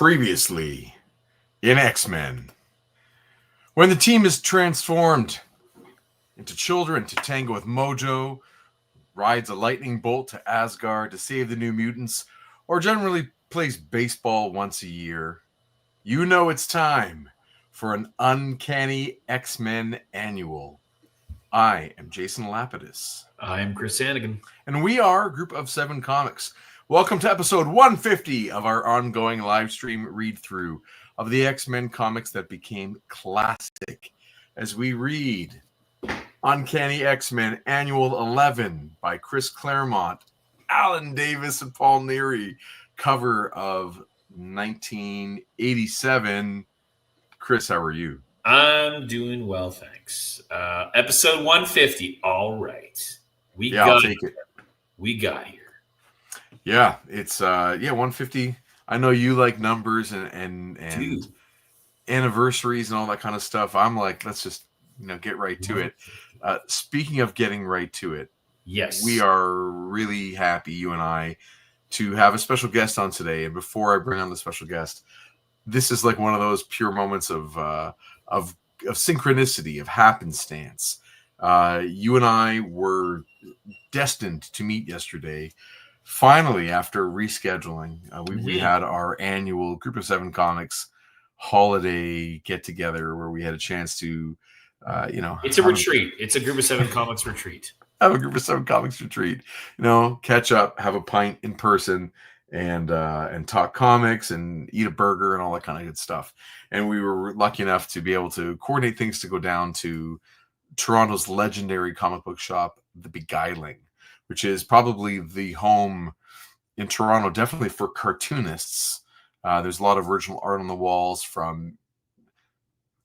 Previously in X-Men. When the team is transformed into children to tango with Mojo, rides a lightning bolt to Asgard to save the New Mutants, or generally plays baseball once a year, you know it's time for an Uncanny X-Men Annual. I am Jason Lapidus. I am Chris Sanagan. And we are a group of 7 comics. Welcome to episode 150 of our ongoing live stream read-through of the X-Men comics that became classic as we read Uncanny X-Men Annual 11 by Chris Claremont, Alan Davis, and Paul Neary, cover of 1987. Chris, how are you? I'm doing well, thanks. Episode 150. All right. I'll take it. We got here. Yeah, it's 150. I know you like numbers and anniversaries and all that kind of stuff. I'm like, let's just get right to it. Speaking of getting right to it, yes, we are really happy, you and I, to have a special guest on today. And before I bring on the special guest, this is like one of those pure moments of synchronicity, of happenstance. You and I were destined to meet yesterday. Finally, after rescheduling, we had our annual Group of 7 Comics holiday get-together where we had a chance to, It's a retreat. It's a Group of 7 Comics retreat. Have a Group of 7 Comics retreat. Catch up, have a pint in person, and talk comics and eat a burger and all that kind of good stuff. And we were lucky enough to be able to coordinate things to go down to Toronto's legendary comic book shop, The Beguiling, which is probably the home in Toronto, definitely for cartoonists. There's a lot of original art on the walls from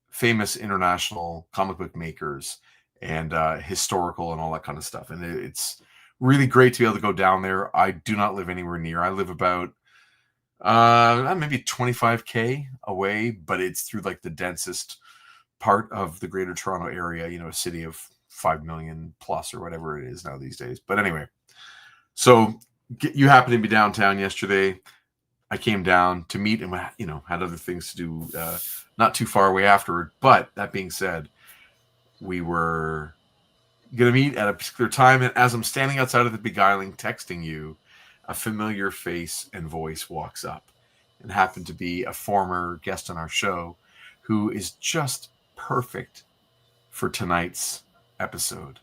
famous international comic book makers and historical and all that kind of stuff. And it's really great to be able to go down there. I do not live anywhere near. I live about maybe 25K away, but it's through like the densest part of the greater Toronto area, a city of 5 million plus or whatever it is now these days. But anyway, so you happened to be downtown yesterday. I came down to meet and, had other things to do not too far away afterward. But that being said, we were going to meet at a particular time. And as I'm standing outside of the Beguiling texting you, a familiar face and voice walks up and happened to be a former guest on our show who is just perfect for tonight's episode.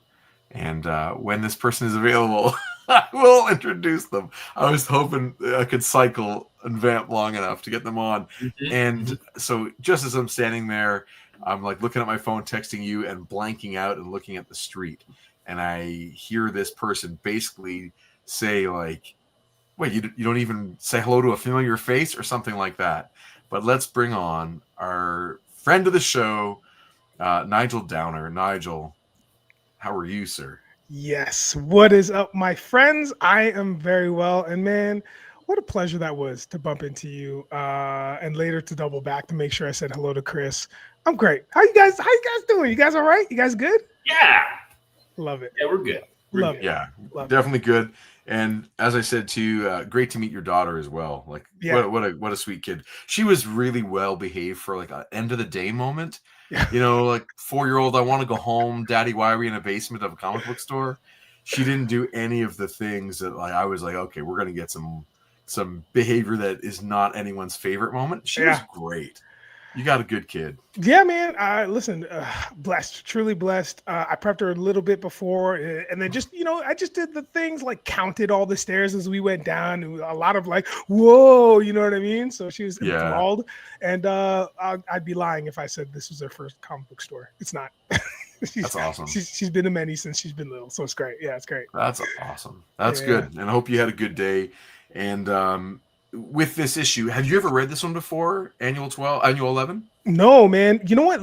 And when this person is available, I will introduce them. I was hoping I could cycle and vamp long enough to get them on. And so just as I'm standing there, I'm like looking at my phone, texting you and blanking out and looking at the street. And I hear this person basically say like, wait, you don't even say hello to a familiar face or something like that. But let's bring on our friend of the show, Nigel Downer. Nigel, how are you, sir? Yes. What is up, my friends? I am very well. And man, what a pleasure that was to bump into you and later to double back to make sure I said hello to Chris. I'm great. How you guys doing? You guys all right? You guys good? Yeah. Love it. Yeah, we're good. Love it. Yeah, Love definitely good. And as I said to you, great to meet your daughter as well. Like, yeah. what a sweet kid. She was really well behaved for like an end of the day moment. Yeah. Like 4-year-old, I want to go home. Daddy, why are we in a basement of a comic book store? She didn't do any of the things that like I was like, okay, we're gonna get some behavior that is not anyone's favorite moment. She was great. You got a good kid. Yeah, man. Listen, blessed, truly blessed. I prepped her a little bit before, and then just, I just did the things like counted all the stairs as we went down. And a lot of like, whoa, you know what I mean? So she was enthralled. And I'd be lying if I said this was her first comic book store. It's not. That's awesome. She's been to many since she's been little, so it's great. Yeah, it's great. That's awesome. That's good. And I hope you had a good day. And with this issue, have you ever read this one before? Annual 11? No, man. You know what?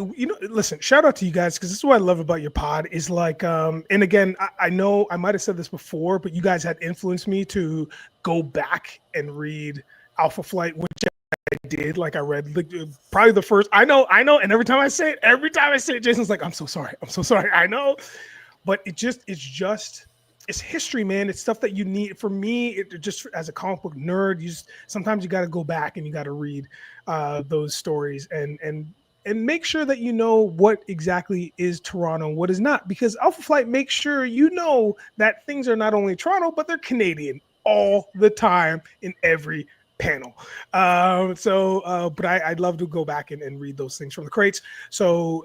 Listen, shout out to you guys, because this is what I love about your pod is like, and again, I know I might have said this before, but you guys had influenced me to go back and read Alpha Flight, which I did. Like I read probably the first, I know. And every time I say it, Jason's like, I'm so sorry. I know. But it's just it's history, man. It's stuff that you need. For me, just as a comic book nerd, sometimes you got to go back and you got to read those stories and make sure that you know what exactly is Toronto and what is not, because Alpha Flight makes sure you know that things are not only Toronto, but they're Canadian all the time in every panel. But I'd love to go back and read those things from the crates. So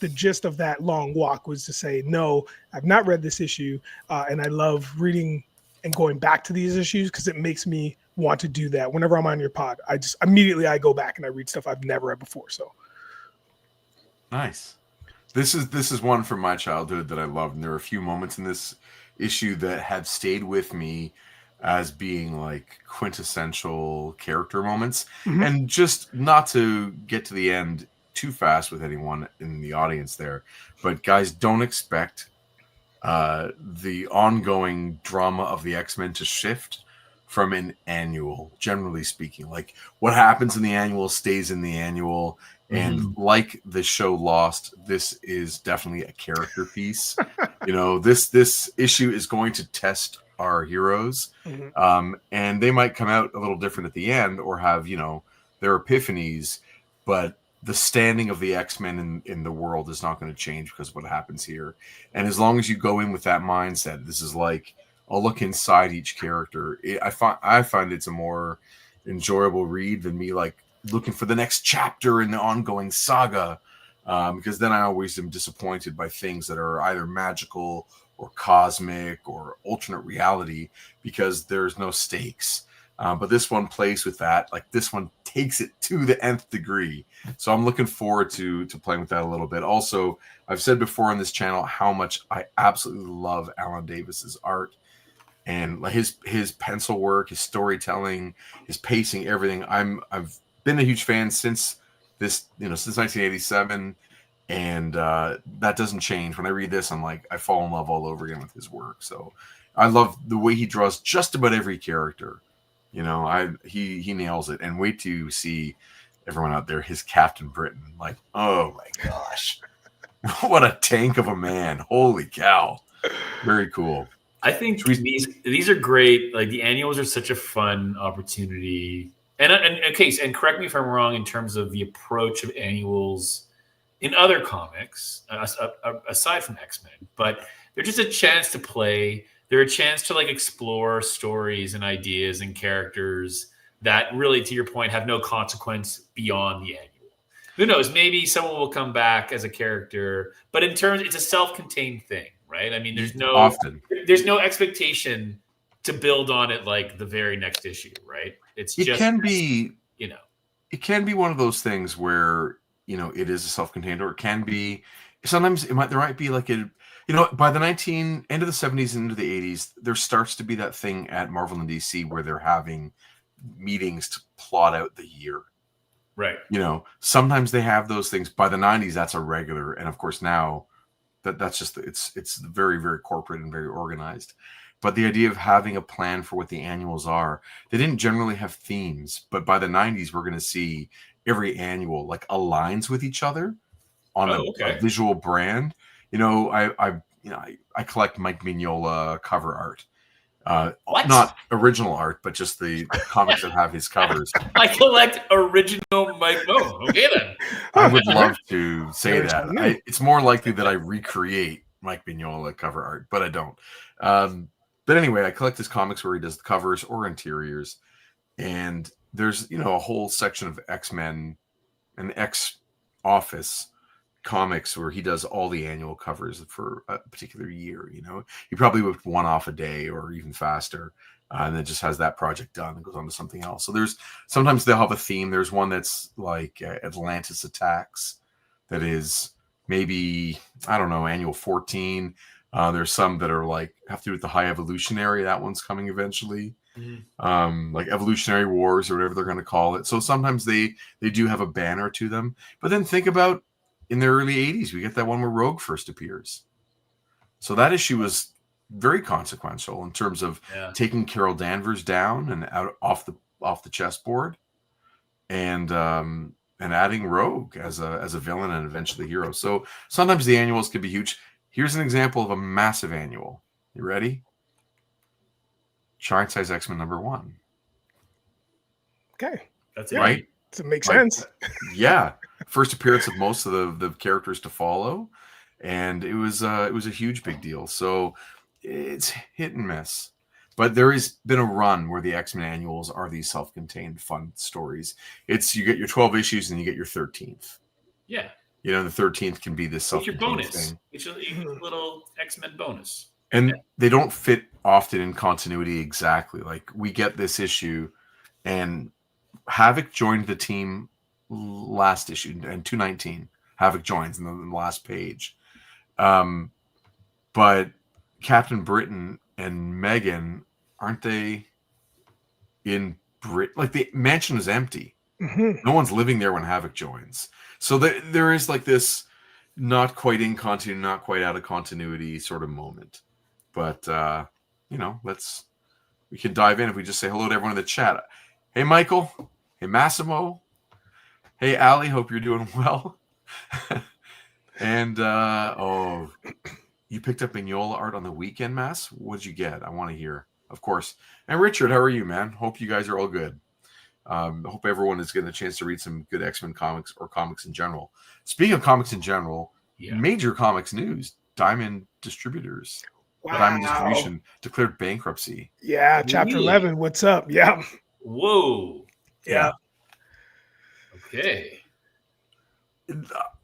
the gist of that long walk was to say, no, I've not read this issue, and I love reading and going back to these issues because it makes me want to do that. Whenever I'm on your pod, I just immediately I go back and I read stuff I've never read before. So nice. This is one from my childhood that I loved, and there are a few moments in this issue that have stayed with me as being like quintessential character moments. And just not to get to the end too fast with anyone in the audience there, but guys, don't expect the ongoing drama of the X-Men to shift from an annual, generally speaking. Like what happens in the annual stays in the annual. And like the show Lost, this is definitely a character piece. This issue is going to test our heroes, and they might come out a little different at the end or have their epiphanies, but the standing of the X-Men in the world is not going to change because of what happens here. And as long as you go in with that mindset, this is like a look inside each character. I find it's a more enjoyable read than me like looking for the next chapter in the ongoing saga, because then I always am disappointed by things that are either magical or cosmic or alternate reality because there's no stakes. But this one plays with that. Like this one takes it to the nth degree. So I'm looking forward to playing with that a little bit. Also, I've said before on this channel how much I absolutely love Alan Davis's art and his pencil work, his storytelling, his pacing, everything. I've been a huge fan since 1987. And that doesn't change. When I read this, I'm like, I fall in love all over again with his work. So I love the way he draws just about every character. He nails it. And wait to see everyone out there, his Captain Britain. Like, oh my gosh, what a tank of a man! Holy cow, very cool. I think these are great. Like the annuals are such a fun opportunity. And correct me if I'm wrong in terms of the approach of annuals in other comics, aside from X-Men, but they're just a chance to play. They're a chance to like explore stories and ideas and characters that really, to your point, have no consequence beyond the annual. Who knows? Maybe someone will come back as a character, but in terms, it's a self-contained thing, right? I mean, there's no expectation to build on it like the very next issue, right? It can be one of those things where it is a self-contained, or it can be. Sometimes there might be like by the end of the 70s and into the 80s, there starts to be that thing at Marvel and DC where they're having meetings to plot out the year. Right. Sometimes they have those things. By the 90s, that's a regular, and of course now that's just it's very, very corporate and very organized. But the idea of having a plan for what the annuals are, they didn't generally have themes, but by the 90s, we're going to see every annual like aligns with each other on a visual brand. I collect Mike Mignola cover art. Not original art, but just the comics that have his covers. I collect original Mike. Oh, okay then. I would love to say that. It's more likely that I recreate Mike Mignola cover art, but I don't. But anyway, I collect his comics where he does the covers or interiors, and there's a whole section of X-Men and X-Office comics where he does all the annual covers for a particular year. He probably would one off a day or even faster, and then just has that project done and goes on to something else. So sometimes they'll have a theme. There's one that's like Atlantis Attacks that is maybe, I don't know, annual 14. There's some that are like have to do with the High Evolutionary. That one's coming eventually. Like Evolutionary Wars or whatever they're going to call it. So sometimes they do have a banner to them. But then think about in the early 80s, we get that one where Rogue first appears. So that issue was very consequential in terms of taking Carol Danvers down and out off the chessboard, and adding Rogue as a villain and eventually hero. So sometimes the annuals can be huge. Here's an example of a massive annual. You ready? Giant Size X-Men #1. Okay. That's Yeah. Right? Does it make Like, sense? Yeah. First appearance of most of the characters to follow. And it was a huge big deal. So it's hit and miss. But there has been a run where the X-Men annuals are these self-contained fun stories. You get your 12 issues and you get your 13th. Yeah. You know, the 13th can be this It's your self-contained bonus. thing. It's your little X-Men bonus. And they don't fit often in continuity exactly. Like, we get this issue, and Havoc joined the team last issue, in 219. Havoc joins in the last page. But Captain Britain and Megan, aren't they in Brit? Like, the mansion is empty. No one's living there when Havoc joins. So there is like this not quite in continuity, not quite out of continuity sort of moment. But, you know, we can dive in if we just say hello to everyone in the chat. Hey, Michael. Hey, Massimo. Hey, Ali. Hope you're doing well. And, you picked up Mignola art on the weekend, Mass? What'd you get? I want to hear, of course. And Richard, how are you, man? Hope you guys are all good. Hope everyone is getting a chance to read some good X-Men comics or comics in general. Speaking of comics in general, major comics news. Diamond Distributors. Wow. Diamond Distribution declared bankruptcy. Yeah, chapter 11. What's up? Yeah. Whoa. Yeah. Okay.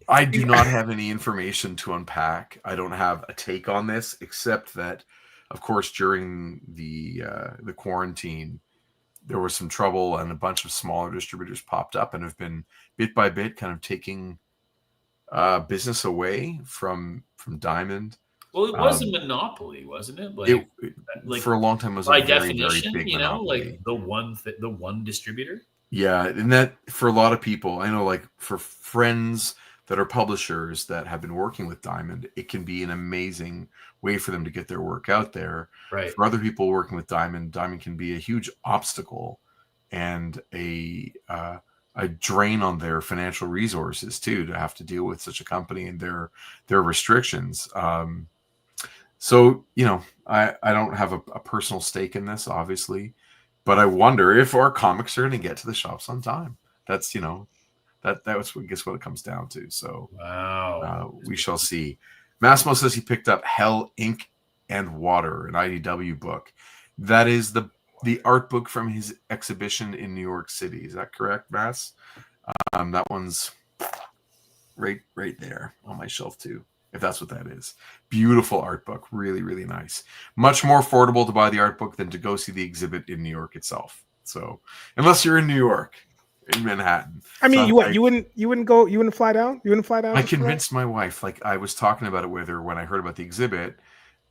I do not have any information to unpack. I don't have a take on this, except that, of course, during the quarantine, there was some trouble, and a bunch of smaller distributors popped up and have been bit by bit kind of taking business away from Diamond. Well, it was a monopoly, wasn't it? Like for a long time, it was by a very, definition, very big you know, monopoly. like the one distributor. Yeah, and that for a lot of people, I know, like for friends that are publishers that have been working with Diamond, it can be an amazing way for them to get their work out there. Right. For other people working with Diamond can be a huge obstacle and a drain on their financial resources too, to have to deal with such a company and their restrictions. So, you know, I don't have a personal stake in this, obviously, but I wonder if our comics are going to get to the shops on time. That's, you know, that's what it comes down to. So wow, we shall see. Massimo says he picked up Hell, Ink, and Water, an IDW book. That is the art book from his exhibition in New York City. Is that correct, Mass? That one's right there on my shelf too, if that's what that is. Beautiful art book. Really, really nice. Much more affordable to buy the art book than to go see the exhibit in New York itself. So unless you're in New York, in Manhattan. I mean, you wouldn't fly down? You wouldn't fly down? I convinced my wife. Like, I was talking about it with her when I heard about the exhibit.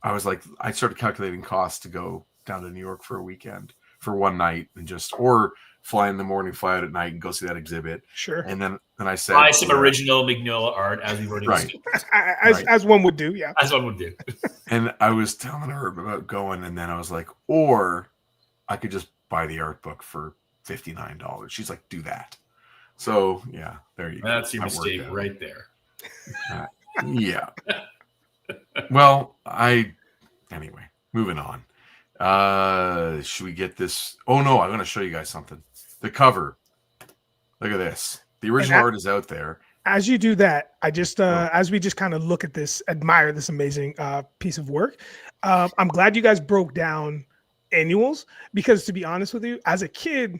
I was like, I started calculating costs to go down to New York for a weekend, for one night, and or fly in the morning, fly out at night, and go see that exhibit. Sure. And then I said, buy some original Mignola art, as we've already discussed. As one would do, yeah. As one would do. And I was telling her about going, and then I was like, or I could just buy the art book for $59. She's like, do that. So yeah, there you go. That's your mistake right there. Yeah. Well, anyway, moving on. Should we get this? Oh no, I'm going to show you guys something. The cover. Look at this. The original art is out there. As you do that, I just as we just kind of look at this, admire this amazing piece of work. I'm glad you guys broke down annuals, because to be honest with you, as a kid,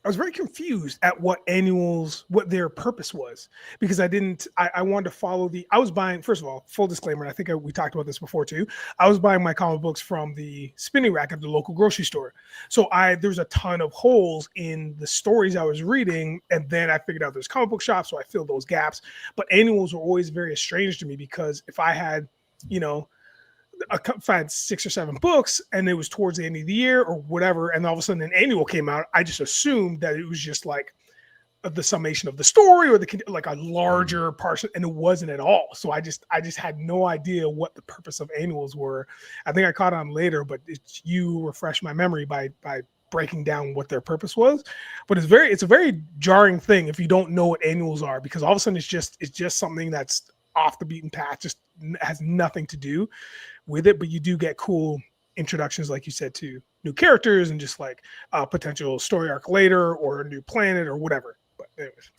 I was very confused at what their purpose was, because I wanted to follow I was buying, first of all, full disclaimer, and I think we talked about this before too. I was buying my comic books from the spinning rack at the local grocery store. So there's a ton of holes in the stories I was reading. And then I figured out there's comic book shops, so I filled those gaps. But annuals were always very strange to me, because if I had, if I had 6 or 7 books and it was towards the end of the year or whatever, and all of a sudden an annual came out, I just assumed that it was just like the summation of the story or like a larger portion, and it wasn't at all. So I just had no idea what the purpose of annuals were. I think I caught on later, but you refreshed my memory by breaking down what their purpose was. But it's a very jarring thing if you don't know what annuals are, because all of a sudden it's just something that's off the beaten path, just has nothing to do with it, but you do get cool introductions, like you said, to new characters and just like a potential story arc later or a new planet or whatever. But anyways.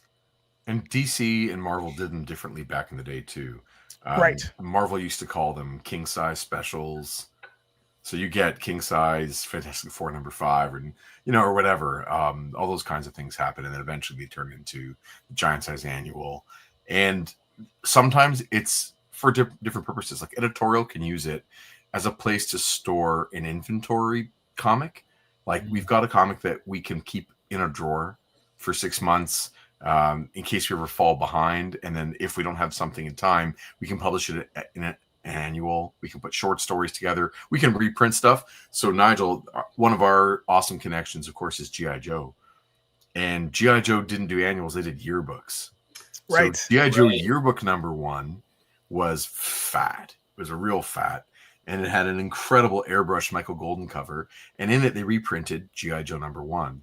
And DC and Marvel did them differently back in the day too. Right. Marvel used to call them king size specials. So you get king size Fantastic Four #5, and or whatever. All those kinds of things happen, and then eventually they turn into the giant size annual. And sometimes it's for different purposes. Like editorial can use it as a place to store an inventory comic. Like we've got a comic that we can keep in a drawer for 6 months. In case we ever fall behind, and then if we don't have something in time, we can publish it in an annual. We can put short stories together. We can reprint stuff. So Nigel, one of our awesome connections, of course, is G.I. Joe, and G.I. Joe didn't do annuals; they did yearbooks. Right. So G.I. Joe yearbook #1 was fat. It was a real fat, and it had an incredible airbrush Michael Golden cover, and in it they reprinted G.I. Joe #1.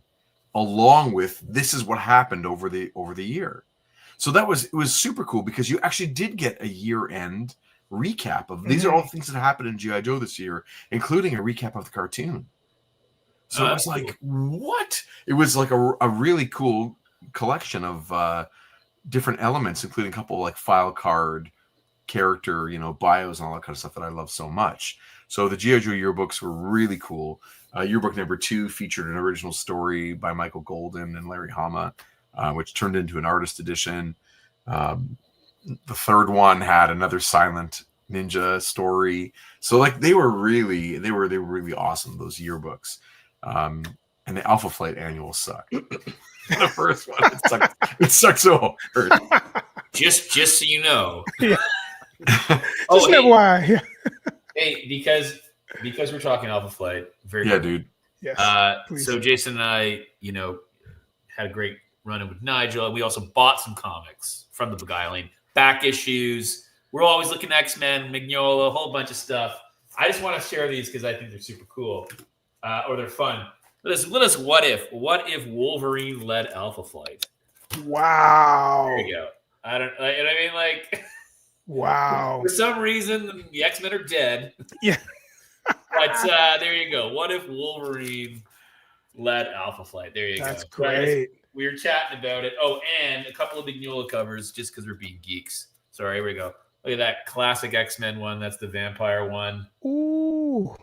Along with this is what happened over the year. So it was super cool because you actually did get a year-end recap of these are all the things that happened in G.I. Joe this year, including a recap of the cartoon. So it was like, what? It was like a really cool collection of different elements, including a couple like file card character, bios and all that kind of stuff that I love so much. So the G.I. Joe yearbooks were really cool. Yearbook #2 featured an original story by Michael Golden and Larry Hama, which turned into an artist edition. The third one had another Silent Ninja story. So like they were really awesome, those yearbooks. And the Alpha Flight annual sucked. The first one, it sucked so hard. Just so you know. Yeah. Why? Hey, because we're talking Alpha Flight. Very good. Dude. Yes. So Jason and I, had a great run-in with Nigel. We also bought some comics from the Beguiling back issues. We're always looking at X-Men, Mignola, a whole bunch of stuff. I just want to share these because I think they're super cool, or they're fun. Let us what if Wolverine led Alpha Flight? Wow. There you go. I don't. I mean, like. Wow. For some reason, the X-Men are dead. Yeah. But there you go. What if Wolverine led Alpha Flight? There you go. That's great. We were chatting about it. Oh, and a couple of Mignola covers just because we're being geeks. Sorry, here we go. Look at that classic X-Men one. That's the vampire one. Ooh.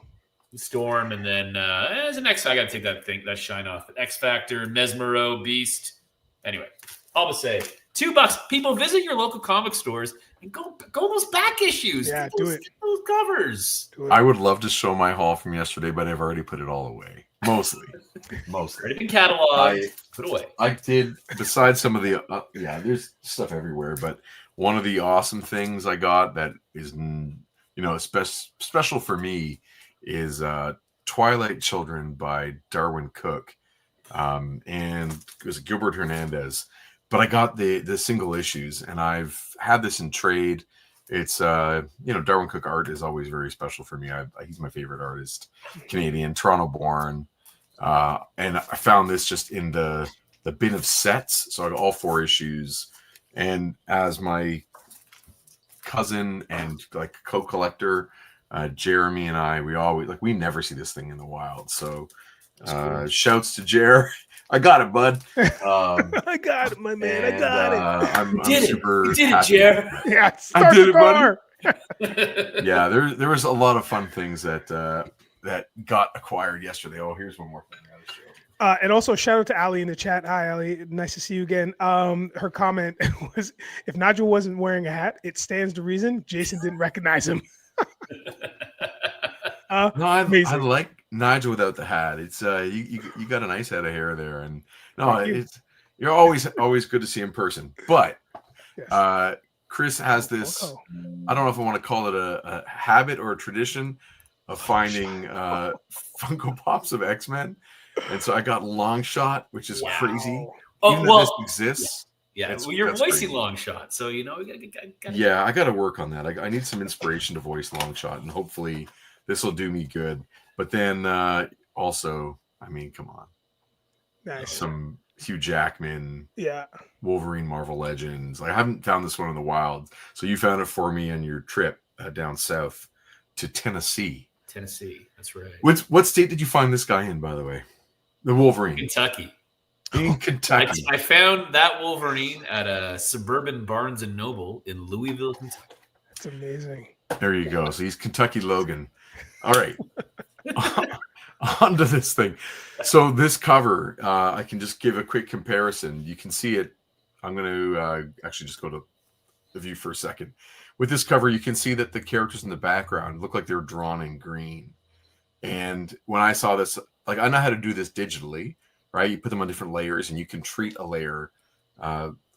Storm, and then as the next, I got to take that shine off. X Factor, Mesmero, Beast. Anyway, all to say, $2. People, visit your local comic stores and go those back issues. Yeah, Get those covers. I would love to show my haul from yesterday, but I've already put it all away. Mostly. Already been cataloged. Put away. I did, besides some of the, there's stuff everywhere, but one of the awesome things I got that is, special for me is Twilight Children by Darwin Cook. And it was Gilbert Hernandez. But I got the single issues, and I've had this in trade. It's Darwin Cook art is always very special for me. He's my favorite artist, Canadian, Toronto born, and I found this just in the bin of sets. So I got all 4 issues, and as my cousin and like co-collector, Jeremy and I, we never see this thing in the wild. So shouts to Jer. I got it, bud. I got it, my man. I got it. I'm super happy. Jer. Yeah, I did it, buddy. Yeah, there was a lot of fun things that got acquired yesterday. Oh, here's one more thing I gotta show. And also shout out to Ali in the chat. Hi, Ali. Nice to see you again. Her comment was, if Nigel wasn't wearing a hat, it stands to reason Jason didn't recognize him. No, I like Nigel without the hat. It's you got a nice head of hair there, and you're always good to see in person. But yes. Chris has this. I don't know if I want to call it a habit or a tradition of finding Funko Pops of X-Men, and so I got Long Shot, which is crazy. Oh, even though this exists. Yeah, you're voicing Long Shot, so we gotta Yeah, I got to work on that. I need some inspiration to voice Long Shot, and hopefully this will do me good. But then also, I mean, come on. Nice. Some Hugh Jackman, Wolverine Marvel Legends. I haven't found this one in the wild. So you found it for me on your trip down south. to Tennessee. Tennessee, that's right. What state did you find this guy in, by the way? The Wolverine. Kentucky. In Kentucky. I found that Wolverine at a suburban Barnes and Noble in Louisville, Kentucky. That's amazing. There you go. So he's Kentucky Logan. All right. On to this thing. So this cover, I can just give a quick comparison. You can see it. I'm going to actually just go to the view for a second. With this cover, you can see that the characters in the background look like they're drawn in green. And when I saw this, like, I know how to do this digitally, right? You put them on different layers, and you can treat a layer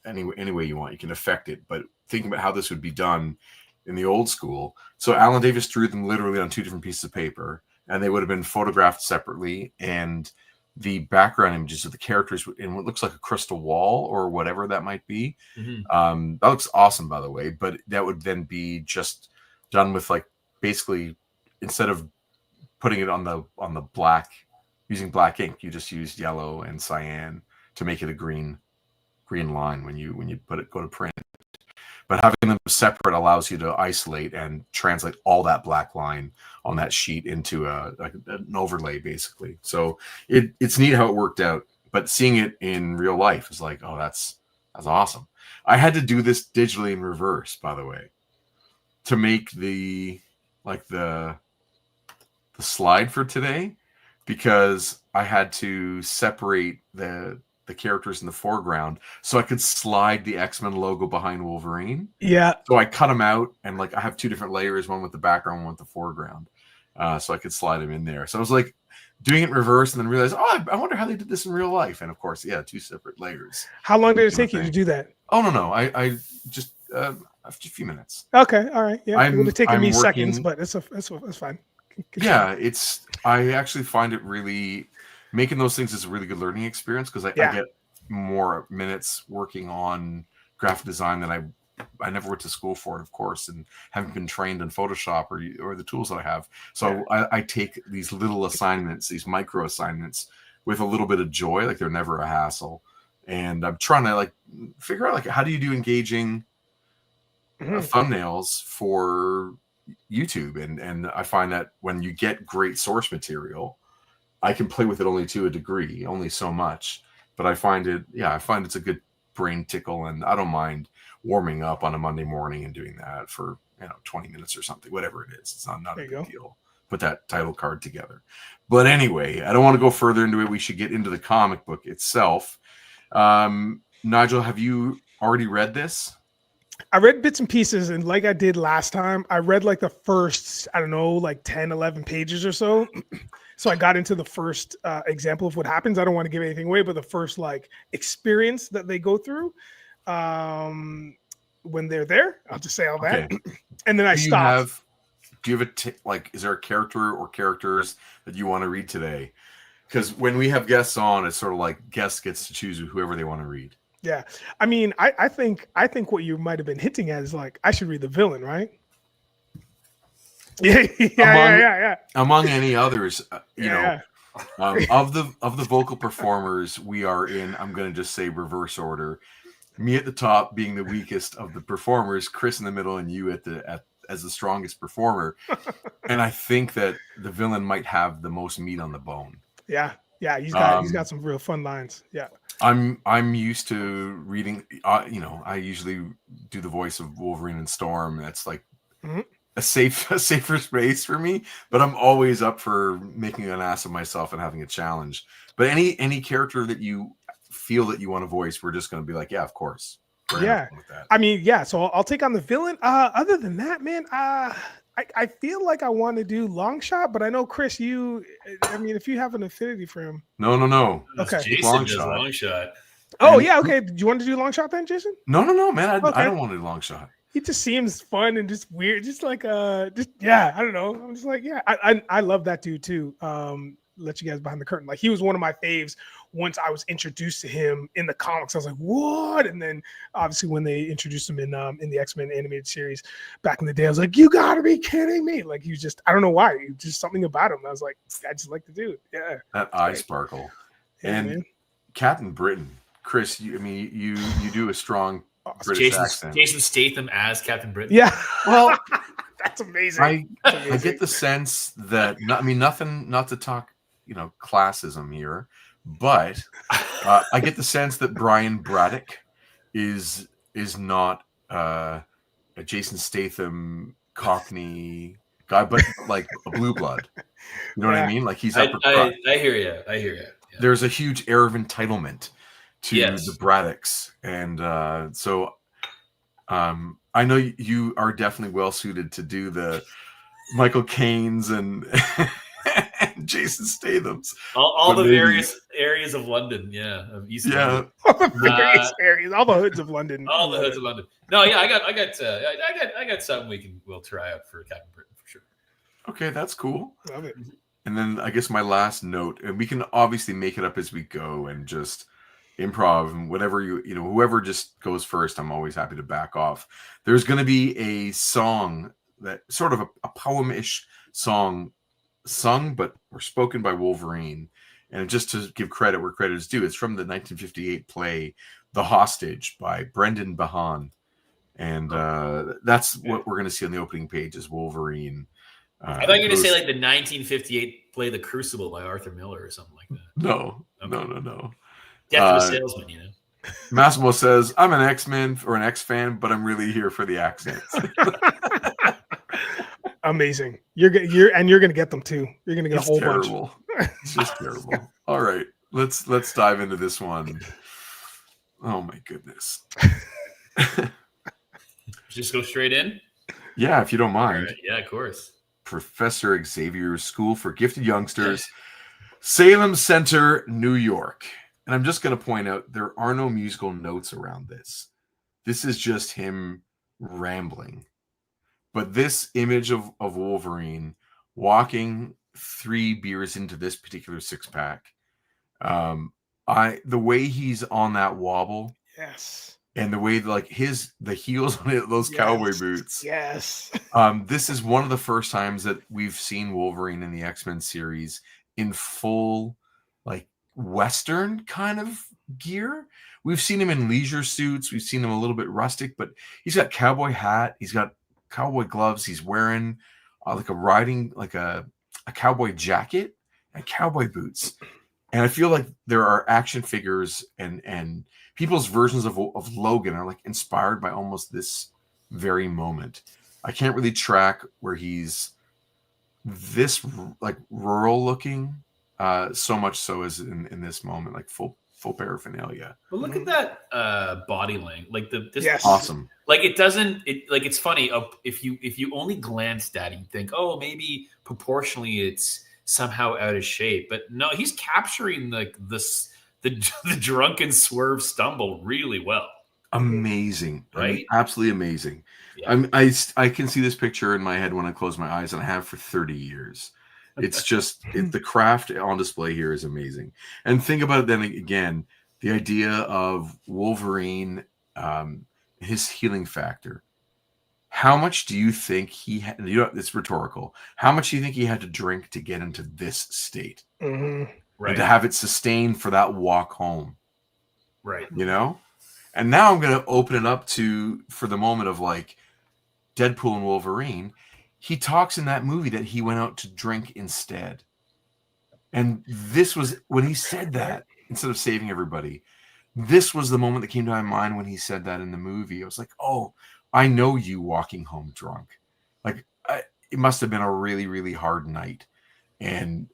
any way you want. You can affect it. But thinking about how this would be done in the old school. So Alan Davis drew them literally on two different pieces of paper, and they would have been photographed separately. And the background images of the characters in what looks like a crystal wall or whatever that might be. Mm-hmm. That looks awesome, by the way, but that would then be just done with, like, basically, instead of putting it on the black, using black ink, you just use yellow and cyan to make it a green line when you go to print. But having them separate allows you to isolate and translate all that black line on that sheet into an overlay, basically. So it's neat how it worked out. But seeing it in real life is like, oh, that's awesome. I had to do this digitally in reverse, by the way, to make the slide for today, because I had to separate the characters in the foreground so I could slide the X-Men logo behind Wolverine. Yeah. So I cut them out, and, like, I have two different layers, one with the background, one with the foreground. So I could slide them in there. So I was like doing it in reverse, and then realized, oh, I wonder how they did this in real life. And of course, yeah, two separate layers. How long did it take you to do that? Oh, no. I just a few minutes. Okay. All right. Yeah. It would have taken me seconds, but that's fine. Yeah. I actually find it really, making those things is a really good learning experience, because I get more minutes working on graphic design than I never went to school for it, of course, and haven't been trained in Photoshop or the tools that I have. So I take these little assignments, these micro assignments, with a little bit of joy, like they're never a hassle. And I'm trying to, like, figure out, like, how do you do engaging thumbnails for YouTube? And I find that when you get great source material, I can play with it only to a degree, only so much. But I find it's a good brain tickle, and I don't mind warming up on a Monday morning and doing that for 20 minutes or something, whatever it is. It's not a big deal. Put that title card together. But anyway, I don't want to go further into it. We should get into the comic book itself. Nigel, have you already read this? I read bits and pieces, and like I did last time, I read like the first, 10, 11 pages or so. So I got into the first example of what happens. I don't want to give anything away, but the first, like, experience that they go through when they're there. I'll just say all that. And then I stop. Do you have is there a character or characters that you want to read today? Because when we have guests on, it's sort of like guest gets to choose whoever they want to read. Yeah. I mean, I think what you might have been hinting at is, like, I should read the villain, right? Yeah. Among any others, of the vocal performers, we are in, I'm going to just say, reverse order. Me at the top being the weakest of the performers, Chris in the middle, and you as the strongest performer. And I think that the villain might have the most meat on the bone. Yeah. He's got some real fun lines. Yeah. I'm used to reading. I usually do the voice of Wolverine and Storm. That's like a safer space for me. But I'm always up for making an ass of myself and having a challenge. But any character that you feel that you want to voice, we're just going to be like, yeah, of course. With that. I mean, yeah. So I'll take on the villain. Other than that, man, I feel like I want to do Longshot, but I know, Chris, if you have an affinity for him. No. Okay. Jason does Longshot. Oh, yeah. Okay. Do you want to do Longshot then, Jason? No, man. I don't want to do Longshot. He just seems fun and just weird. Just like, I don't know. I'm just like, yeah, I love that dude too. Let you guys behind the curtain. Like, he was one of my faves once I was introduced to him in the comics. I was like, what? And then obviously when they introduced him in the X-Men animated series back in the day, I was like, you gotta be kidding me. Like, he was just, I don't know why, just something about him. I was like, I just like the dude. Yeah. That eye sparkle. Yeah, and man. Captain Britain, Chris, you do a strong British accent. Jason Statham as Captain Britain. Yeah. Well, That's amazing. I get the sense that nothing, not to talk, classism here, but I get the sense that Brian Braddock is not a Jason Statham Cockney guy, but like a blue blood. You know what I mean? Like he's upper crust. I hear you. Yeah. There's a huge air of entitlement to the Braddocks, and so I know you are definitely well suited to do the Michael Caine's and Jason Statham's. All the various areas of London, of East London. All the various areas, all the hoods of London. All the hoods of London. No, yeah, I got something we'll try out for Captain Britain for sure. Okay, that's cool. Love it. And then I guess my last note, and we can obviously make it up as we go and just improv and whatever whoever just goes first, I'm always happy to back off. There's going to be a song that sort of a poem-ish song sung or spoken by Wolverine. And just to give credit where credit is due, it's from the 1958 play The Hostage by Brendan Behan. And that's what we're going to see on the opening page is Wolverine. I thought you were going to say like the 1958 play The Crucible by Arthur Miller or something like that. No, okay. No. Death of a salesman, Massimo says, I'm an X-Men or an X-fan, but I'm really here for the accents. Amazing. You're going to get them too. You're going to get a whole bunch. It's just terrible. All right, let's dive into this one. Oh my goodness. Just go straight in? Yeah, if you don't mind. Right. Yeah, of course. Professor Xavier's School for Gifted Youngsters, Salem Center, New York. And I'm just going to point out there are no musical notes around this. This is just him rambling. But this image of Wolverine walking 3 beers into this particular 6-pack, the way he's on that wobble, yes, and the way the heels on those cowboy boots, yes. This is one of the first times that we've seen Wolverine in the X-Men series in full Western kind of gear. We've seen him in leisure suits. We've seen him a little bit rustic, but he's got cowboy hat. He's got cowboy gloves. He's wearing a cowboy jacket and cowboy boots. And I feel like there are action figures and people's versions of Logan are inspired by almost this very moment. I can't really track where he's this rural looking. So much so as in this moment, full paraphernalia. But look at that body length, yes. Awesome. It's funny. If you only glanced at it, you think, oh, maybe proportionally it's somehow out of shape. But no, he's capturing the drunken swerve stumble really well. Amazing, right? Absolutely amazing. Yeah. I can see this picture in my head when I close my eyes, and I have for 30 years. It's just the craft on display here is amazing. And think about it then again, the idea of Wolverine, his healing factor. How much do you think he had? It's rhetorical. How much do you think he had to drink to get into this state? Mm-hmm. Right. And to have it sustained for that walk home? Right. And now I'm going to open it up for the moment of Deadpool and Wolverine. He talks in that movie that he went out to drink instead. And this was when he said that, instead of saving everybody, this was the moment that came to my mind when he said that in the movie. I was like, oh, I know you walking home drunk. It must have been a really, really hard night. And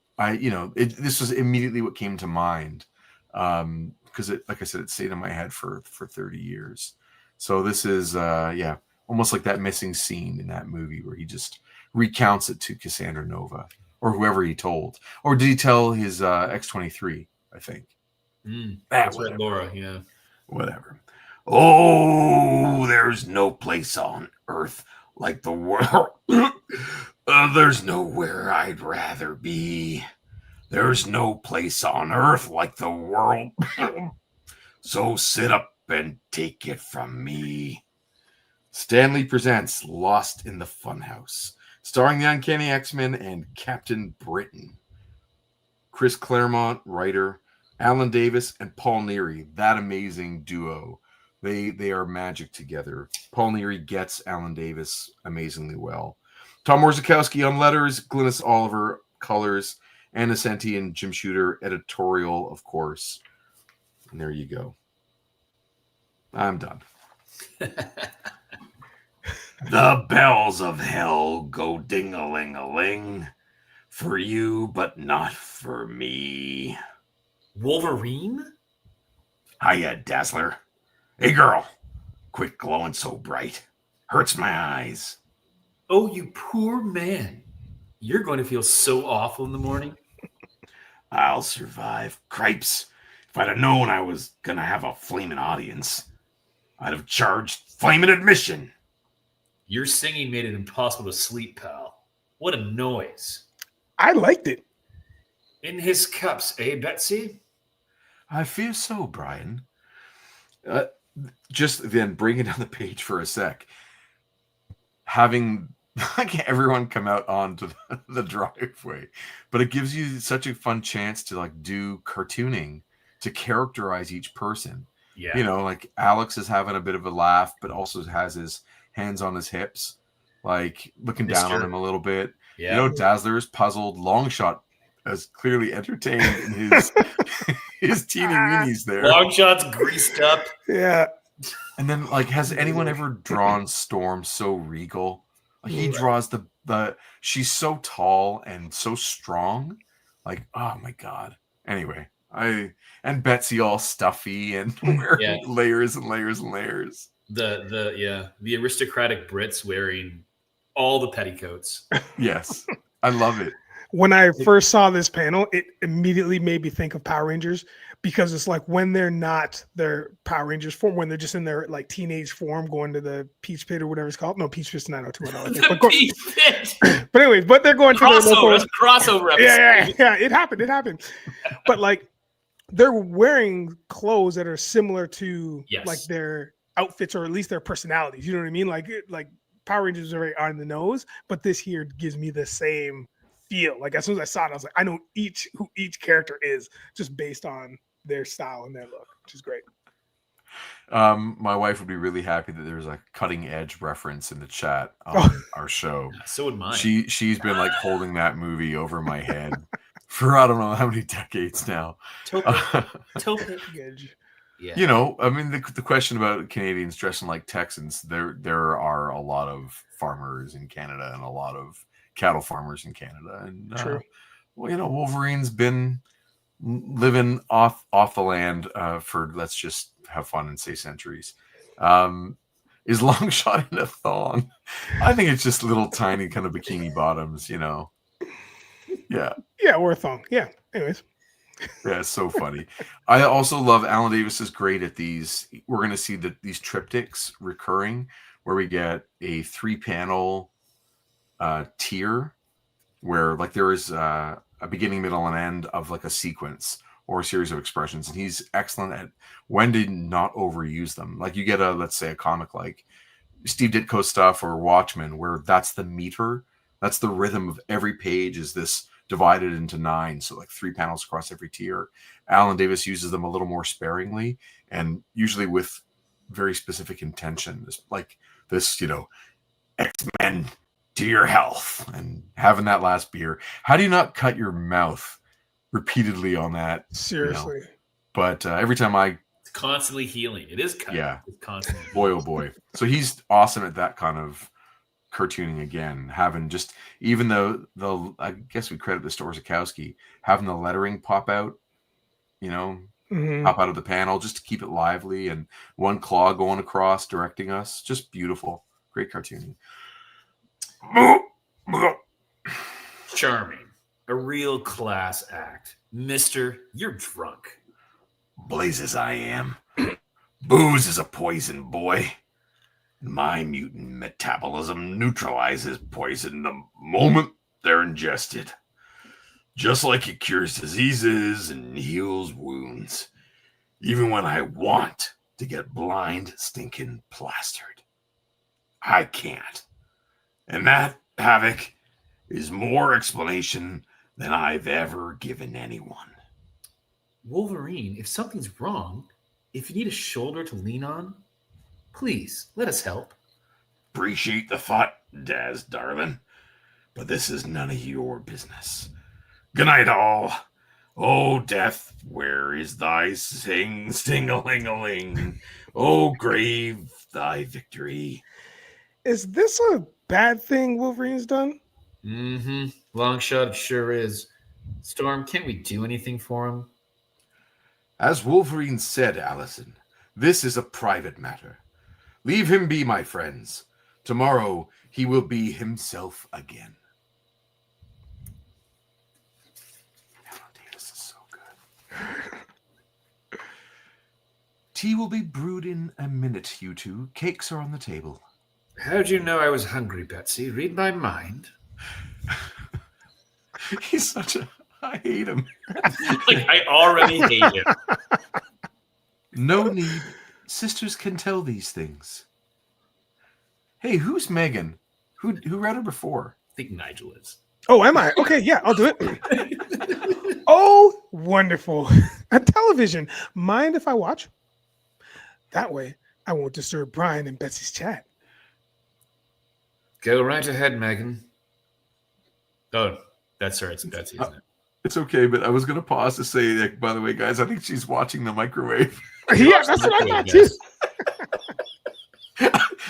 this was immediately what came to mind. Because like I said, it stayed in my head for 30 years. So this is, almost like that missing scene in that movie where he just recounts it to Cassandra Nova or whoever he told. Or did he tell his X-23, I think? That's right, Laura, yeah. Whatever. Oh, there's no place on earth like the world. There's nowhere I'd rather be. There's no place on earth like the world. So sit up and take it from me. Stanley presents Lost in the Funhouse, starring the Uncanny X-Men and Captain Britain. Chris Claremont, writer, Alan Davis, and Paul Neary, that amazing duo. They are magic together. Paul Neary gets Alan Davis amazingly well. Tom Orzechowski on letters, Glynis Oliver colors, Anna Senti and Jim Shooter editorial, of course. And there you go. I'm done. The bells of hell go ding-a-ling-a-ling for you, but not for me. Wolverine? Hiya, Dazzler. Hey, girl. Quit glowing so bright. Hurts my eyes. Oh, you poor man. You're going to feel so awful in the morning. I'll survive. Cripes. If I'd have known I was going to have a flaming audience, I'd have charged flaming admission. Your singing made it impossible to sleep, pal. What a noise. I liked it. In his cups, eh, Betsy? I fear so, Brian. Just then, bring it down the page for a sec. Having everyone come out onto the driveway, but it gives you such a fun chance to like do cartooning to characterize each person. Yeah. You know, like Alex is having a bit of a laugh, but also has his hands on his hips, like looking down on him a little bit. Yeah. You know, Dazzler is puzzled. Longshot is clearly entertained in his his teeny weenies there. Longshot's greased up. Yeah. And then, like, has anyone ever drawn Storm so regal? Like, he draws the she's so tall and so strong. Like, oh my god. Anyway, and Betsy all stuffy and wearing layers and layers and layers. The aristocratic Brits wearing all the petticoats. Yes, I love it. When I first saw this panel, it immediately made me think of Power Rangers, because it's like when they're not their Power Rangers form, when they're just in their like teenage form, going to the Peach Pit or whatever it's called. No, Peach Pit's 90210. Peach Pit. But anyways, but they're going to their local. That's a crossover episode. Yeah. It happened. But like they're wearing clothes that are similar to like their outfits, or at least their personalities. You know what I mean? Like Power Rangers are very on the nose, but this here gives me the same feel. Like as soon as I saw it, I was like, I know who each character is just based on their style and their look, which is great. My wife would be really happy that there's a cutting edge reference in the chat on our show. So would mine. She's been like holding that movie over my head for I don't know how many decades now. Topic. Yeah. You know, I mean, the question about Canadians dressing like Texans, there are a lot of farmers in Canada and a lot of cattle farmers in Canada. And, True. Well, you know, Wolverine's been living off the land for, let's just have fun and say centuries. Is Longshot in a thong? I think it's just little tiny kind of bikini bottoms, you know. Yeah. Yeah, or a thong. Yeah. Anyways. Yeah, it's so funny. I also love Alan Davis is great at these. We're going to see these triptychs recurring where we get a 3-panel tier where like there is a beginning, middle, and end of like a sequence or a series of expressions. And he's excellent at when to not overuse them. Like you get let's say a comic like Steve Ditko stuff or Watchmen, where that's the meter. That's the rhythm of every page is this divided into 9, so like 3 panels across every tier. Alan Davis uses them a little more sparingly and usually with very specific intention, like this, you know, X-Men to your health and having that last beer. How do you not cut your mouth repeatedly on that? Seriously. You know? But every time it's constantly healing. It is cut. Yeah. It's constantly boy, oh boy. So he's awesome at that kind of cartooning again, having just even though I guess we credit the Orzechowski having the lettering pop out, you know, pop out of the panel just to keep it lively, and one claw going across directing us. Just beautiful. Great cartooning. Charming. A real class act. Mister, you're drunk. Blazes I am. Booze is a poison, boy. My mutant metabolism neutralizes poison the moment they're ingested. Just like it cures diseases and heals wounds. Even when I want to get blind, stinking plastered. I can't. And that, Havoc, is more explanation than I've ever given anyone. Wolverine, if something's wrong, if you need a shoulder to lean on, please, let us help. Appreciate the thought, Daz, darling. but this is none of your business. Good night, all. Oh, death, where is thy sting-a-ling-a-ling? Oh, grave, thy victory. Is this a bad thing Wolverine's done? Mm-hmm. Long shot, it sure is. Storm, can't we do anything for him? As Wolverine said, Allison, this is a private matter. Leave him be, my friends. Tomorrow he will be himself again. This is so good. Tea will be brewed in a minute, you two. Cakes are on the table. How'd you know I was hungry, Betsy? Read my mind. He's such a... I hate him. Like, I already hate him. No need. Sisters can tell these things. Hey, who's Megan? Who read her before? I think Nigel is. Oh, am I? Okay, yeah, I'll do it. Oh, wonderful. A television. Mind if I watch? That way, I won't disturb Brian and Betsy's chat. Go right ahead, Megan. Oh, that's her. It's Betsy, isn't it? It's okay, but I was going to pause to say, like, by the way, guys, I think she's watching the microwave. Yeah, that's what I thought too.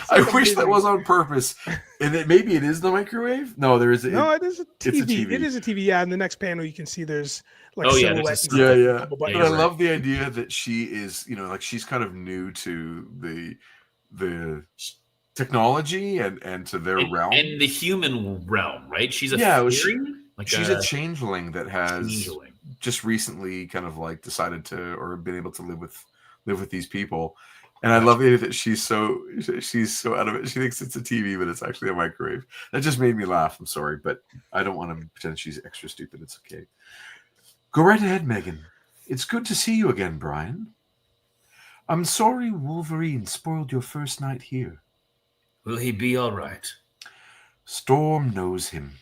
I wish that was on purpose. And maybe it is the microwave? No, there is. No, it is a TV. It's a TV. It is a TV. Yeah, in the next panel, you can see there's like Oh, yeah, silhouette. there's and Yeah. stuff. But I love the idea that she is, like she's kind of new to the technology and to their realm. And the human realm, right? She's a she's a changeling that has just recently kind of like decided to or been able to live with these people. And I love the idea that she's so out of it. She thinks it's a TV, but it's actually a microwave. That just made me laugh. I'm sorry, but I don't want to pretend she's extra stupid. It's okay. Go right ahead, Megan. It's good to see you again, Brian. I'm sorry Wolverine spoiled your first night here. Will he be all right? Storm knows him.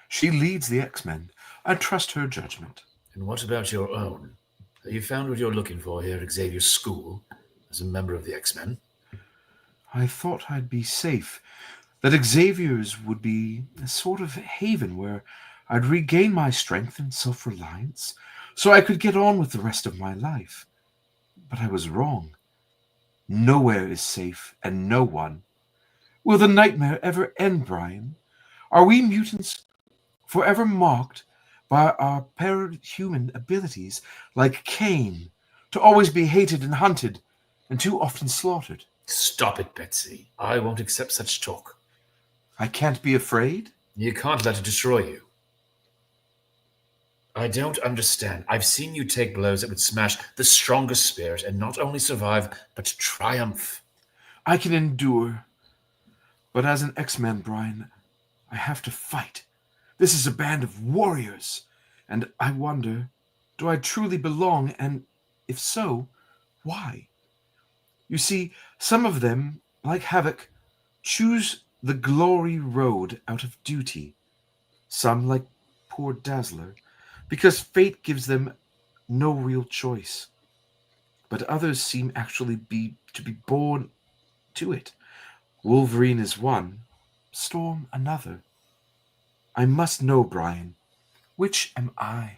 She leads the X-Men. I trust her judgment. And what about your own? Have you found what you're looking for here at Xavier's school as a member of the X-Men? I thought I'd be safe. That Xavier's would be a sort of haven where I'd regain my strength and self-reliance so I could get on with the rest of my life. But I was wrong. Nowhere is safe, and no one. Will the nightmare ever end, Brian? Are we mutants forever marked by our parahuman abilities like Cain to always be hated and hunted and too often slaughtered? Stop it, Betsy. I won't accept such talk. I can't be afraid? You can't let it destroy you. I don't understand. I've seen you take blows that would smash the strongest spirit and not only survive, but triumph. I can endure. But as an X-Man, Brian, I have to fight. This is a band of warriors. And I wonder, do I truly belong? And if so, why? You see, some of them, like Havoc, choose the glory road out of duty. Some, like poor Dazzler, because fate gives them no real choice. But others seem actually to be born to it. Wolverine is one, Storm another. I must know, Brian. Which am I?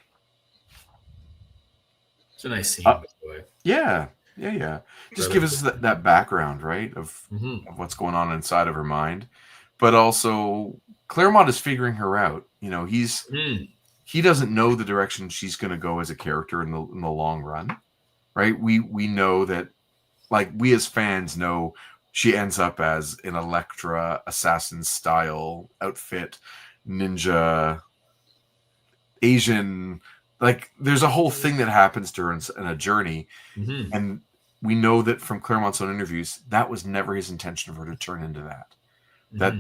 It's a nice scene, by the way. Yeah. Just give us that background, right, of what's going on inside of her mind. But also, Claremont is figuring her out. He doesn't know the direction she's going to go as a character in the long run, right? We know that, like, we as fans know she ends up as an Elektra assassin-style outfit, ninja, Asian. Like, there's a whole thing that happens to her in a journey. Mm-hmm. And we know that from Claremont's own interviews, that was never his intention for her to turn into that. Mm-hmm. That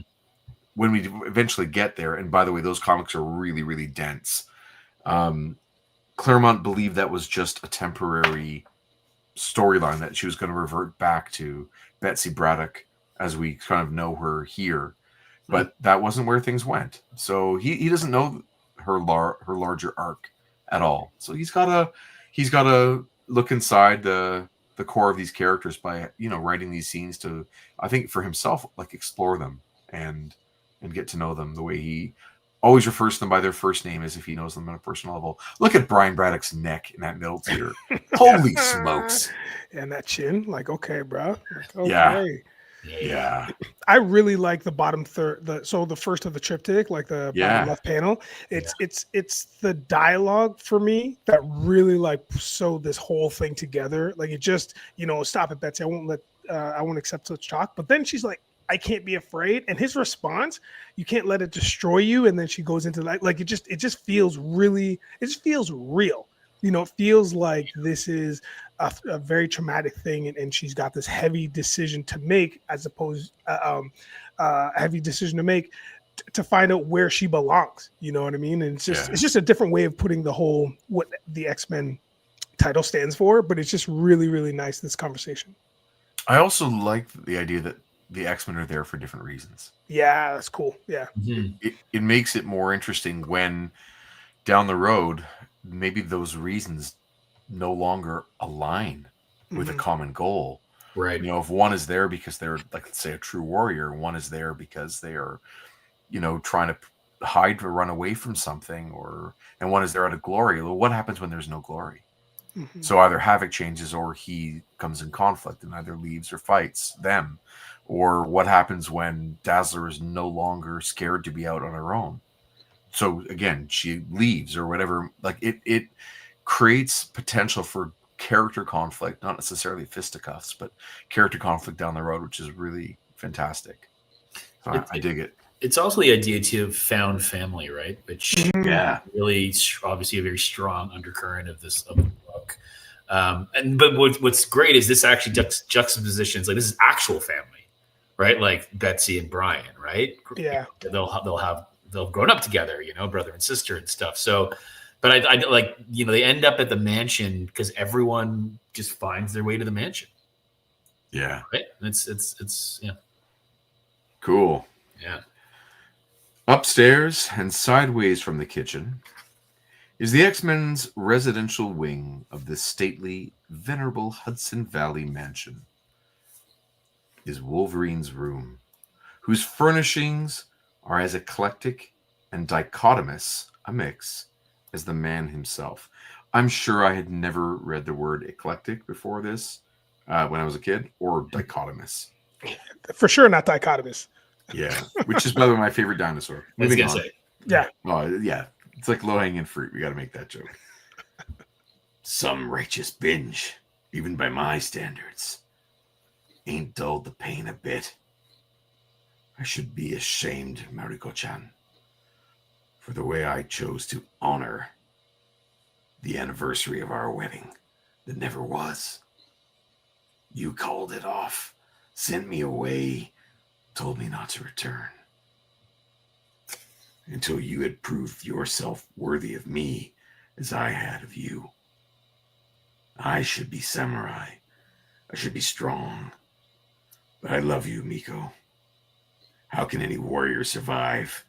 when we eventually get there, and by the way, those comics are really, really dense. Claremont believed that was just a temporary storyline, that she was going to revert back to Betsy Braddock as we kind of know her here. But that wasn't where things went. So he doesn't know her larger arc at all. So he's got to look inside the core of these characters by writing these scenes to, I think, for himself, like, explore them and get to know them the way he always refers to them by their first name as if he knows them on a personal level. Look at Brian Braddock's neck in that middle tier. Holy smokes. And that chin, like, okay, bro. Like, Yeah. okay. Yeah. I really like the bottom third, the first of the triptych, like the bottom left panel. It's the dialogue for me that really like sewed this whole thing together. Like it just, stop it, Betsy. I won't accept such talk. But then she's like, I can't be afraid. And his response, you can't let it destroy you. And then she goes into like it just feels really, it just feels real. It feels like this is a very traumatic thing, and she's got this heavy decision to make, as opposed heavy decision to make to find out where she belongs. You know what I mean? And it's just a different way of putting the whole what the X-Men title stands for. But it's just really, really nice, this conversation. I also like the idea that the X-Men are there for different reasons. Yeah, that's cool. Yeah, it makes it more interesting when down the road maybe those reasons no longer align with a common goal. Right. If one is there because they're, like, let's say, a true warrior, one is there because they are, trying to hide or run away from something, and one is there out of glory. Well, what happens when there's no glory? So either Havoc changes or he comes in conflict and either leaves or fights them. Or what happens when Dazzler is no longer scared to be out on her own? So again, she leaves or whatever. Like it creates potential for character conflict, not necessarily fisticuffs, but character conflict down the road, which is really fantastic. So I dig it. It's also the idea too of found family, right? Which really obviously a very strong undercurrent of the book. But what's great is this actually juxtapositions, like, this is actual family, right? Like Betsy and Brian, right? Yeah, they'll grown up together, brother and sister and stuff. So, but I like, they end up at the mansion because everyone just finds their way to the mansion. Yeah. Right. It's cool. Yeah. Upstairs and sideways from the kitchen is the X-Men's residential wing of the stately, venerable Hudson Valley mansion. Is Wolverine's room, whose furnishings are as eclectic and dichotomous a mix as the man himself. I'm sure I had never read the word eclectic before this when I was a kid, or dichotomous. For sure not dichotomous. Yeah, which is, by the way, my favorite dinosaur. Moving on. Yeah. Oh, yeah. It's like low-hanging fruit. We got to make that joke. Some righteous binge, even by my standards, ain't dulled the pain a bit. I should be ashamed, Mariko-chan, for the way I chose to honor the anniversary of our wedding that never was. You called it off, sent me away, told me not to return. Until you had proved yourself worthy of me as I had of you. I should be samurai. I should be strong. But I love you, Miko. How can any warrior survive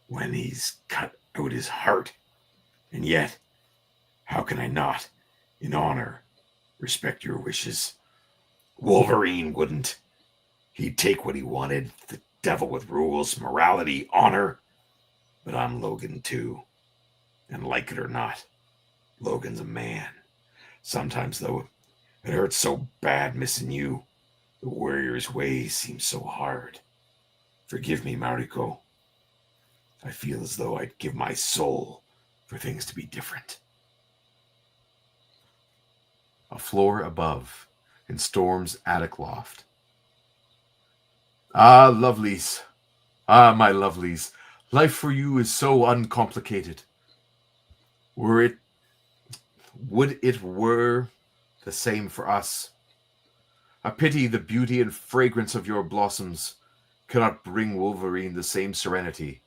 when he's cut out his heart? And yet, how can I not, in honor, respect your wishes? Wolverine wouldn't. He'd take what he wanted, the devil with rules, morality, honor. But I'm Logan too. And like it or not, Logan's a man. Sometimes, though, it hurts so bad missing you. The warrior's ways seem so hard. Forgive me, Mariko. I feel as though I'd give my soul for things to be different. A floor above, in Storm's attic loft. Ah, lovelies. Ah, my lovelies. Life for you is so uncomplicated. Would it were the same for us. A pity the beauty and fragrance of your blossoms cannot bring Wolverine the same serenity.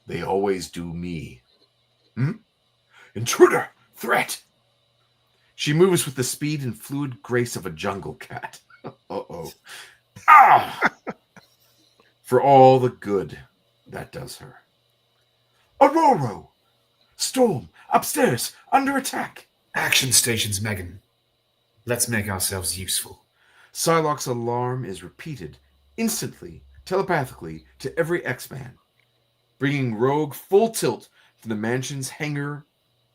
They always do me. Intruder! Threat! She moves with the speed and fluid grace of a jungle cat. Uh-oh. Ah! For all the good that does her. Aurora! Storm! Upstairs! Under attack! Action stations, Megan. Let's make ourselves useful. Psylocke's alarm is repeated instantly, telepathically, to every X-Man. bringing Rogue full tilt to the mansion's hangar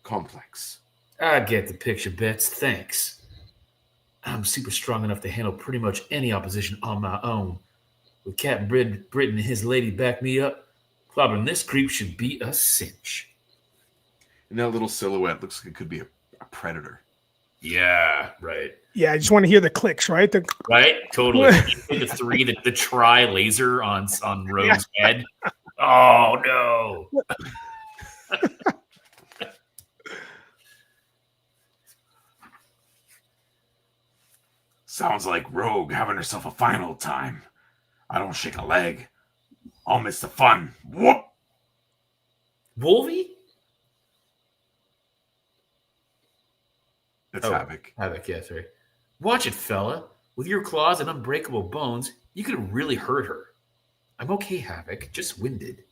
complex. I get the picture, Bets. Thanks. I'm super strong enough to handle pretty much any opposition on my own. With Captain Britain and his lady back me up, clobbering this creep should be a cinch. And that little silhouette looks like it could be a predator. Yeah, right. Yeah, I just want to hear the clicks, right? Right? Totally. the tri laser on Rogue's head. Oh, no. Sounds like Rogue having herself a fine old time. I don't shake a leg. I'll miss the fun. Whoop! Wolvie? It's Havoc. Havoc, yeah, sorry. Watch it, fella. With your claws and unbreakable bones, you could really hurt her. I'm okay, Havoc. Just winded.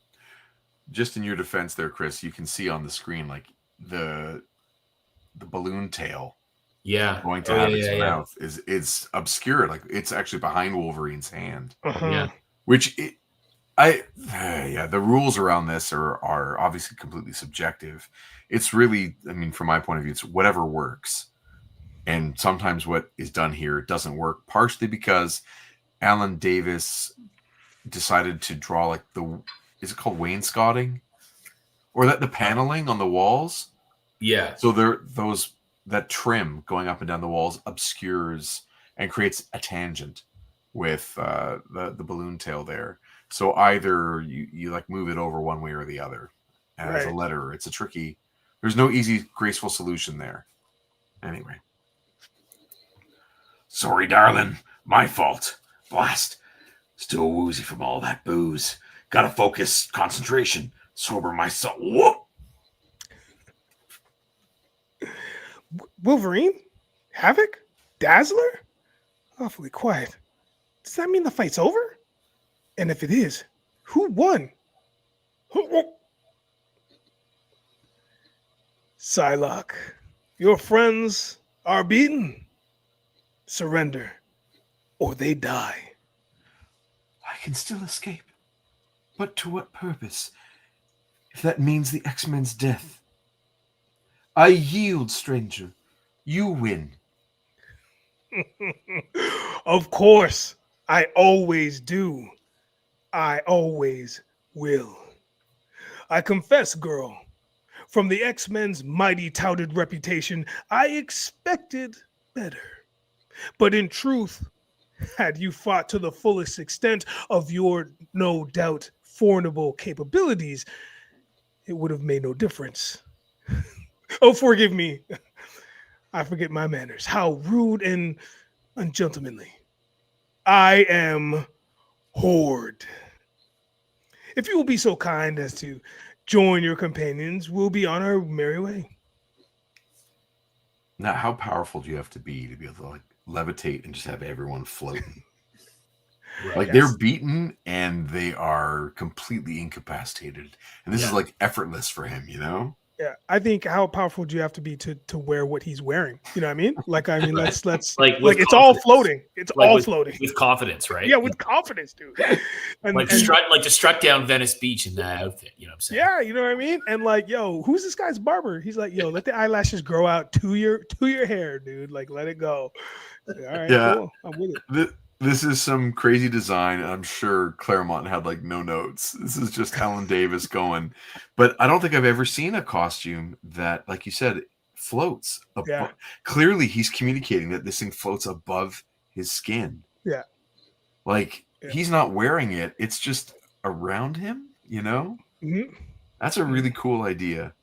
Just in your defense there, Chris, you can see on the screen like the balloon tail. Yeah. Going to Havoc's mouth is obscured. Like it's actually behind Wolverine's hand. Yeah. Which the rules around this are obviously completely subjective. It's really, I mean, from my point of view, it's whatever works. And sometimes what is done here doesn't work, partially because Alan Davis decided to draw like is it called wainscoting? Or the paneling on the walls? Yeah. So that trim going up and down the walls obscures and creates a tangent with the balloon tail there. So either you like move it over one way or the other. And as a letterer, it's a tricky. There's no easy, graceful solution there. Anyway. Sorry, darling. My fault. Blast. Still woozy from all that booze. Gotta focus, concentration, sober myself. Whoop! Wolverine? Havoc? Dazzler? Awfully quiet. Does that mean the fight's over? And if it is, who won? Psylocke, your friends are beaten. Surrender, or they die. I can still escape. But to what purpose? If that means the X-Men's death. I yield, stranger. You win. Of course, I always do. I always will. I confess, girl, from the X-Men's mighty touted reputation, I expected better. But in truth, had you fought to the fullest extent of your, no doubt, formidable capabilities, it would have made no difference. Oh, forgive me. I forget my manners. How rude and ungentlemanly. I am Horde. If you will be so kind as to join your companions, we'll be on our merry way. Now, how powerful do you have to be able to like levitate and just have everyone floating? Like they're beaten and they are completely incapacitated, and this is like effortless for him, you know? Yeah, I think how powerful do you have to be to wear what he's wearing? You know what I mean? Like, I mean, let's like it's all floating. It's like all floating with confidence, right? Yeah, with confidence, dude. And to strut down Venice Beach in that outfit. You know what I'm saying? Yeah, you know what I mean. And like, yo, who's this guy's barber? He's like, yo, let the eyelashes grow out to your hair, dude. Like, let it go. All right, cool. I'm with it. This is some crazy design. I'm sure Claremont had like no notes. This is just Alan Davis going. But I don't think I've ever seen a costume that, like you said, floats. Clearly, he's communicating that this thing floats above his skin. Yeah. Like, he's not wearing it. It's just around him, you know? Mm-hmm. That's a really cool idea.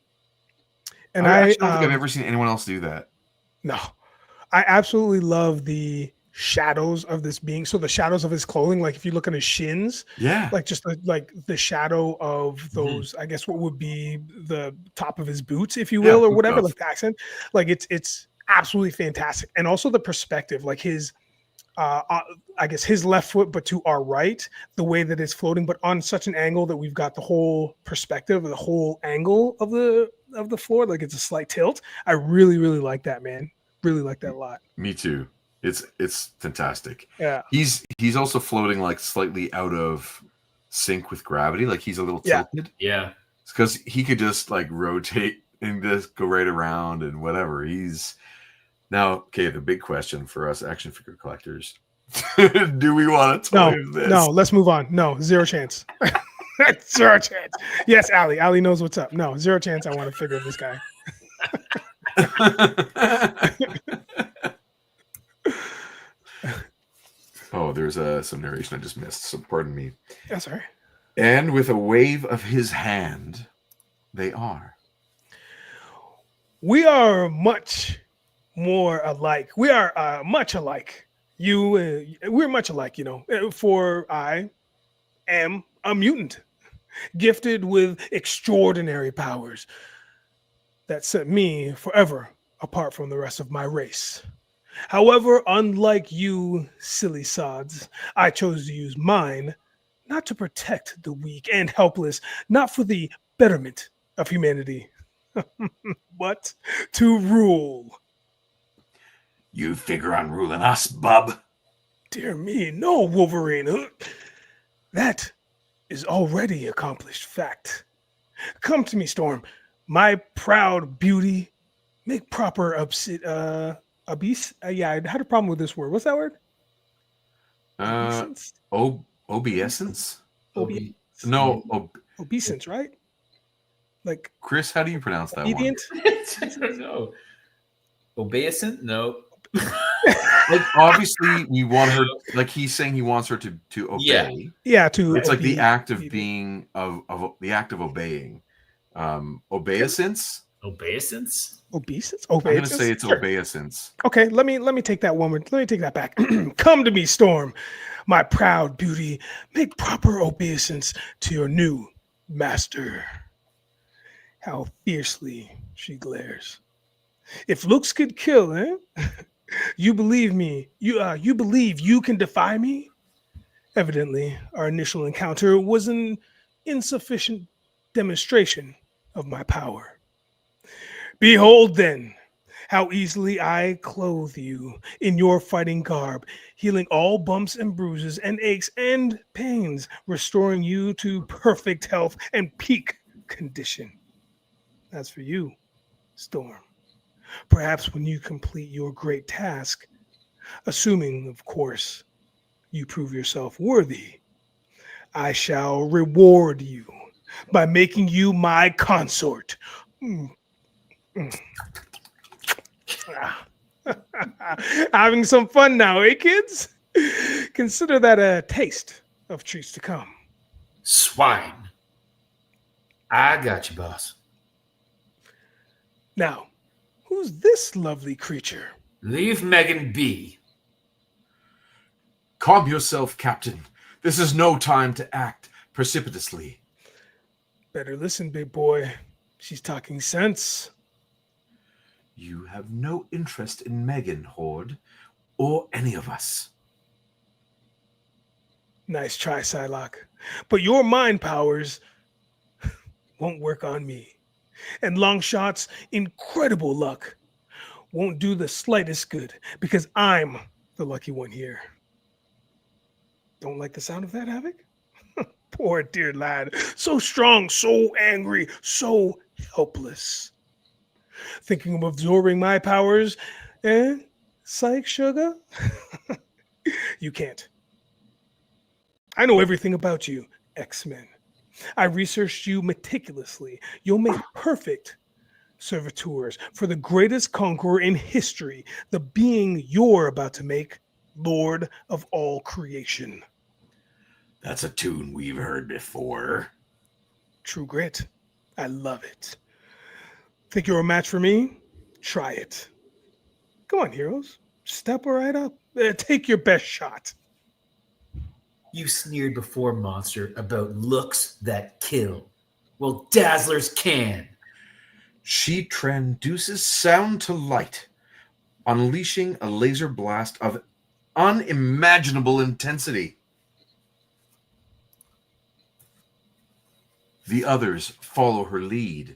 And I don't think I've ever seen anyone else do that. No. I absolutely love the shadows of this being. So the shadows of his clothing, like if you look at his shins, like just like the shadow of those, I guess what would be the top of his boots, if you will, or whatever, like the accent, like it's absolutely fantastic. And also the perspective, like his I guess his left foot, but to our right, the way that it's floating, but on such an angle that we've got the whole perspective, the whole angle of the floor, like it's a slight tilt. I really, really like that, man. Really like that a lot. Me too. It's fantastic. Yeah. He's also floating like slightly out of sync with gravity, like he's a little Yeah. tilted. Yeah. It's because he could just like rotate and just go right around and whatever. He's now okay. The big question for us action figure collectors: do we want to toy this? No, let's move on. No, zero chance. Zero chance. Yes, Allie. Allie knows what's up. No, zero chance. I want to figure this guy. Oh, there's some narration I just missed, so pardon me. That's all right. And with a wave of his hand, they are. We are much more alike. We are much alike. We're much alike, for I am a mutant, gifted with extraordinary powers that set me forever apart from the rest of my race. However, unlike you silly sods, I chose to use mine not to protect the weak and helpless, not for the betterment of humanity, but to rule. You figure on ruling us, bub? Dear me, no, Wolverine. That is already accomplished fact. Come to me, Storm. My proud beauty. Make proper obese. Yeah, I had a problem with this word. What's that word? Obeisance? Obeisance, right? Like Chris, how do you pronounce that obedient? one? I don't know. Obeisant? No. Like obviously we want her, like he's saying he wants her to obey. Yeah, to it's like the act of being of the act of obeying. Obeisance? Obeisance? Obeisance? I'm gonna say it's sure. obeisance. Okay, let me take that one. Let me take that back. Come to me, Storm, my proud beauty. Make proper obeisance to your new master. How fiercely she glares. If looks could kill, eh? You believe me? You believe you can defy me? Evidently, our initial encounter was an insufficient demonstration of my power. Behold then, how easily I clothe you in your fighting garb, healing all bumps and bruises and aches and pains, restoring you to perfect health and peak condition. As for you, Storm, perhaps when you complete your great task, assuming, of course, you prove yourself worthy, I shall reward you by making you my consort. Having some fun now, eh, kids? Consider that a taste of treats to come. Swine. I got you, boss. Now, who's this lovely creature? Leave Megan be. Calm yourself, Captain. This is no time to act precipitously. Better listen, big boy. She's talking sense. You have no interest in Megan, Horde, or any of us. Nice try, Psylocke. But your mind powers won't work on me. And Longshot's incredible luck won't do the slightest good because I'm the lucky one here. Don't like the sound of that, Havoc? Poor dear lad. So strong, so angry, so helpless. Thinking of absorbing my powers, eh? Psych, sugar? You can't. I know everything about you, X-Men. I researched you meticulously. You'll make perfect servitors for the greatest conqueror in history, the being you're about to make Lord of all creation. That's a tune we've heard before. True grit. I love it. Think you're a match for me? Try it. Come on, heroes. Step right up. Take your best shot. You sneered before, monster, about looks that kill. Well, Dazzlers can. She transduces sound to light, unleashing a laser blast of unimaginable intensity. The others follow her lead,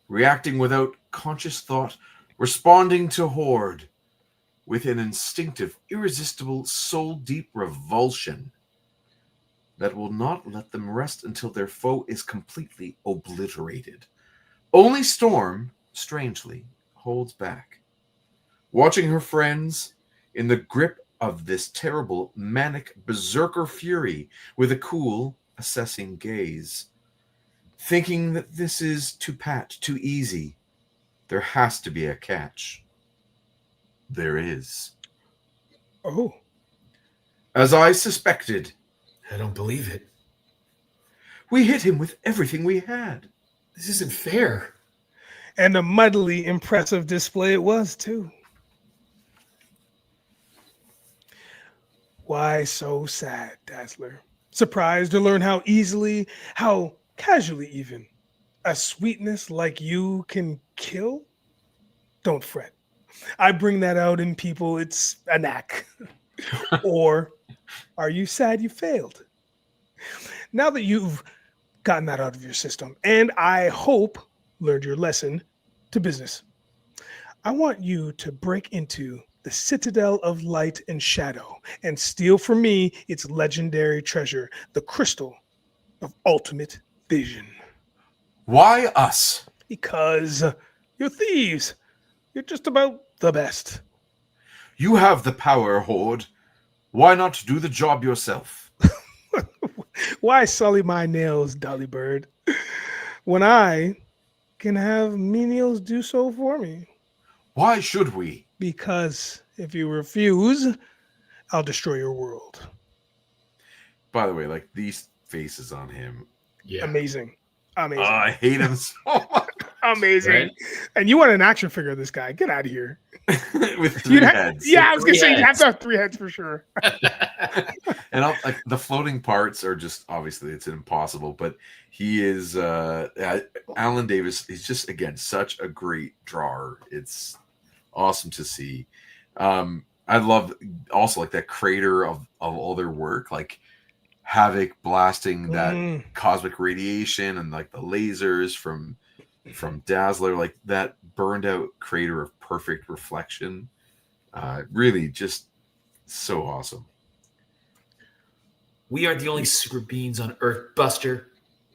reacting without conscious thought, responding to Horde with an instinctive, irresistible, soul-deep revulsion. that will not let them rest until their foe is completely obliterated. Only Storm, strangely, holds back. Watching her friends in the grip of this terrible, manic berserker fury with a cool, assessing gaze. Thinking that this is too pat, too easy. There has to be a catch. There is. Oh. As I suspected, I don't believe it. we hit him with everything we had. This isn't fair. And a mightily impressive display it was, too. Why so sad, Dazzler? Surprised to learn how easily, how casually even, a sweetness like you can kill? Don't fret. I bring that out in people. It's a knack. Or are you sad you failed? Now that you've gotten that out of your system, and I hope learned your lesson, to business. I want you to break into the Citadel of Light and Shadow and steal from me its legendary treasure, the Crystal of Ultimate Vision. Why us? Because you're thieves. You're just about the best. You have the power, Horde. Why not do the job yourself? Why sully my nails, Dolly Bird, when I can have menials do so for me? Why should we? Because if you refuse, I'll destroy your world. By the way, like these faces on him. Yeah. Amazing. Oh, I hate him so much. Amazing. Right? And you want an action figure of this guy. Get out of here. With 3 heads. Yeah, I was going to say you have heads. to have 3 heads for sure. And like the floating parts are just obviously it's impossible, but he is Alan Davis. He's just again such a great drawer. It's awesome to see. I love also like that crater of all their work, like Havoc blasting that cosmic radiation and like the lasers from Dazzler, like that burned out crater of perfect reflection. Really just so awesome. We aren't the only super beings on Earth, Buster.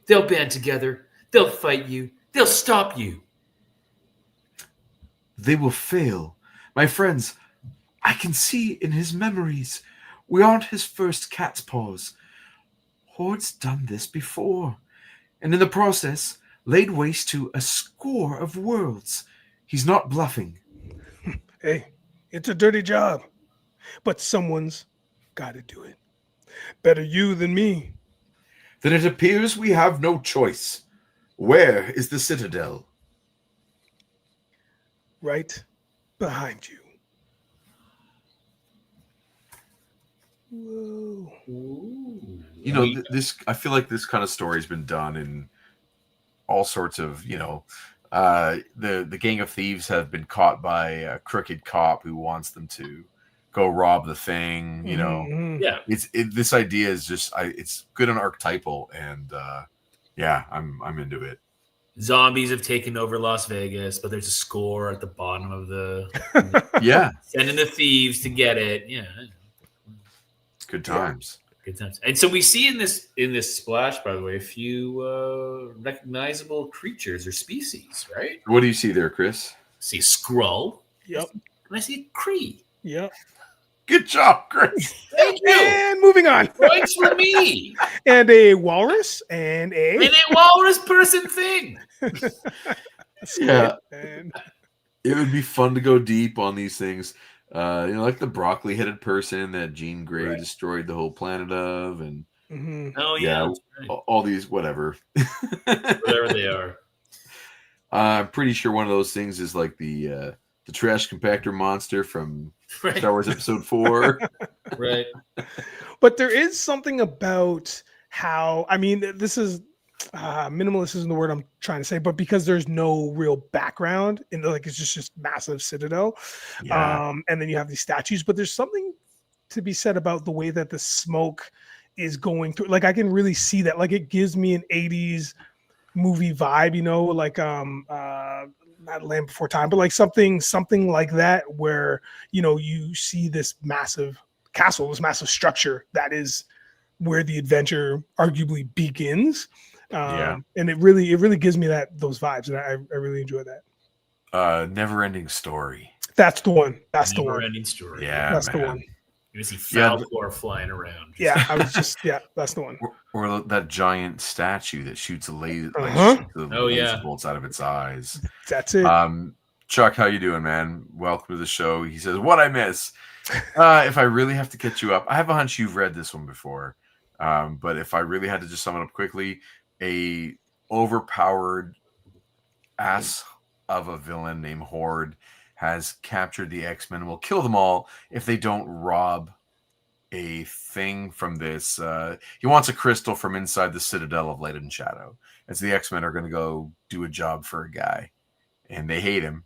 They'll band together. They'll fight you. They'll stop you. They will fail. My friends, I can see in his memories. We aren't his first cat's paws. Horde's done this before, and in the process, laid waste to a score of worlds. He's not bluffing. Hey, it's a dirty job, but someone's got to do it. Better you than me. Then it appears we have no choice. Where is the Citadel? Right behind you. Whoa. Ooh. You know, this. I feel like this kind of story's been done in all sorts of, the gang of thieves have been caught by a crooked cop who wants them to go rob the thing. You know, Yeah. This idea is just it's good and archetypal, and yeah, I'm into it. Zombies have taken over Las Vegas, but there's a score at the bottom of the Yeah, sending the thieves to get it. Yeah. good times. Good times. And so we see in this splash, by the way, a few recognizable creatures or species, right? What do you see there, Chris? I see a Skrull. Yep. And I see a Kree. Yep. Good job, Chris. Thank you. And moving on. Points for me. And a walrus and a And a walrus person thing. Yeah, and it would be fun to go deep on these things. Like the broccoli-headed person that Jean Grey destroyed the whole planet of, and Oh yeah, yeah, that's right. all these whatever. Whatever they are. I'm pretty sure one of those things is like the trash compactor monster from Right. Star Wars Episode 4. Right. but there is something about how, I mean, this is minimalist isn't the word I'm trying to say, but because there's no real background in like it's just massive citadel, Yeah. and then you have these statues, but there's something to be said about the way that the smoke is going through. Like I can really see that. Like it gives me an 80s movie vibe, like not Land Before Time, but like something like that, where you see this massive castle, this massive structure that is where the adventure arguably begins. Yeah. And it really gives me those vibes, and I really enjoy that. Never-ending story. That's the one. That's the one. Never-ending story. Yeah, That's the man. one. You see Yeah, Falcor flying around. Yeah, I was just that's the one. Or that giant statue that shoots a laser, yeah. bolts out of its eyes. That's it. Chuck, how you doing, man? Welcome to the show. He says, "What I miss? If I really have to catch you up, I have a hunch you've read this one before. But if I really had to just sum it up quickly, a overpowered ass of a villain named Horde has captured the X-Men and will kill them all if they don't rob a thing from this. He wants a crystal from inside the Citadel of Light and Shadow, as the X-Men are going to go do a job for a guy, and they hate him,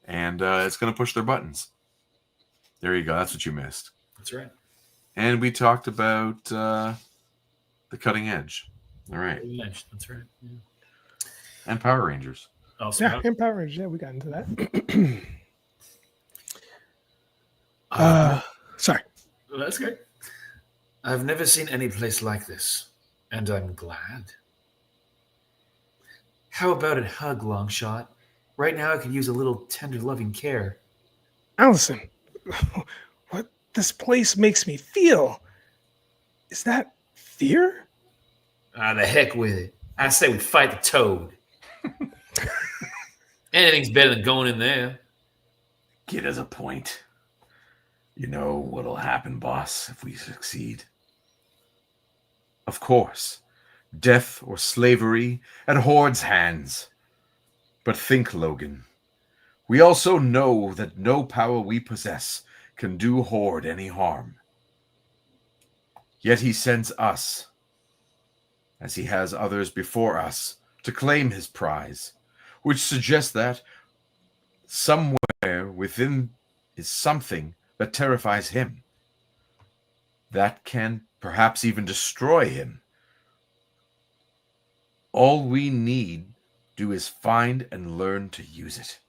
and it's going to push their buttons. There you go. That's what you missed. That's right. And we talked about the Cutting Edge. All right. That's right. Yeah. And Power Rangers. Also, Yeah, and Power Rangers. Yeah, we got into that. Sorry. Well, that's good. I've never seen any place like this, and I'm glad. How about a hug, Longshot? Right now I could use a little tender, loving care. Allison, what this place makes me feel, is that fear? The heck with it. I say we fight the Toad. Anything's better than going in there. Kid has a point. You know what'll happen, boss, if we succeed. Of course, death or slavery at Horde's hands. But think, Logan, we also know that no power we possess can do Horde any harm. Yet he sends us, as he has others before us, to claim his prize, which suggests that somewhere within is something that terrifies him, that can perhaps even destroy him. All we need do is find and learn to use it.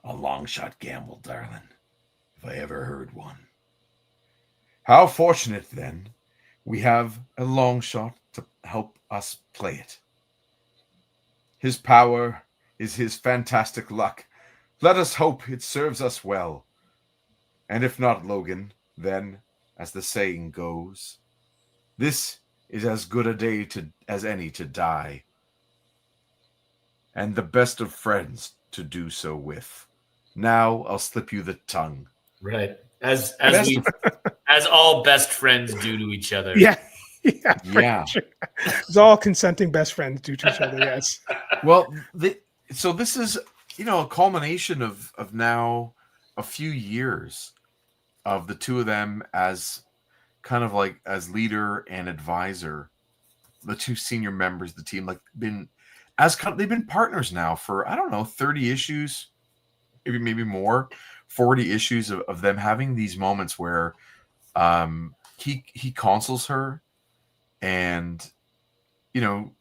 A long shot gamble, darling, if I ever heard one. How fortunate, then, we have a long shot to help us play it. His power is his fantastic luck. Let us hope it serves us well. And if not, Logan, then, as the saying goes, this is as good a day as any to die, and the best of friends to do so with. Now I'll slip you the tongue. Right. As all best friends do to each other. Yeah. Yeah. Sure. It's all consenting best friends do to each other, yes. Well, so this is, a culmination of now a few years of the two of them as kind of like as leader and advisor, the two senior members of the team, they've been partners now for, 30 issues, maybe more, 40 issues of them having these moments where he counsels her, and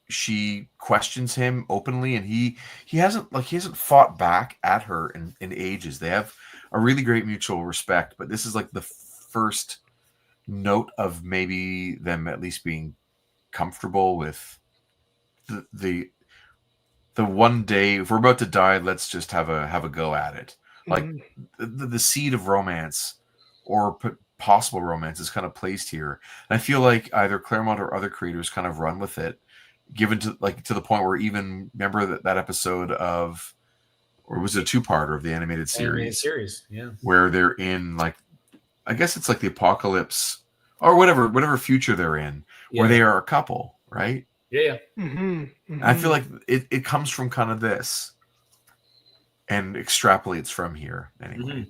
she questions him openly, and he hasn't fought back at her in ages. They have a really great mutual respect, but this is like the first note of maybe them at least being comfortable with the one day, if we're about to die, let's just have a go at it. Like the seed of romance or possible romance is kind of placed here. And I feel like either Claremont or other creators kind of run with it, given to the point where even remember that episode of, or was it a two-parter of the animated series? Yeah. Where they're in I guess it's like the apocalypse or whatever future they're in, where they are a couple, right? Yeah. Mm-hmm. Mm-hmm. I feel like it comes from kind of this and extrapolates from here anyway. Mm-hmm.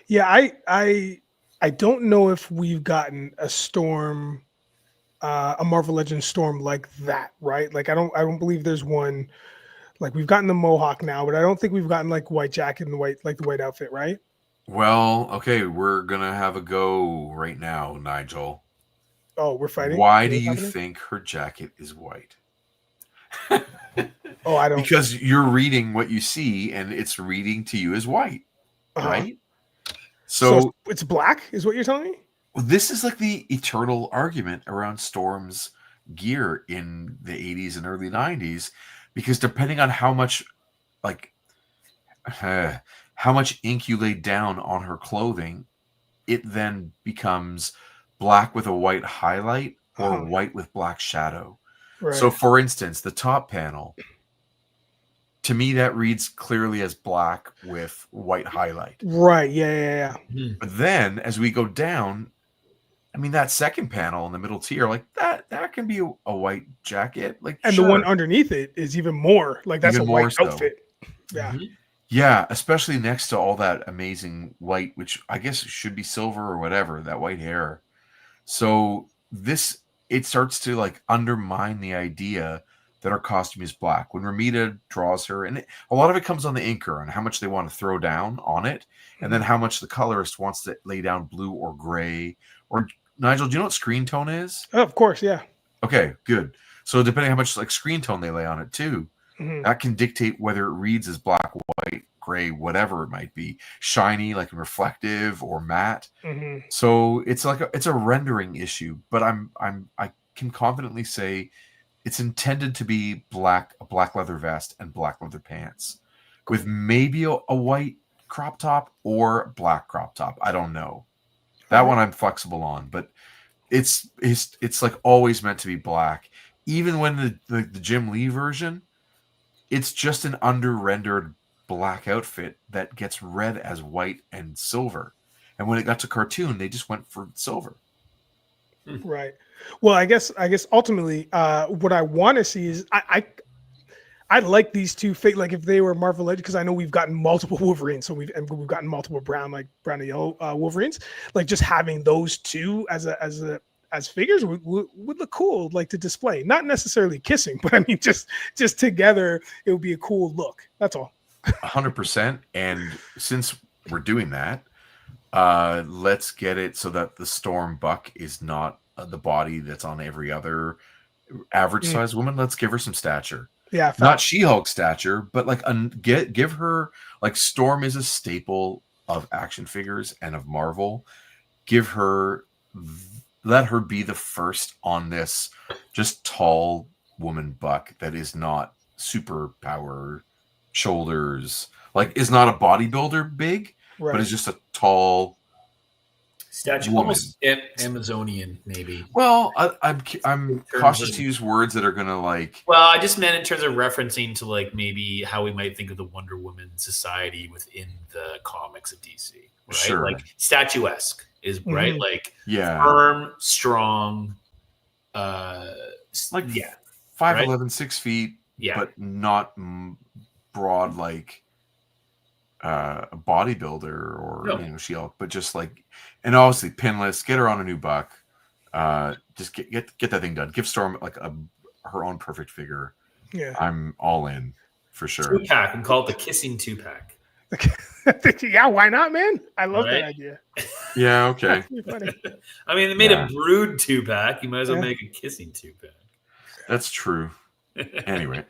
Yeah, I don't know if we've gotten a storm, a Marvel Legends storm like that, right? Like I don't believe there's one. Like we've gotten the Mohawk now, but I don't think we've gotten like White Jacket and the white outfit, right? Well, okay, we're gonna have a go right now, Nigel. Oh, we're fighting. Why do you think her jacket is white? Oh, I don't. Because you're reading what you see, and it's reading to you as white, right? So it's black, is what you're telling me? This is like the eternal argument around Storm's gear in the 80s and early 90s, because depending on how much like how much ink you laid down on her clothing, it then becomes black with a white highlight or white with black shadow. Right. So for instance, the top panel, to me, that reads clearly as black with white highlight. Right. Yeah. But then as we go down, I mean, that second panel in the middle tier, like that can be a white jacket. Like, and sure. The one underneath it is even more. Like, that's Even a white so. outfit. Yeah. Mm-hmm. Yeah, especially next to all that amazing white, which I guess should be silver or whatever, that white hair. So it starts to like undermine the idea that her costume is black. When Romita draws her, and a lot of it comes on the inker and how much they want to throw down on it, and then how much the colorist wants to lay down blue or gray. Or Nigel, do you know what screen tone is? Oh, of course, yeah. Okay, good. So depending on how much like screen tone they lay on it too, that can dictate whether it reads as black, white, gray, whatever it might be, shiny, like reflective or matte. So it's like it's a rendering issue, but I can confidently say it's intended to be black, a black leather vest and black leather pants with maybe a white crop top or black crop top. I don't know. That one I'm flexible on, but it's like always meant to be black. Even when the Jim Lee version, it's just an under-rendered black outfit that gets read as white and silver. And when it got to cartoon, they just went for silver. Right. Well, I guess ultimately, what I want to see is I like these two like if they were Marvel Legends, because I know we've gotten multiple Wolverines, so we've gotten multiple brown and yellow Wolverines. Like just having those two as figures would look cool, like to display. Not necessarily kissing, but I mean just together, it would be a cool look. That's all. 100%. And since we're doing that, let's get it so that the Storm Buck is not the body that's on every other average size woman. Let's give her some stature. Yeah, not She-Hulk stature, but like give her, like, Storm is a staple of action figures and of Marvel. Let her be the first on this just tall woman buck that is not superpower shoulders, like is not a bodybuilder big, but is just a tall statue, woman. Almost Amazonian, maybe. Well, I'm cautious to use words that are gonna like. Well, I just meant in terms of referencing to like maybe how we might think of the Wonder Woman society within the comics of DC, right? Sure. Like statuesque is right, like firm, strong, like 5'11", right? 6 feet, but not broad like a bodybuilder or She-Hulk, but just like, and obviously pinless. Get her on a new buck. Just get that thing done. Give Storm like her own perfect figure. Yeah, I'm all in for sure. 2-pack and call it the kissing 2-pack. Yeah, why not, man? I love that idea. Yeah, okay. I mean, they made a brood 2-pack. You might as well make a kissing 2-pack. That's true. Anyway.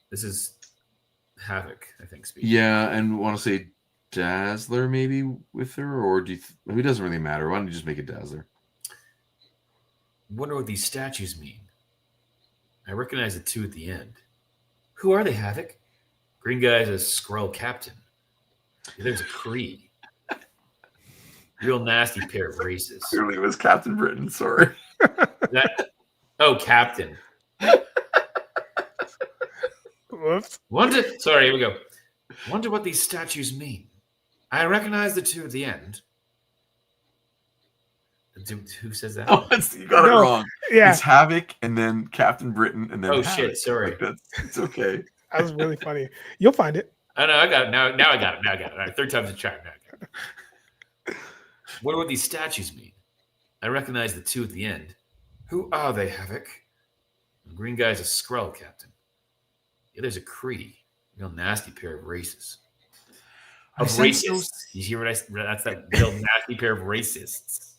This is Havoc, I think. Speaking. Yeah, and want to say Dazzler maybe with her, or do you it doesn't really matter. Why don't you just make it Dazzler? Wonder what these statues mean. I recognize the two at the end. Who are they, Havoc? Green guy's a Skrull captain. There's a Kree. Real nasty pair of races. Clearly it was Captain Britain, sorry. Captain. Whoops. Sorry, here we go. Wonder what these statues mean. I recognize the two at the end. Who says that? Oh, you got it wrong. Yeah. It's Havoc and then Captain Britain and then Havoc. Shit, sorry. Like it's okay. That was really funny. You'll find it. I know, I got it. Now I got it. All right, third time's a charm. Now I got it. What do these statues mean? I recognize the two at the end. Who are they, Havoc? The green guy's a Skrull captain. Yeah, there's a Kree. Real nasty pair of races. Of racists. You hear what I said? That's that real nasty pair of racists.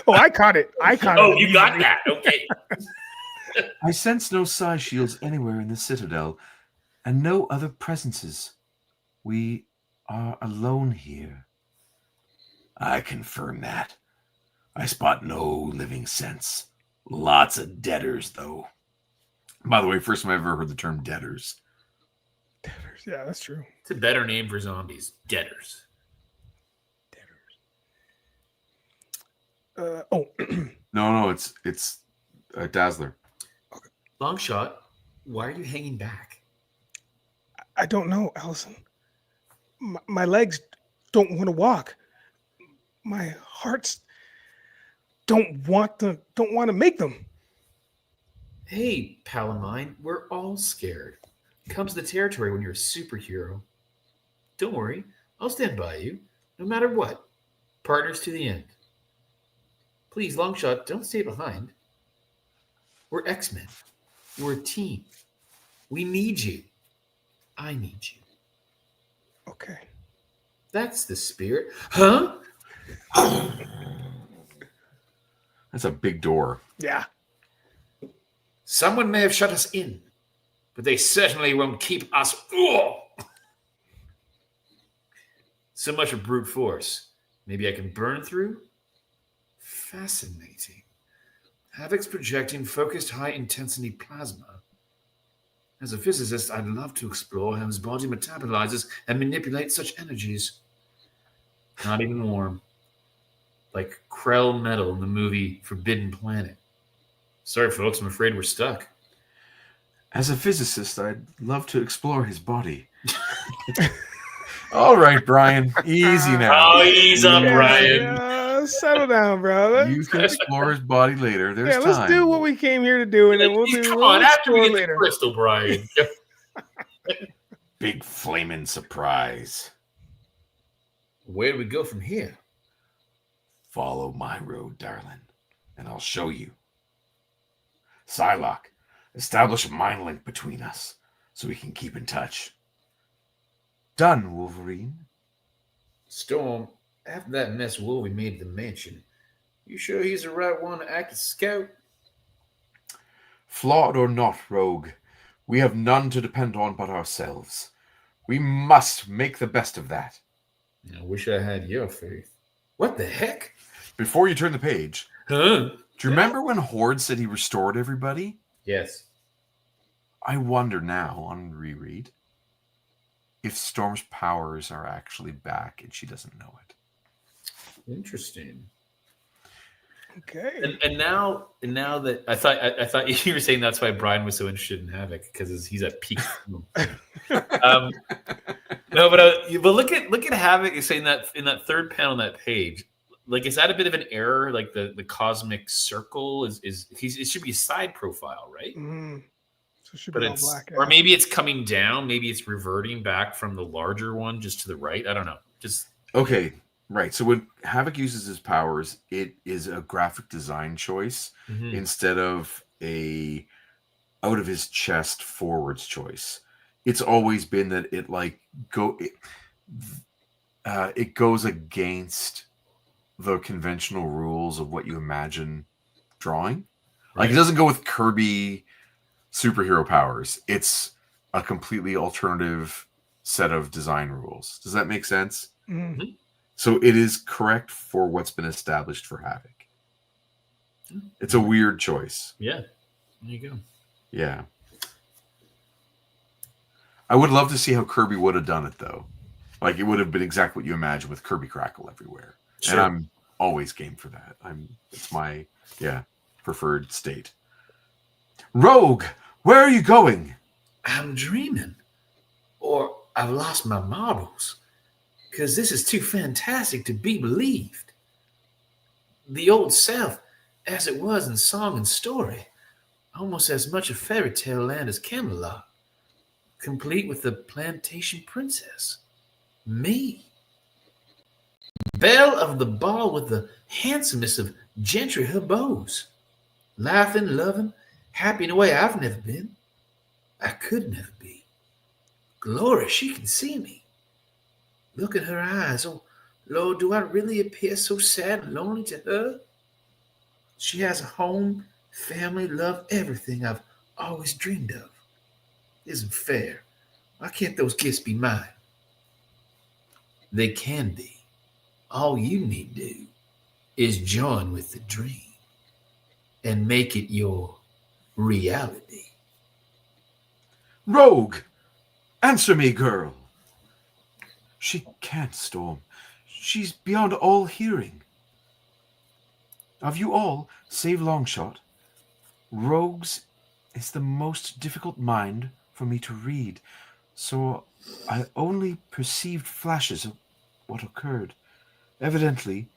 Oh, I caught it. Oh, you got that. Okay. I sense no psi shields anywhere in the citadel, and no other presences. We are alone here. I confirm that. I spot no living sense. Lots of deaders, though. By the way, first time I ever heard the term deaders. Yeah, that's true. It's a better name for zombies. Deaders. No, it's a Dazzler. Long shot. Why are you hanging back? I don't know, Allison. My legs don't want to walk. My hearts don't want to make them. Hey, pal of mine, we're all scared. Comes to the territory when you're a superhero. Don't worry, I'll stand by you, no matter what. Partners to the end. Please, Longshot, don't stay behind. We're X-Men. We're a team. We need you. I need you. Okay. That's the spirit. Huh? That's a big door. Yeah. Someone may have shut us in, but they certainly won't keep us. Ugh! So much for brute force. Maybe I can burn through? Fascinating. Havoc's projecting focused high-intensity plasma. As a physicist, I'd love to explore how his body metabolizes and manipulates such energies. Not even warm. Like Krell metal in the movie Forbidden Planet. Sorry, folks, I'm afraid we're stuck. As a physicist, I'd love to explore his body. All right, Brian. Easy now. Oh, ease up, Brian. Yeah, settle down, bro. You can explore his body later. There's time. Let's do what we came here to do, and then we'll do. Come We'll on, after we explore get later. the crystal, Brian. Big flaming surprise. Where do we go from here? Follow my road, darling, and I'll show you. Psylocke, establish a mind link between us so we can keep in touch. Done, Wolverine. Storm, after that mess Wolverine made at the mansion, you sure he's the right one to act as scout? Flawed or not, Rogue, we have none to depend on but ourselves. We must make the best of that. I wish I had your faith. What the heck? Before you turn the page, Huh? do you remember when Horde said he restored everybody? Yes. I wonder now, on reread, if Storm's powers are actually back and she doesn't know it. Interesting. Okay. And now that I thought you were saying that's why Brian was so interested in Havoc because he's at peak. No, but look at Havoc is saying that in that third panel on that page. Like, is that a bit of an error? Like the cosmic circle is it should be a side profile, right? Mm-hmm. So it should But be all it's black. or maybe it's coming down. Maybe it's reverting back from the larger one just to the right. I don't know. Just okay, right. So when Havoc uses his powers, it is a graphic design choice instead of a out of his chest forwards choice. It's always been that it goes against the conventional rules of what you imagine drawing. Like, it doesn't go with Kirby superhero powers. It's a completely alternative set of design rules. Does that make sense? Mm-hmm. So it is correct for what's been established for Havoc. It's a weird choice. yeah. There you go. Yeah. I would love to see how Kirby would have done it, though. Like, it would have been exactly what you imagine with Kirby Crackle everywhere. Sure. And I'm always game for that. It's my preferred state. Rogue, where are you going? I'm dreaming, or I've lost my marbles, because this is too fantastic to be believed. The old South, as it was in song and story, almost as much a fairy tale land as Camelot, complete with the plantation princess, me. Belle of the ball with the handsomest of gentry her beaux, laughing, loving, happy in a way I've never been. I could never be. Glory, she can see me. Look at her eyes. Oh, Lord, do I really appear so sad and lonely to her? She has a home, Family, love, everything I've always dreamed of. Isn't fair. Why can't those gifts be mine? They can be. All you need to do is join with the dream and make it your reality. Rogue! Answer me, girl! She can't, Storm. She's beyond all hearing. Of you all, save Longshot, Rogue's is the most difficult mind for me to read, so I only perceived flashes of what occurred. Evidently,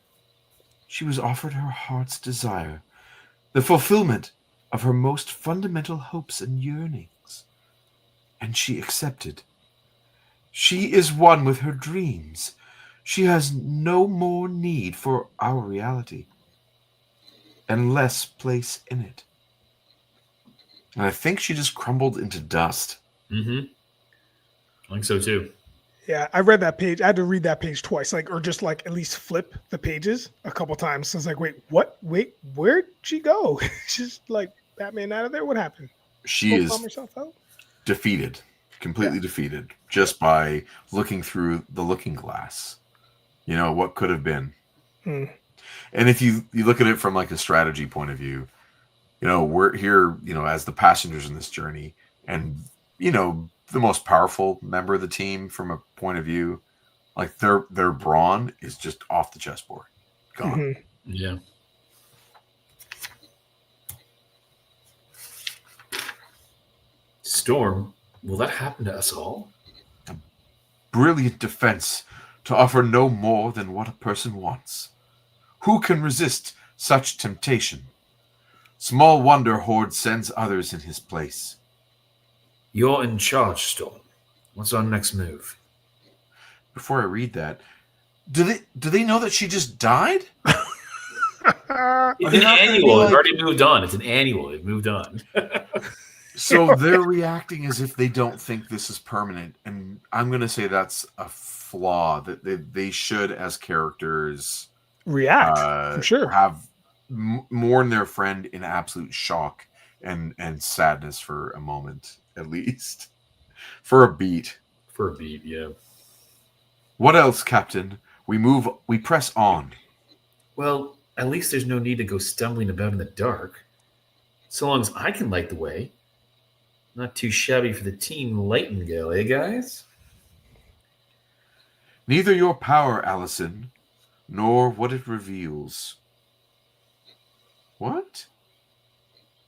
she was offered her heart's desire, the fulfillment of her most fundamental hopes and yearnings, and she accepted. She is one with her dreams. She has no more need for our reality and less place in it. And I think she just crumbled into dust. Mm-hmm. I think so too. Yeah, I read that page. I had to read that page twice, or just at least flip the pages a couple times. So I was like, wait, what? Wait, where'd she go? She's like Batman out of there. What happened? She is herself out? Defeated, completely defeated, just by looking through the looking glass. What could have been. And if you look at it from a strategy point of view, we're here, as the passengers in this journey, and the most powerful member of the team from a point of view, their brawn is just off the chessboard, gone. Mm-hmm. Yeah. Storm, will that happen to us all? A brilliant defense to offer no more than what a person wants. Who can resist such temptation? Small wonder Horde sends others in his place. You're in charge, Storm. What's our next move? Before I read that, do they know that she just died? It's an annual. It's already moved on. It's an annual. It moved on. So they're reacting as if they don't think this is permanent, and I'm going to say that's a flaw. That they should, as characters, react for sure. Have mourn their friend in absolute shock and sadness for a moment, at least for a beat. For a beat, yeah. What else, Captain? We press on. Well, at least there's no need to go stumbling about in the dark. So long as I can light the way. Not too shabby for the Team Lightingale, eh, guys? Neither your power, Allison, nor what it reveals. What?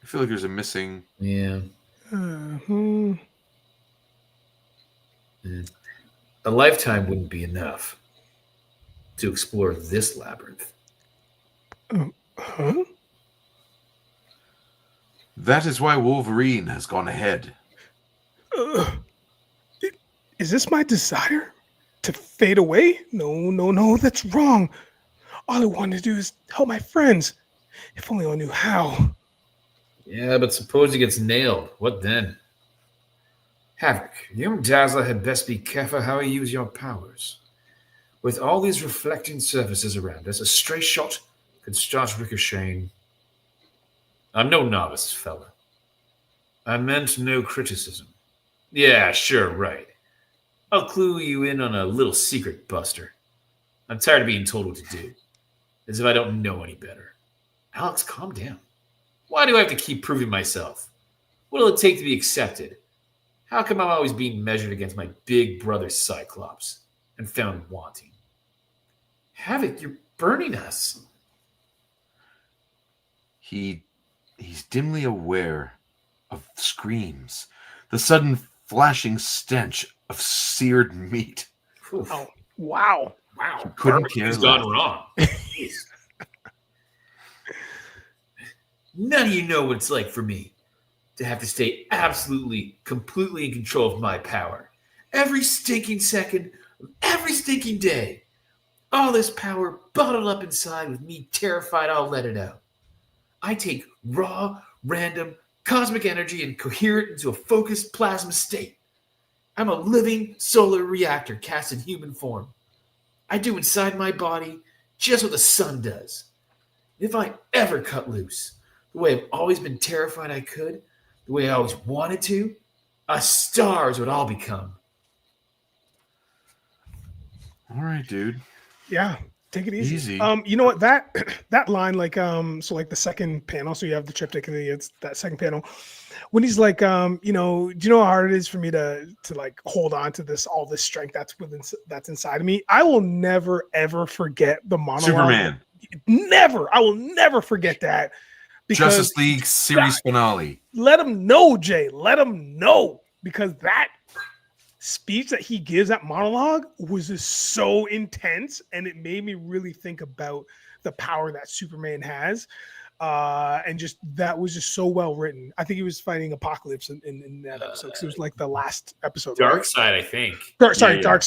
I feel like there's a missing... Yeah. Mm-hmm. A lifetime wouldn't be enough to explore this labyrinth. Huh? That is why Wolverine has gone ahead. Is this my desire to fade away? No, that's wrong. All I want to do is help my friends. If only I knew how. Yeah, but suppose he gets nailed. What then? Havoc, you and Dazzler had best be careful how you use your powers. With all these reflecting surfaces around us, a stray shot could start ricocheting. I'm no novice, fella. I meant no criticism. Yeah, sure, right. I'll clue you in on a little secret, Buster. I'm tired of being told what to do. As if I don't know any better. Alex, calm down. Why do I have to keep proving myself? What'll it take to be accepted? How come I'm always being measured against my big brother Cyclops and found wanting? Havoc, you're burning us. He's dimly aware of screams, the sudden flashing stench of seared meat. Oh, wow. He couldn't care Everything's less. gone wrong. None of you know what it's like for me to have to stay absolutely, completely in control of my power. Every stinking second of every stinking day. All this power bottled up inside with me terrified I'll let it out. I take raw, random, cosmic energy and cohere it into a focused plasma state. I'm a living solar reactor cast in human form. I do inside my body just what the sun does. If I ever cut loose, the way I've always been terrified I could, the way I always wanted to, a star is what I'll become. All right, dude. Yeah, take it easy. Easy. You know what, that that line, like so like the second panel, so you have the triptych and then it's that second panel when he's like, you know, do you know how hard it is for me to like hold on to all this strength that's inside of me? I will never ever forget the monologue. Superman. Never. I will never forget that. Justice League series finale. Let him know, Jay. Let him know, because that speech that he gives, that monologue, was just so intense, and it made me really think about the power that Superman has. And just that was just so well written. I think he was fighting Apocalypse in that episode, because it was like the last episode. Dark right? Side, I think. Dark Side. That's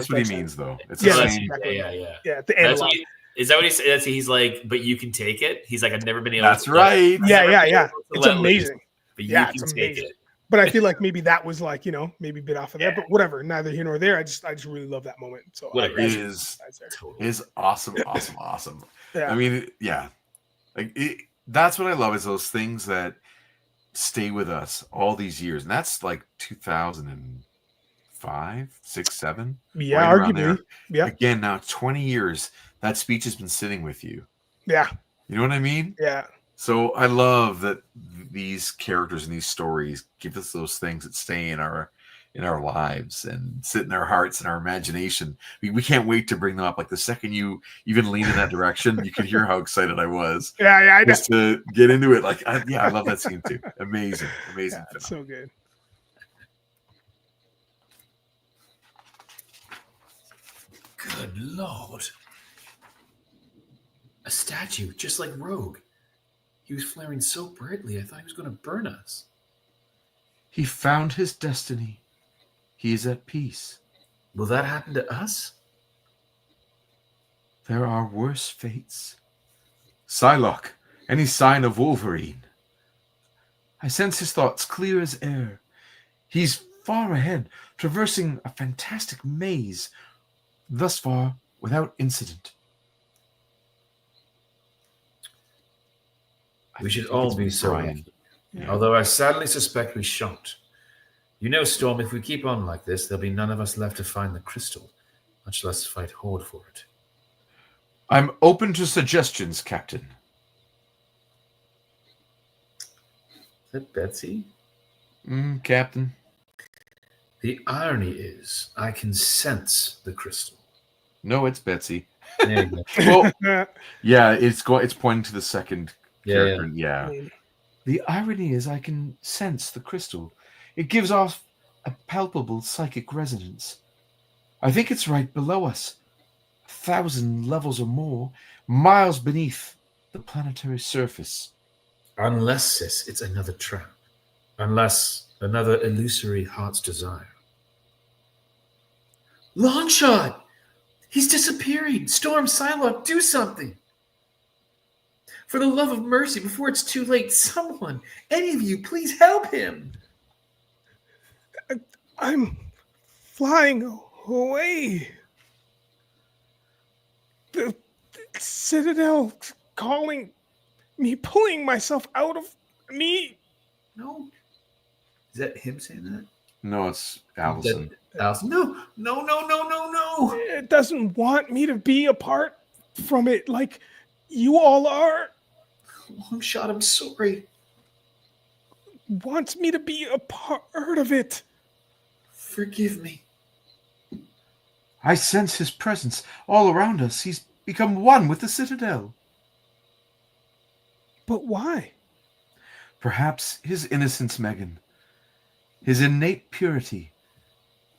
what he means, though. It's the same. Exactly. Yeah. Yeah, the analog. Is that what he said? He's like, but you can take it. He's like, I've never been able. That's to right. Yeah. It's amazing. But you Yeah, can it's take amazing. it. But I feel like maybe that was like, you know, maybe a bit off of that, but whatever. Neither here nor there. I just really love that moment. So Whatever. It is awesome. Yeah. I mean, yeah, like that's what I love, is those things that stay with us all these years, and that's like 2005, 6, 7. Yeah, right around arguably. there. Yeah. Again, now 20 years, that speech has been sitting with you. Yeah. You know what I mean? Yeah. So I love that these characters and these stories give us those things that stay in our lives and sit in our hearts and our imagination. We can't wait to bring them up. Like the second you even lean in that direction, you could hear how excited I was. Yeah, I know. Just to get into it. Like, I love that scene too. Amazing. Yeah, it's so good. Good Lord. A statue, just like Rogue. He was flaring so brightly, I thought he was going to burn us. He found his destiny. He is at peace. Will that happen to us? There are worse fates. Psylocke, any sign of Wolverine? I sense his thoughts clear as air. He's far ahead, traversing a fantastic maze, thus far without incident. We should all be so Brian. lucky. Yeah. Although I sadly suspect we shan't. You know, Storm, if we keep on like this, there'll be none of us left to find the crystal, much less fight Horde for it. I'm open to suggestions, Captain. Is that Betsy? Captain. The irony is, I can sense the crystal. No, it's Betsy. There you go. Well, yeah, it's pointing to the second character. Yeah. The irony is, I can sense the crystal. It gives off a palpable psychic resonance. I think it's right below us, 1,000 levels or more, miles beneath the planetary surface. Unless, sis, it's another trap. Unless another illusory heart's desire. Longshot! He's disappearing! Storm, Psylocke, do something! For the love of mercy, before it's too late, someone, any of you, please help him! I'm flying away. The Citadel calling me, pulling myself out of me. No. Is that him saying that? No, it's Allison. Allison. No. It doesn't want me to be a part from it like you all are. Longshot, I'm sorry. Wants me to be a part of it. Forgive me. I sense his presence all around us. He's become one with the Citadel. But why? Perhaps his innocence, Megan. His innate purity.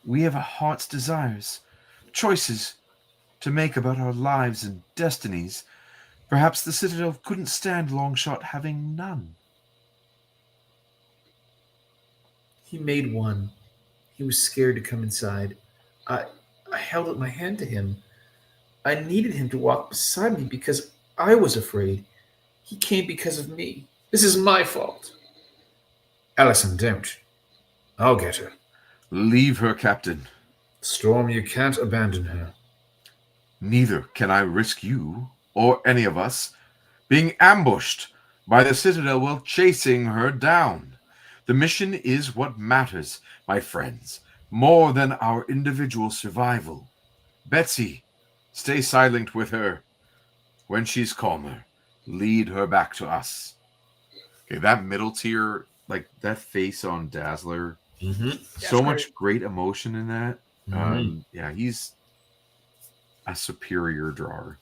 We have a heart's desires, choices to make about our lives and destinies. Perhaps the Citadel couldn't stand Longshot having none. He made one. He was scared to come inside. I held out my hand to him. I needed him to walk beside me because I was afraid. He came because of me. This is my fault. Allison, don't. I'll get her. Leave her, Captain. Storm, you can't abandon her. Neither can I risk you, or any of us, being ambushed, by the Citadel while chasing her down. The mission is what matters, my friends, more than our individual survival. Betsy, stay silent with her. When she's calmer, lead her back to us. Okay, that middle tier, like that face on Dazzler, so much great emotion in that. Yeah, he's a superior drawer.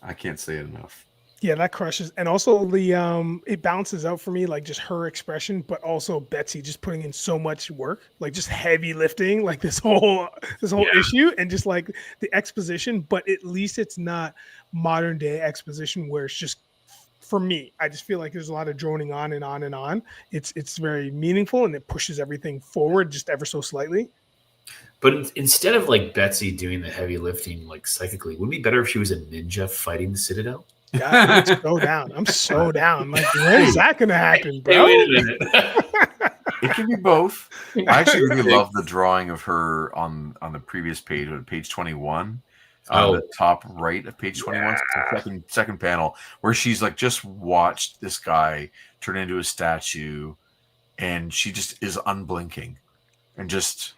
I can't say it enough. Yeah, that crushes. And also the it balances out for me, like just her expression, but also Betsy just putting in so much work, like just heavy lifting, like this whole issue, and just like the exposition, but at least it's not modern day exposition where it's just, for me, I just feel like there's a lot of droning on and on and on. It's very meaningful and it pushes everything forward just ever so slightly. But instead of like Betsy doing the heavy lifting like psychically, wouldn't it be better if she was a ninja fighting the Citadel? Yeah, I'm so down. I'm so down. Like, when is that gonna happen, bro? Hey, wait a minute. It can be both. I actually really love the drawing of her on the previous page, page 21. The top right of page 21, second panel, where she's like just watched this guy turn into a statue, and she just is unblinking, and just,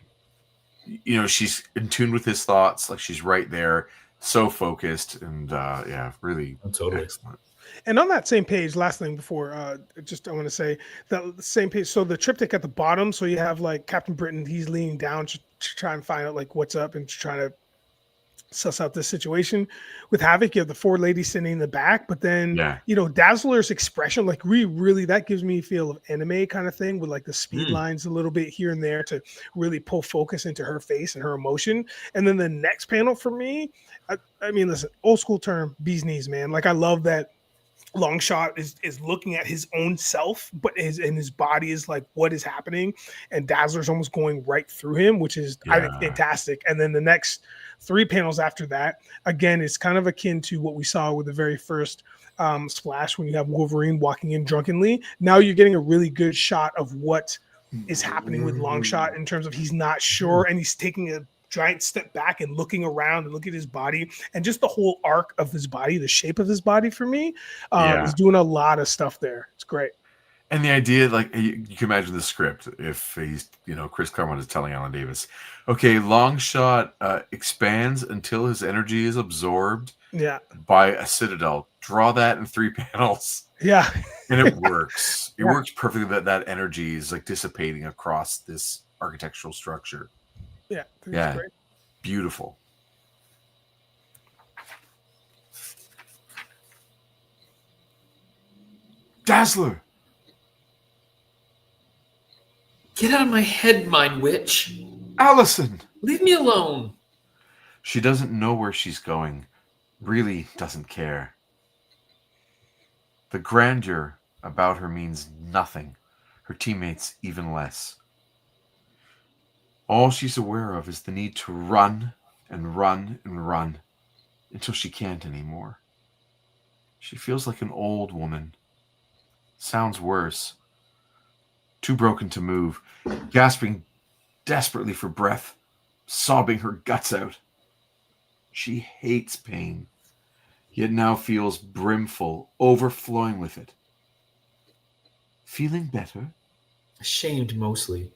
you know, she's in tune with his thoughts, like she's right there, so focused, and yeah, really totally excellent. And on that same page, last thing before, I want to say that the same page. So the triptych at the bottom. So you have like Captain Britain. He's leaning down to try and find out like what's up and to try to suss out this situation. With Havoc, you have the four ladies sitting in the back, but then you know, Dazzler's expression, like really that gives me a feel of anime kind of thing, with like the speed lines a little bit here and there to really pull focus into her face and her emotion. And then the next panel for me, I mean, listen, old school term, bee's knees, man. Like, I love that Longshot is looking at his own self, but his body is like, what is happening? And Dazzler's almost going right through him, which is I think fantastic. And then the next three panels after that, again, it's kind of akin to what we saw with the very first splash when you have Wolverine walking in drunkenly. Now you're getting a really good shot of what is happening with Longshot in terms of he's not sure, and he's taking a giant step back and looking around and look at his body, and just the whole arc of his body, the shape of his body for me is doing a lot of stuff there. It's great. And the idea, like, you can imagine the script if he's, you know, Chris Claremont is telling Alan Davis, okay, Longshot expands until his energy is absorbed by a Citadel. Draw that in 3 panels. Yeah. And it works. It works perfectly that energy is like dissipating across this architectural structure. Yeah. Yeah. Great. Beautiful. Dazzler. Get out of my head, Mind Witch. Allison. Leave me alone. She doesn't know where she's going. Really doesn't care. The grandeur about her means nothing. Her teammates even less. All she's aware of is the need to run and run and run until she can't anymore. She feels like an old woman. Sounds worse. Too broken to move, gasping desperately for breath, sobbing her guts out. She hates pain, yet now feels brimful, overflowing with it. Feeling better? Ashamed mostly.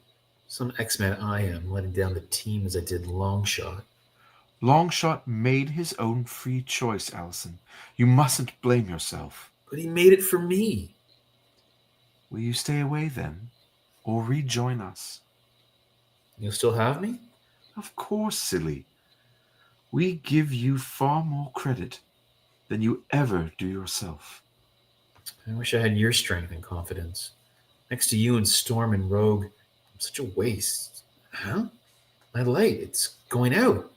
Some X-Men I am, letting down the team as I did Longshot. Longshot made his own free choice, Allison. You mustn't blame yourself. But he made it for me. Will you stay away then? Or rejoin us? You'll still have me? Of course, silly. We give you far more credit than you ever do yourself. I wish I had your strength and confidence. Next to you and Storm and Rogue, I'm such a waste. Huh? My light, it's going out.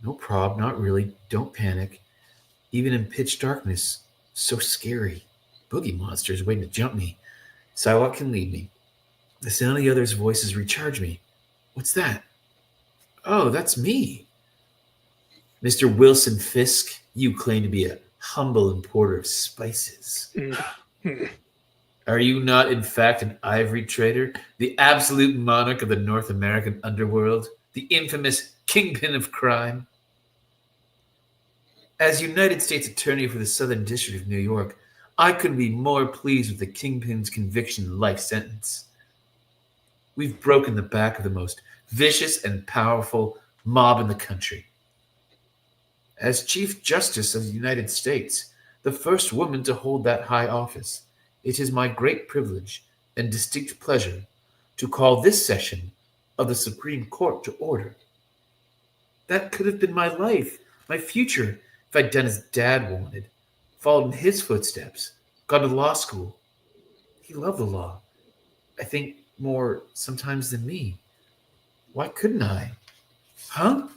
No prob, not really. Don't panic. Even in pitch darkness, so scary. Boogie monsters waiting to jump me. Psylocke can lead me. The sound of the others' voices recharge me. What's that? Oh, that's me. Mr. Wilson Fisk, you claim to be a humble importer of spices. Are you not, in fact, an ivory trader, the absolute monarch of the North American underworld, the infamous kingpin of crime? As United States Attorney for the Southern District of New York, I couldn't be more pleased with the Kingpin's conviction and life sentence. We've broken the back of the most vicious and powerful mob in the country. As Chief Justice of the United States, the first woman to hold that high office, it is my great privilege and distinct pleasure to call this session of the Supreme Court to order. That could have been my life, my future, if I'd done as Dad wanted, followed in his footsteps, gone to law school. He loved the law, I think more sometimes than me. Why couldn't I? Huh?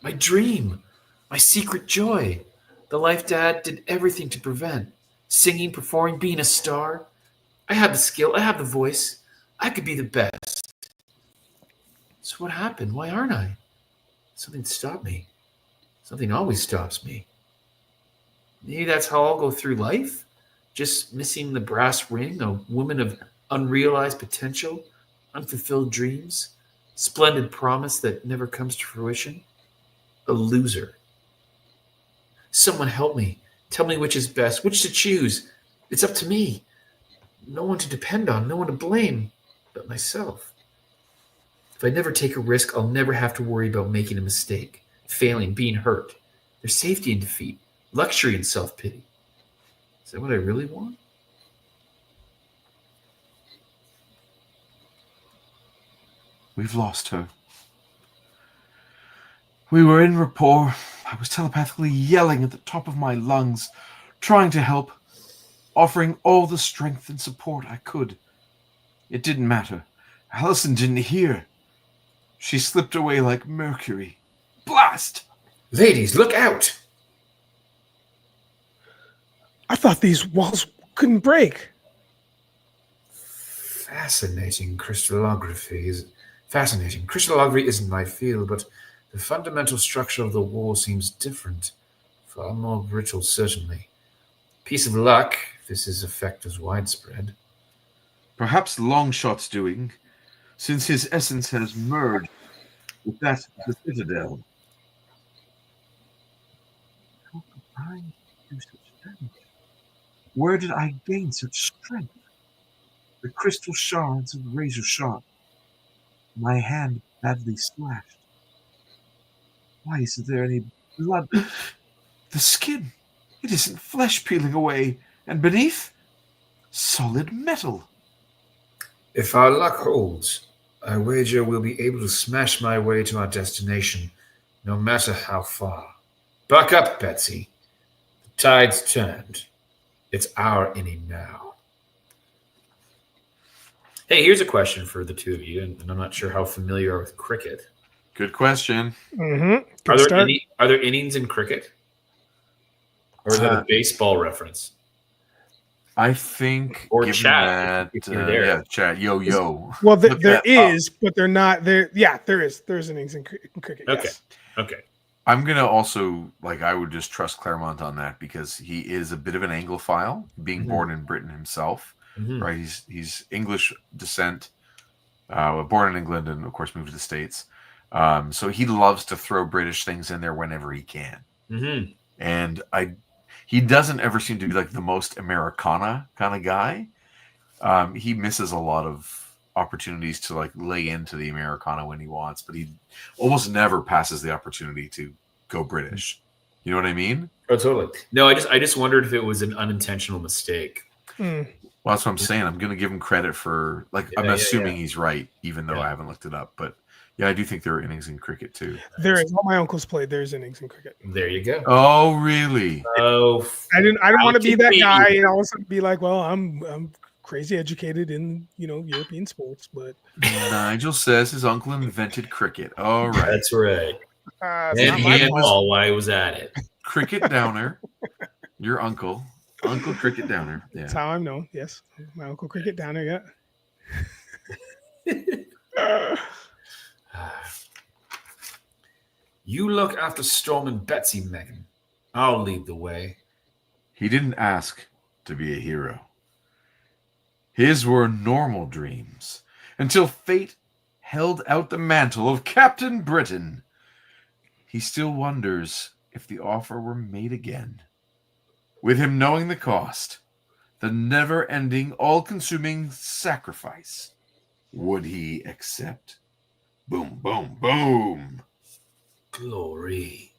My dream, my secret joy, the life Dad did everything to prevent. Singing, performing, being a star. I have the skill, I have the voice. I could be the best. So what happened? Why aren't I? Something stopped me. Something always stops me. Maybe that's how I'll go through life? Just missing the brass ring, a woman of unrealized potential, unfulfilled dreams, splendid promise that never comes to fruition. A loser. Someone help me. Tell me which is best, which to choose. It's up to me. No one to depend on, no one to blame but myself. If I never take a risk, I'll never have to worry about making a mistake, failing, being hurt. There's safety in defeat, luxury in self-pity. Is that what I really want? We've lost her. We were in rapport. I was telepathically yelling at the top of my lungs, trying to help, offering all the strength and support I could. It didn't matter. Allison didn't hear. She slipped away like mercury. Blast! Ladies, look out! I thought these walls couldn't break. Fascinating. Crystallography isn't my field, but the fundamental structure of the wall seems different. Far more brittle, certainly. Piece of luck, if this effect is widespread. Perhaps Longshot's doing, since his essence has merged with that of the Citadel. How could I do such damage? Where did I gain such strength? The crystal shards of razor sharp. My hand badly slashed. Why isn't there any blood? The skin! It isn't flesh peeling away, and beneath, solid metal. If our luck holds, I wager we'll be able to smash my way to our destination, no matter how far. Buck up, Betsy. The tide's turned. It's our inning now. Hey, here's a question for the two of you, and I'm not sure how familiar you are with cricket. Good question. Mm-hmm. Are there innings in cricket? Or is that a baseball reference? I think, or given chat, that, chat, yo. Well, there is, but they're not there. Yeah, there is. There's innings in cricket. Okay. Yes. Okay. I'm gonna also I would just trust Claremont on that because he is a bit of an Anglophile, being born in Britain himself. Mm-hmm. Right? He's English descent, born in England, and of course moved to the States. So he loves to throw British things in there whenever he can. Mm-hmm. And he doesn't ever seem to be like the most Americana kind of guy. He misses a lot of opportunities to lay into the Americana when he wants, but he almost never passes the opportunity to go British. You know what I mean? Oh, totally. No, I just wondered if it was an unintentional mistake. Mm. Well, that's what I'm saying. I'm going to give him credit for I'm assuming he's right, even though I haven't looked it up. But yeah, I do think there are innings in cricket too. There is. All my uncles played. There's innings in cricket. There you go. Oh, really? Oh, I didn't want to be that guy and all of a sudden be like, well, I'm crazy educated in European sports, but Nigel says his uncle invented cricket. All right, that's right. it's And not my fault. handball while I was at it. Cricket Downer, your Uncle Cricket Downer. Yeah. That's how I'm known. Yes, my uncle Cricket Downer. Yeah. You look after Storm and Betsy, Megan. I'll lead the way. He didn't ask to be a hero. His were normal dreams until fate held out the mantle of Captain Britain. He still wonders if the offer were made again? With him knowing the cost, the never-ending, all-consuming sacrifice, would he accept? Boom, boom, boom. Glory.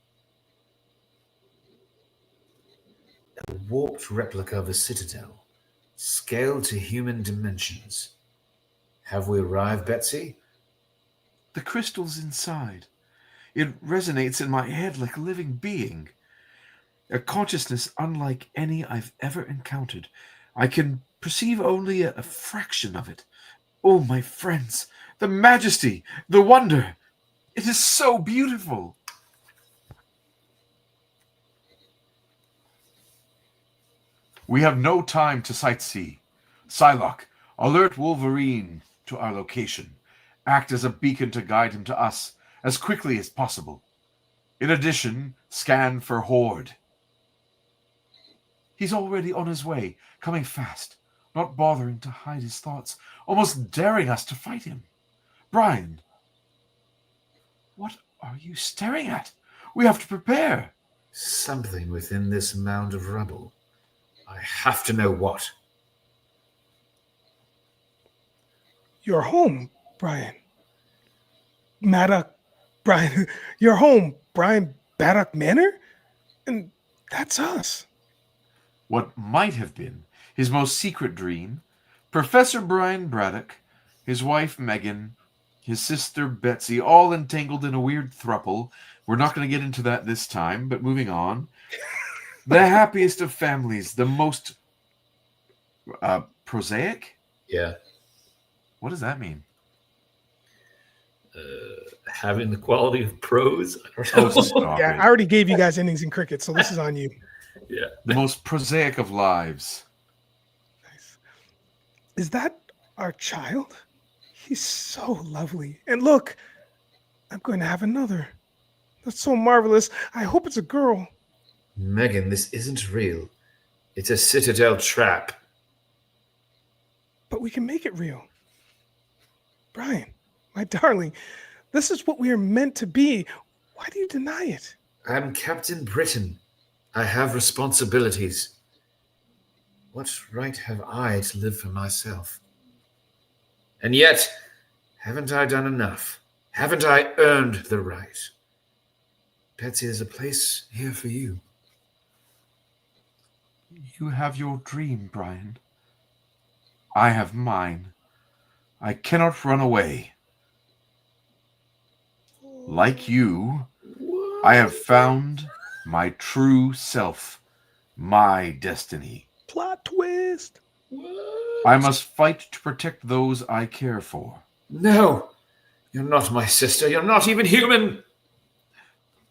A warped replica of a citadel, scaled to human dimensions. Have we arrived, Betsy? The crystal's inside. It resonates in my head like a living being. A consciousness unlike any I've ever encountered. I can perceive only a fraction of it. Oh, my friends, the majesty, the wonder. It is so beautiful. We have no time to sightsee. Psylocke, alert Wolverine to our location. Act as a beacon to guide him to us as quickly as possible. In addition, scan for Horde. He's already on his way, coming fast, not bothering to hide his thoughts, almost daring us to fight him. Brian, what are you staring at? We have to prepare. Something within this mound of rubble. I have to know what. You're home, Brian. Maddock, Brian. You're home, Brian Baddock Manor? And that's us. What might have been his most secret dream, Professor Brian Braddock, his wife Megan, his sister Betsy, all entangled in a weird throuple. We're not going to get into that this time, but moving on. The happiest of families, the most prosaic? Yeah. What does that mean? Having the quality of prose? I don't know. Stop Yeah, it. I already gave you guys innings in cricket, so this is on you. Yeah. The most prosaic of lives. Nice. Is that our child? He's so lovely. And look, I'm going to have another. That's so marvelous. I hope it's a girl. Megan, this isn't real. It's a citadel trap. But we can make it real. Brian, my darling, this is what we are meant to be. Why do you deny it? I'm Captain Britain. I have responsibilities. What right have I to live for myself? And yet, haven't I done enough? Haven't I earned the right? Betsy, there's a place here for you. You have your dream, Brian. I have mine. I cannot run away. Like you, I have found my true self, my destiny. Plot twist. I must fight to protect those I care for. No, you're not my sister. You're not even human.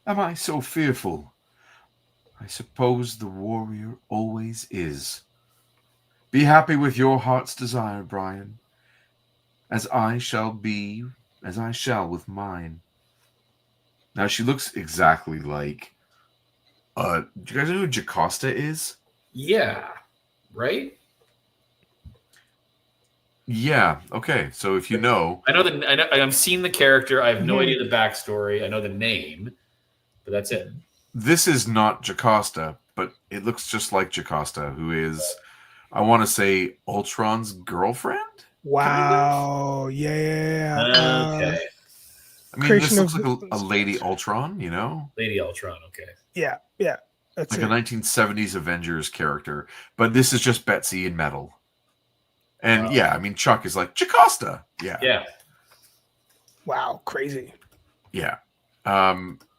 Am I so fearful? I suppose the warrior always is. Be happy with your heart's desire, Brian, as I shall with mine. Now, she looks exactly like... do you guys know who Jocasta is? Yeah, right? Yeah, okay. So if you know... I've seen the character. I have no idea the backstory. I know the name, but that's it. This is not Jocasta, but it looks just like Jocasta, who is, I want to say, Ultron's girlfriend? Wow. Yeah. Okay. I mean, this looks like a Lady Ultron, you know? Lady Ultron, okay. Yeah. That's like it. a 1970s Avengers character. But this is just Betsy in metal. And yeah, I mean, Chuck is like, Jocasta! Yeah. Yeah. Wow, crazy. Yeah.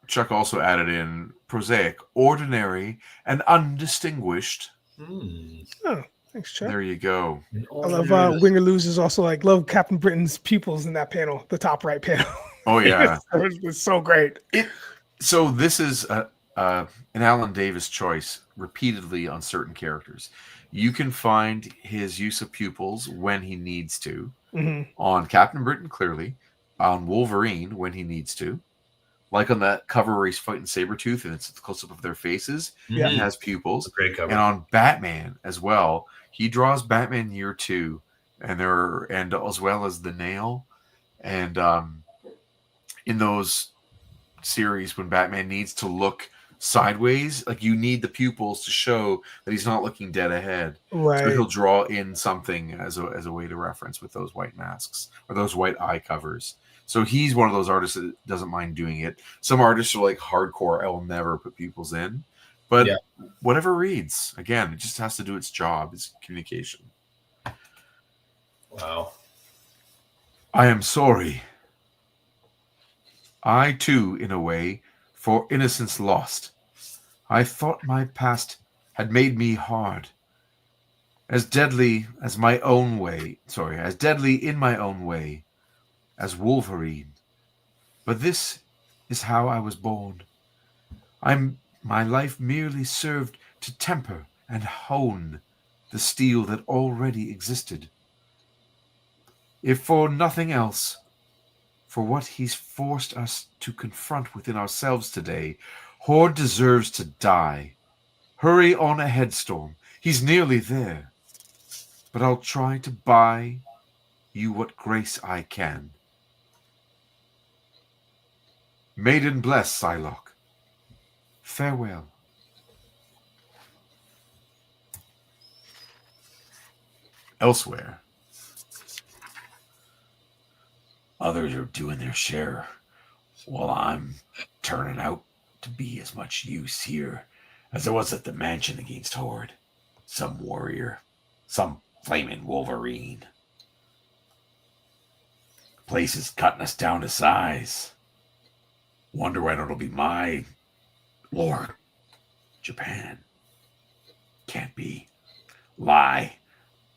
Chuck also added in prosaic, ordinary, and undistinguished. Oh, thanks, Chuck. There you go. I love Win or Lose is also like, love Captain Britain's pupils in that panel, the top right panel. Oh, yeah. It's so great. So this is an Alan Davis choice repeatedly on certain characters. You can find his use of pupils when he needs to. On Captain Britain, clearly. On Wolverine, when he needs to. Like on that cover where he's fighting Sabretooth and it's a close-up of their faces. Yeah. He has pupils. Great cover. And on Batman as well. He draws Batman Year 2. And as well as the Nail. And in those series when Batman needs to look sideways. Like, you need the pupils to show that he's not looking dead ahead. So Right. he'll draw in something as a way to reference with those white masks or those white eye covers. So he's one of those artists that doesn't mind doing it. Some artists are like hardcore, I will never put pupils in. But Yeah. whatever reads, again, it just has to do its job. It's communication. Wow. I am sorry. I, too, in a way, for innocence lost. I thought my past had made me hard. As deadly as my own way. Sorry, as deadly in my own way as Wolverine. But this is how I was born. My life merely served to temper and hone the steel that already existed. If for nothing else, for what he's forced us to confront within ourselves today, Horde deserves to die. Hurry on ahead, Storm. He's nearly there. But I'll try to buy you what grace I can. Maiden bless, Psylocke. Farewell. Elsewhere, others are doing their share, while I'm turning out to be as much use here as I was at the mansion against Horde. Some warrior, some flaming Wolverine. Place is cutting us down to size. Wonder when it'll be my Lord. Japan. Can't be. Lie.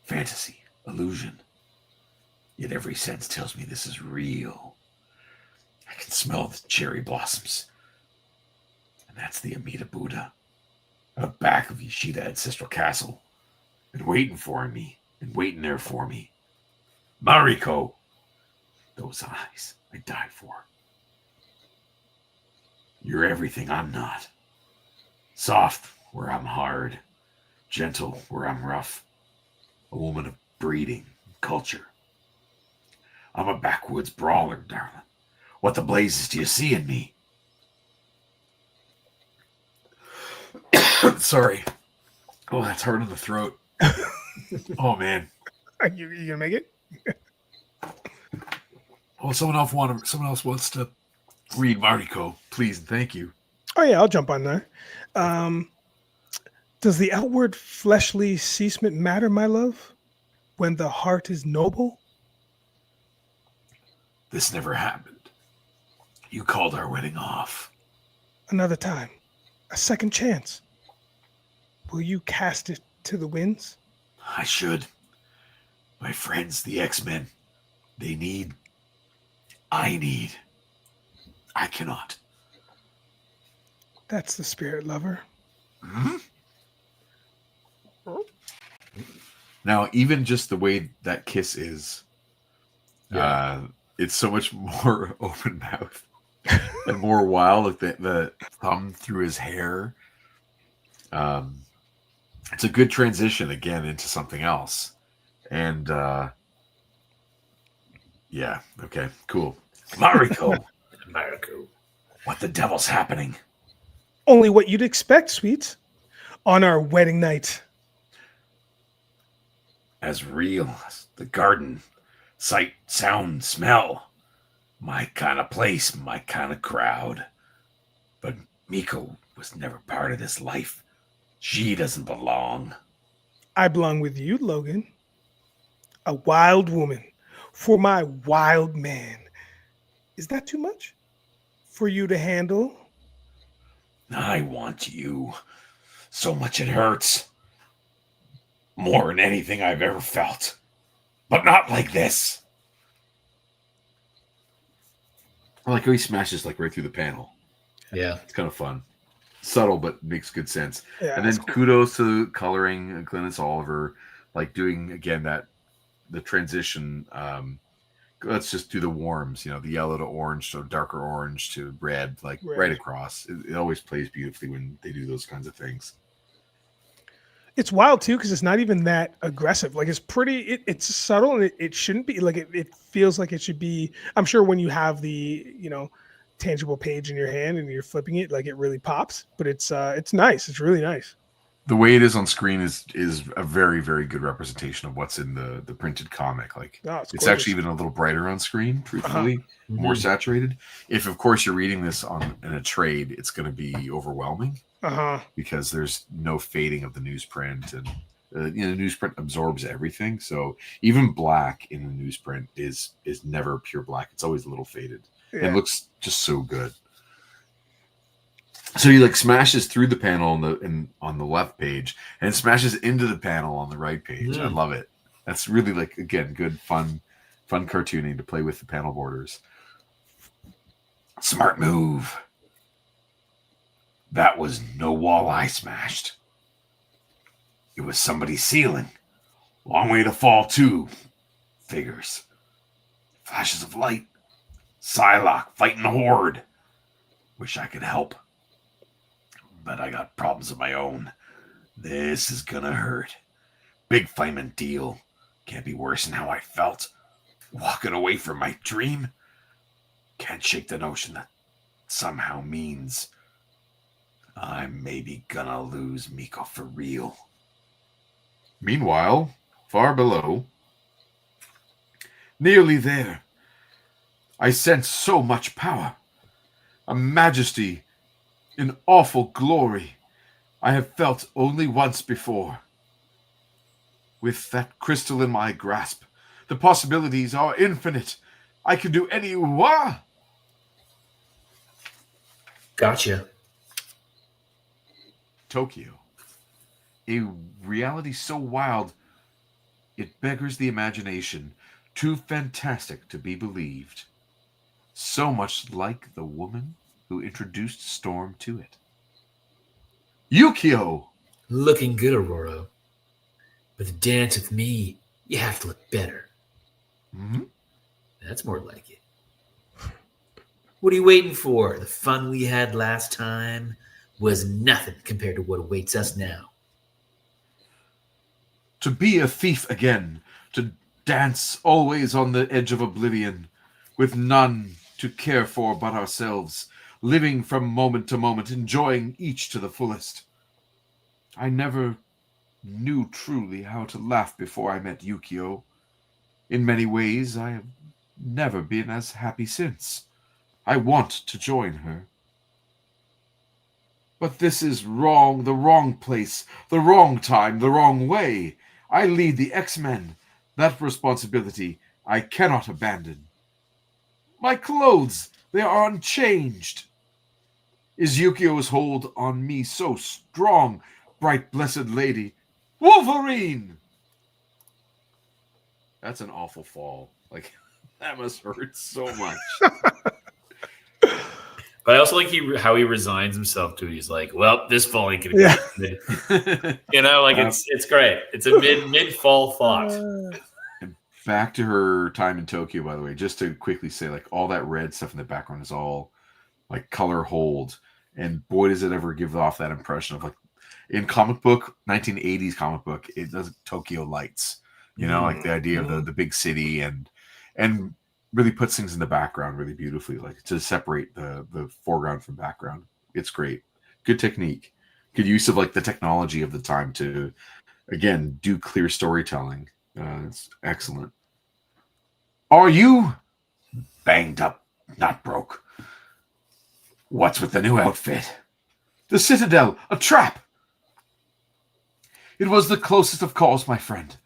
Fantasy. Illusion. Yet every sense tells me this is real. I can smell the cherry blossoms. And that's the Amida Buddha. Out back of Yashida Ancestral Castle. And waiting for me. And waiting there for me. Mariko. Those eyes I died for. You're everything I'm not. Soft where I'm hard. Gentle where I'm rough. A woman of breeding and culture. I'm a backwoods brawler, darling. What the blazes do you see in me? Sorry. Oh, that's hard in the throat. Oh, man. You gonna make it? Oh, someone else wants to read Mariko, please and thank you. Oh yeah, I'll jump on there. Does the outward fleshly ceasement matter, my love, when the heart is noble? This never happened. You called our wedding off. Another time, a second chance. Will you cast it to the winds? I should. My friends, the X-Men, they need. I need. I cannot. That's the spirit, lover. Hmm? Now, even just the way that kiss is, it's so much more open mouth and more wild. Like the thumb through his hair. It's a good transition again into something else. And yeah, okay, cool. Mariko. Mariko. What the devil's happening? Only what you'd expect, sweet, on our wedding night. As real as the garden. Sight, sound, smell. My kind of place, my kind of crowd. But Miko was never part of this life. She doesn't belong. I belong with you, Logan. A wild woman for my wild man. Is that too much for you to handle? I want you. So much it hurts. More than anything I've ever felt. But not like this. I like how he smashes like right through the panel. Yeah. It's kind of fun. Subtle, but makes good sense. Yeah, and then cool. kudos to coloring Glynis Oliver, like doing again the transition. Let's just do the warms, the yellow to orange to darker orange to red, like right across. It always plays beautifully when they do those kinds of things. It's wild too because it's not even that aggressive. Like it's pretty. It's subtle and it shouldn't be. Like it feels like it should be. I'm sure when you have the tangible page in your hand and you're flipping it, like it really pops. But it's nice. It's really nice. The way it is on screen is a very, very good representation of what's in the printed comic. Like it's actually even a little brighter on screen, truthfully, more saturated. If of course you're reading this in a trade, it's going to be overwhelming because there's no fading of the newsprint, and newsprint absorbs everything. So even black in the newsprint is never pure black. It's always a little faded. Yeah. It looks just so good. So he like smashes through the panel on the left page and smashes into the panel on the right page. I love it. That's really like, again, good fun cartooning to play with the panel borders. Smart move. That was no wall I smashed. It was somebody's ceiling. Long way to fall too. Figures. Flashes of light. Psylocke fighting the horde. Wish I could help. But I got problems of my own. This is gonna hurt. Big flaming deal. Can't be worse than how I felt. Walking away from my dream. Can't shake the notion that somehow means I'm maybe gonna lose Miko for real. Meanwhile, far below, nearly there, I sense so much power, a majesty, an awful glory I have felt only once before. With that crystal in my grasp, the possibilities are infinite. I can do any wah. Gotcha. Tokyo. A reality so wild, it beggars the imagination, too fantastic to be believed. So much like the woman who introduced Storm to it. Yukio! Looking good, Aurora. But to dance with me, you have to look better. Mm-hmm. That's more like it. What are you waiting for? The fun we had last time was nothing compared to what awaits us now. To be a thief again, to dance always on the edge of oblivion, with none to care for but ourselves, living from moment to moment, enjoying each to the fullest. I never knew truly how to laugh before I met Yukio. In many ways, I have never been as happy since. I want to join her. But this is wrong, the wrong place, the wrong time, the wrong way. I lead the X-Men. That responsibility I cannot abandon. My clothes, they are unchanged. Is Yukio's hold on me so strong, bright blessed lady? Wolverine! That's an awful fall. Like, that must hurt so much. But I also like how he resigns himself to it. He's like, well, this fall ain't gonna be good. It's great. It's a mid-fall thought. Back to her time in Tokyo, by the way, just to quickly say, like, all that red stuff in the background is all like color hold. And boy, does it ever give off that impression of, like, in comic book, 1980s comic book, it does Tokyo lights, like the idea of the big city and really puts things in the background really beautifully, like to separate the foreground from background. It's great. Good technique. Good use of like the technology of the time to, again, do clear storytelling. It's excellent. Are you banged up, not broke? What's with the new outfit? The Citadel, a trap! It was the closest of calls, my friend.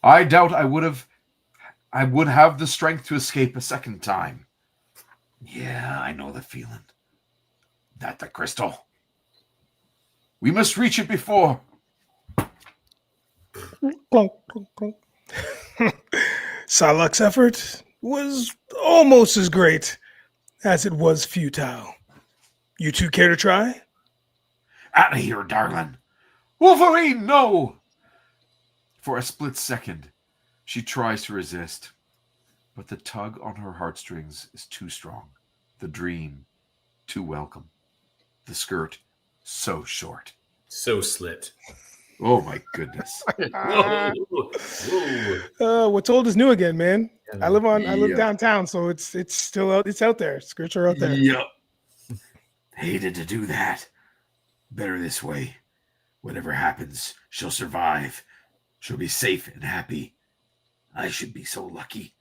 I doubt I would have the strength to escape a second time. Yeah, I know the feeling. That the crystal? We must reach it before. Clunk, clunk, clunk. Psylocke's effort was almost as great as it was futile. You two care to try? Out of here, darling. Wolverine, no! For a split second, she tries to resist, but the tug on her heartstrings is too strong. The dream, too welcome. The skirt, so short. So slit. Oh my goodness. Whoa. What's old is new again, man. I live downtown, so it's still out. It's out there. Skirts are out there. Yep. Hated to do that. Better this way. Whatever happens, she'll survive. She'll be safe and happy. I should be so lucky.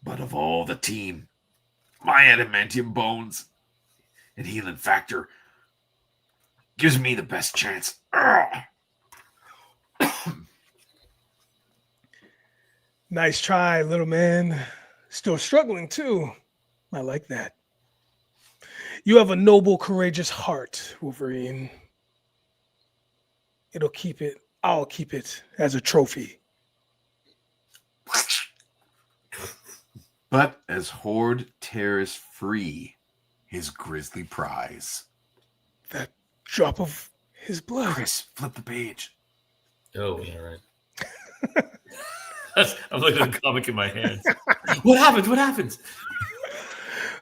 But of all the team, my adamantium bones and healing factor gives me the best chance. Nice try, little man. Still struggling, too. I like that. You have a noble, courageous heart, Wolverine. I'll keep it as a trophy. But as Horde tears free his grisly prize. That drop of his blood. Chris, flip the page. Oh, yeah, right. I'm looking at the comic in my hands. What happens? What happens?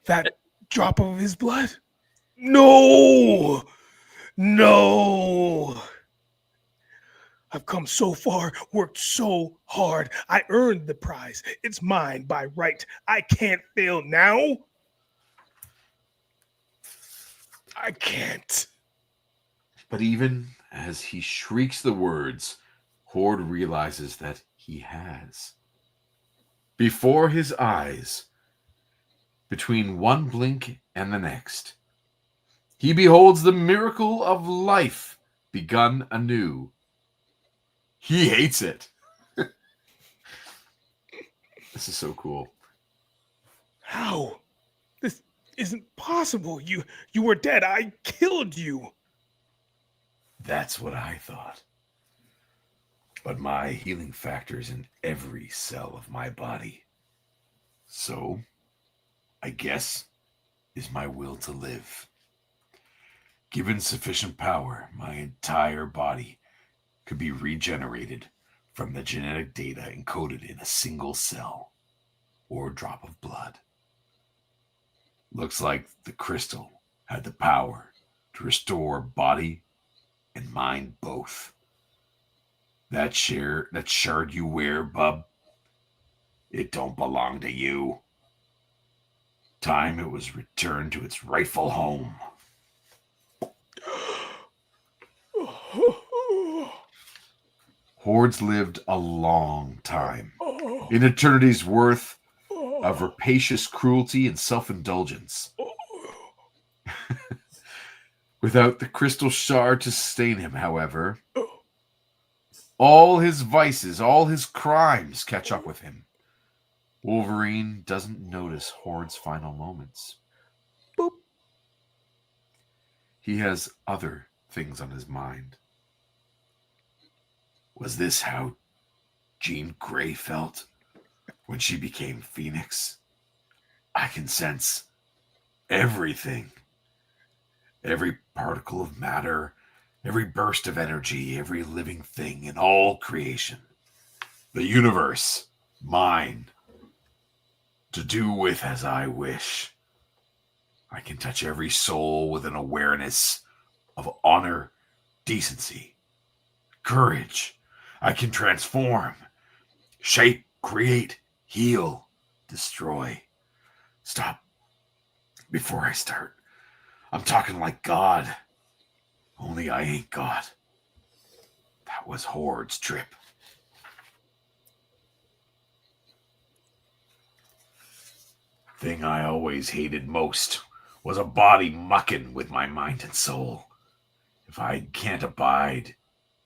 That drop of his blood? No! No! I've come so far, worked so hard. I earned the prize. It's mine by right. I can't fail now. I can't. But even as he shrieks the words, Horde realizes that he has. Before his eyes, between one blink and the next, he beholds the miracle of life begun anew. He hates it. This is so cool. How? This isn't possible. You were dead. I killed you. That's what I thought. But my healing factor's in every cell of my body. So, I guess, is my will to live. Given sufficient power, my entire body could be regenerated from the genetic data encoded in a single cell or drop of blood. Looks like the crystal had the power to restore body and mind both. That shard you wear, bub, it don't belong to you. Time it was returned to its rightful home. Hordes lived a long time, an eternity's worth of rapacious cruelty and self-indulgence. Without the crystal shard to sustain him, however, all his vices, all his crimes catch up with him. Wolverine doesn't notice Horde's final moments. Boop. He has other things on his mind. Was this how Jean Grey felt when she became Phoenix? I can sense everything. Every particle of matter, every burst of energy, every living thing in all creation. The universe, mine, to do with as I wish. I can touch every soul with an awareness of honor, decency, courage. I can transform, shape, create, heal, destroy. Stop before I start. I'm talking like God. Only I ain't God. That was Horde's trip. Thing I always hated most was a body mucking with my mind and soul. If I can't abide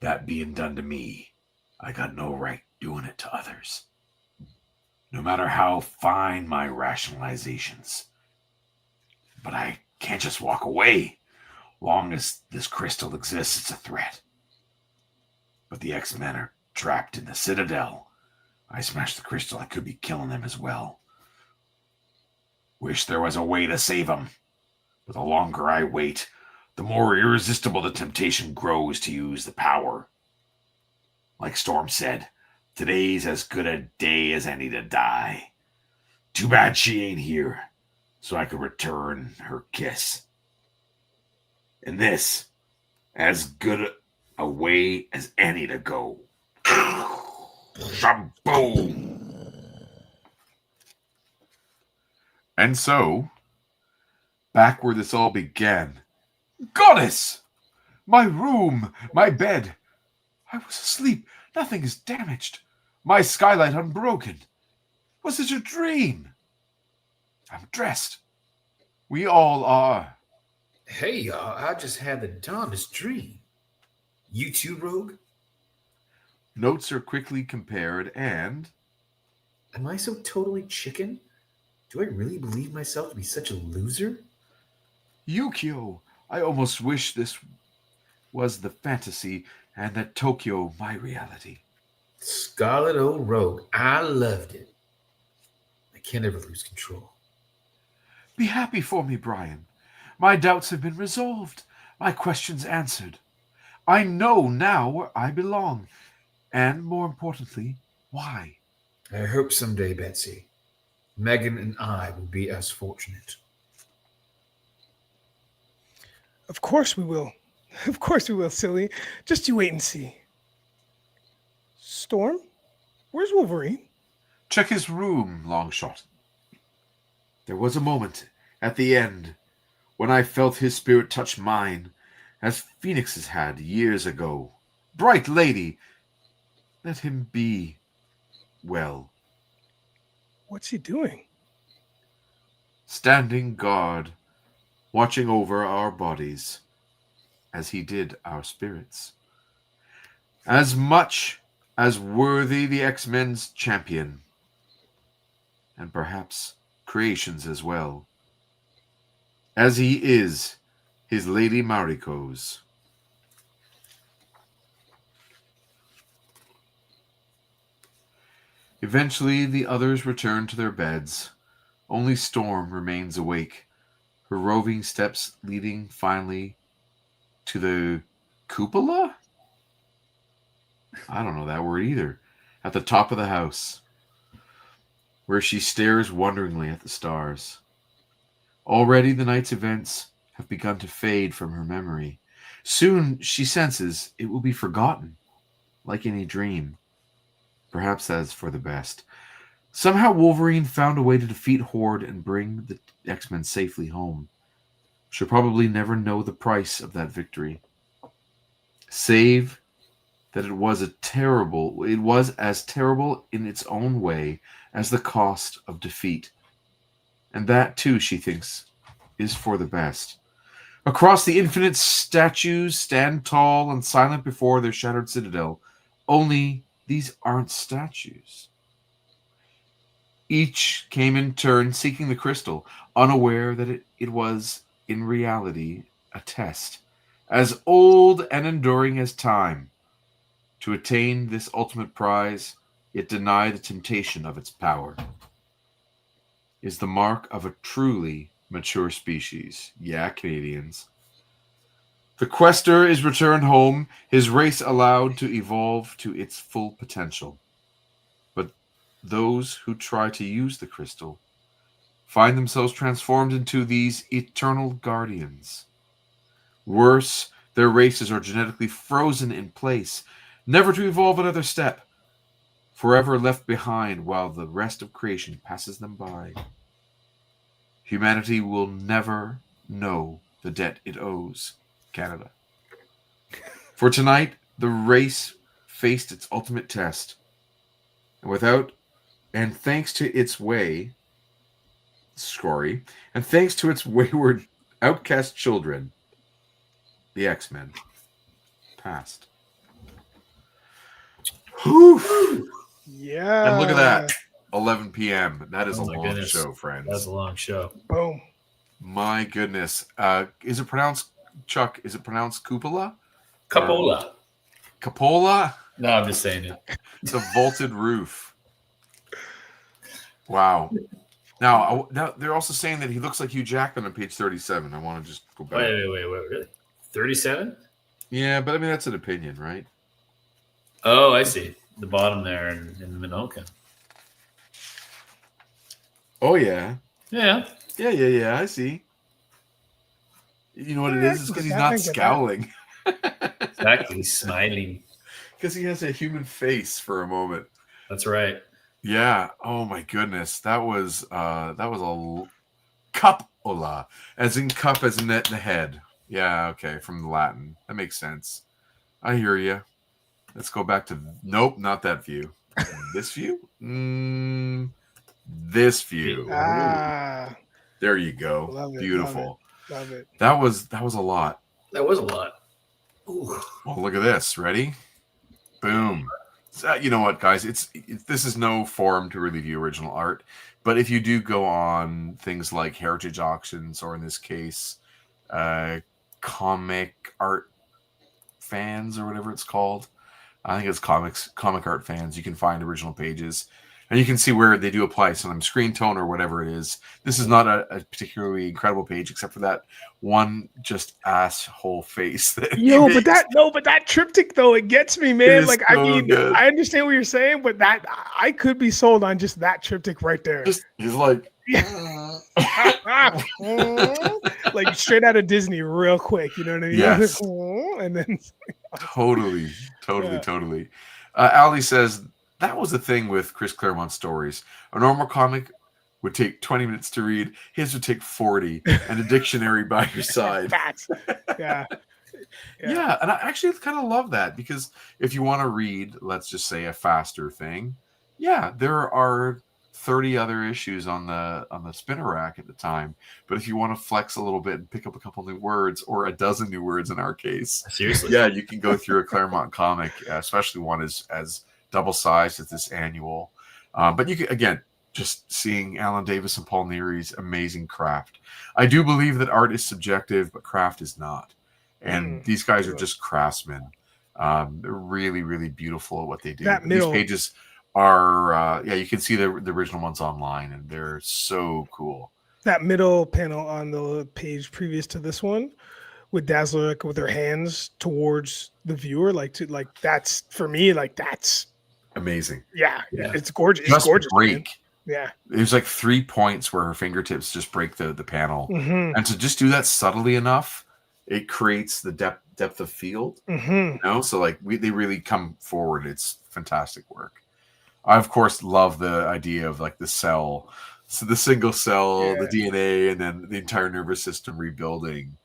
that being done to me, I got no right doing it to others. No matter how fine my rationalizations. But I can't just walk away. Long as this crystal exists, it's a threat. But the X-Men are trapped in the Citadel. I smashed the crystal, I could be killing them as well. Wish there was a way to save them. But the longer I wait, the more irresistible the temptation grows to use the power. Like Storm said, today's as good a day as any to die. Too bad she ain't here, so I could return her kiss. And this, as good a way as any to go. Shaboom! And so, back where this all began. Goddess! My room, my bed. I was asleep. Nothing is damaged. My skylight unbroken. Was it a dream? I'm dressed. We all are. Hey, y'all, I just had the dumbest dream. You too, Rogue? Notes are quickly compared and... Am I so totally chicken? Do I really believe myself to be such a loser? Yukio, I almost wish this was the fantasy and that Tokyo my reality. Scarlet old Rogue, I loved it. I can't ever lose control. Be happy for me, Brian. My doubts have been resolved, my questions answered. I know now where I belong, and more importantly, why. I hope someday, Betsy, Megan and I will be as fortunate. Of course we will. Of course we will, silly. Just you wait and see. Storm? Where's Wolverine? Check his room, Longshot. There was a moment at the end when I felt his spirit touch mine, as phoenixes had years ago. Bright lady, let him be well. What's he doing? Standing guard, watching over our bodies, as he did our spirits. As much as worthy the X-Men's champion, and perhaps creations as well, as he is his Lady Mariko's. Eventually, the others return to their beds. Only Storm remains awake, her roving steps leading finally to the cupola? I don't know that word either. At the top of the house, where she stares wonderingly at the stars. Already the night's events have begun to fade from her memory. Soon she senses it will be forgotten, like any dream. Perhaps that's for the best. Somehow Wolverine found a way to defeat Horde and bring the X-Men safely home. She'll probably never know the price of that victory. Save that it was as terrible in its own way as the cost of defeat. And that, too, she thinks, is for the best. Across the infinite, statues stand tall and silent before their shattered citadel. Only these aren't statues. Each came in turn seeking the crystal, unaware that it was, in reality, a test, as old and enduring as time. To attain this ultimate prize, yet deny the temptation of its power, is the mark of a truly mature species. Yeah, Canadians. The quester is returned home, his race allowed to evolve to its full potential. But those who try to use the crystal find themselves transformed into these eternal guardians. Worse, their races are genetically frozen in place, never to evolve another step, forever left behind while the rest of creation passes them by. Humanity will never know the debt it owes Canada. For tonight, the race faced its ultimate test. And thanks to its wayward outcast children, the X-Men passed. Whew. Yeah. And look at that. 11 p.m. That is a long goodness. show, friends. That's a long show. Boom. My goodness. Is it pronounced, Chuck, is it pronounced cupola? Capola. Cupola? No, I'm just saying it. The vaulted roof. Wow. Now, they're also saying that he looks like Hugh Jackman on page 37. I want to just go back. Wait, really? 37? Yeah, but I mean, that's an opinion, right? Oh, I see. The bottom there in the Minoka. Oh, yeah. Yeah. Yeah, I see. You know what it is? It's because he's not scowling. Exactly. He's smiling. Because he has a human face for a moment. That's right. Yeah. Oh my goodness. That was a cupola, as in cup, as in the head. Yeah, okay, from the Latin. That makes sense. I hear you. Let's go back to... Nope, not that view. This view? This view. Ah, There you go. love it. Beautiful. Love it. That was a lot. That was a lot. Ooh. Well, look at this. Ready? Boom. So, you know what, guys? This is no forum to really view original art, but if you do go on things like heritage auctions, or in this case, comic art fans, or whatever it's called, I think it's comic art fans, you can find original pages, and you can see where they do apply some screen tone or whatever it is. This is not a particularly incredible page, except for that one just asshole face. But that triptych though, it gets me, man. Like, so I mean, good. I understand what you're saying, but that I could be sold on just that triptych right there. He's like, like straight out of Disney, real quick. You know what I mean? Yes. And then totally. Yeah. Ali says, that was the thing with Chris Claremont stories. A normal comic would take 20 minutes to read. His would take 40, and a dictionary by your side. Facts. Yeah. Yeah, and I actually kind of love that, because if you want to read, let's just say, a faster thing, yeah, there are 30 other issues on the spinner rack at the time. But if you want to flex a little bit and pick up a couple new words, or a dozen new words in our case, Seriously, yeah, you can go through a Claremont comic, especially one as double sized as this annual. But you can, again, just seeing Alan Davis and Paul Neary's amazing craft. I do believe that art is subjective, but craft is not. And these guys are just craftsmen. They're really, really beautiful at what they do. These pages are, you can see the original ones online, and they're so cool. That middle panel on the page previous to this one, with Dazzler with her hands towards the viewer, that's, for me, that's amazing. Yeah, it's gorgeous. Just it's gorgeous. Break. Man. Yeah, there's like 3 points where her fingertips just break the panel, and to just do that subtly enough, it creates the depth of field. You know, so like they really come forward. It's fantastic work. I of course love the idea of like the cell, so the single cell, the DNA, and then the entire nervous system rebuilding.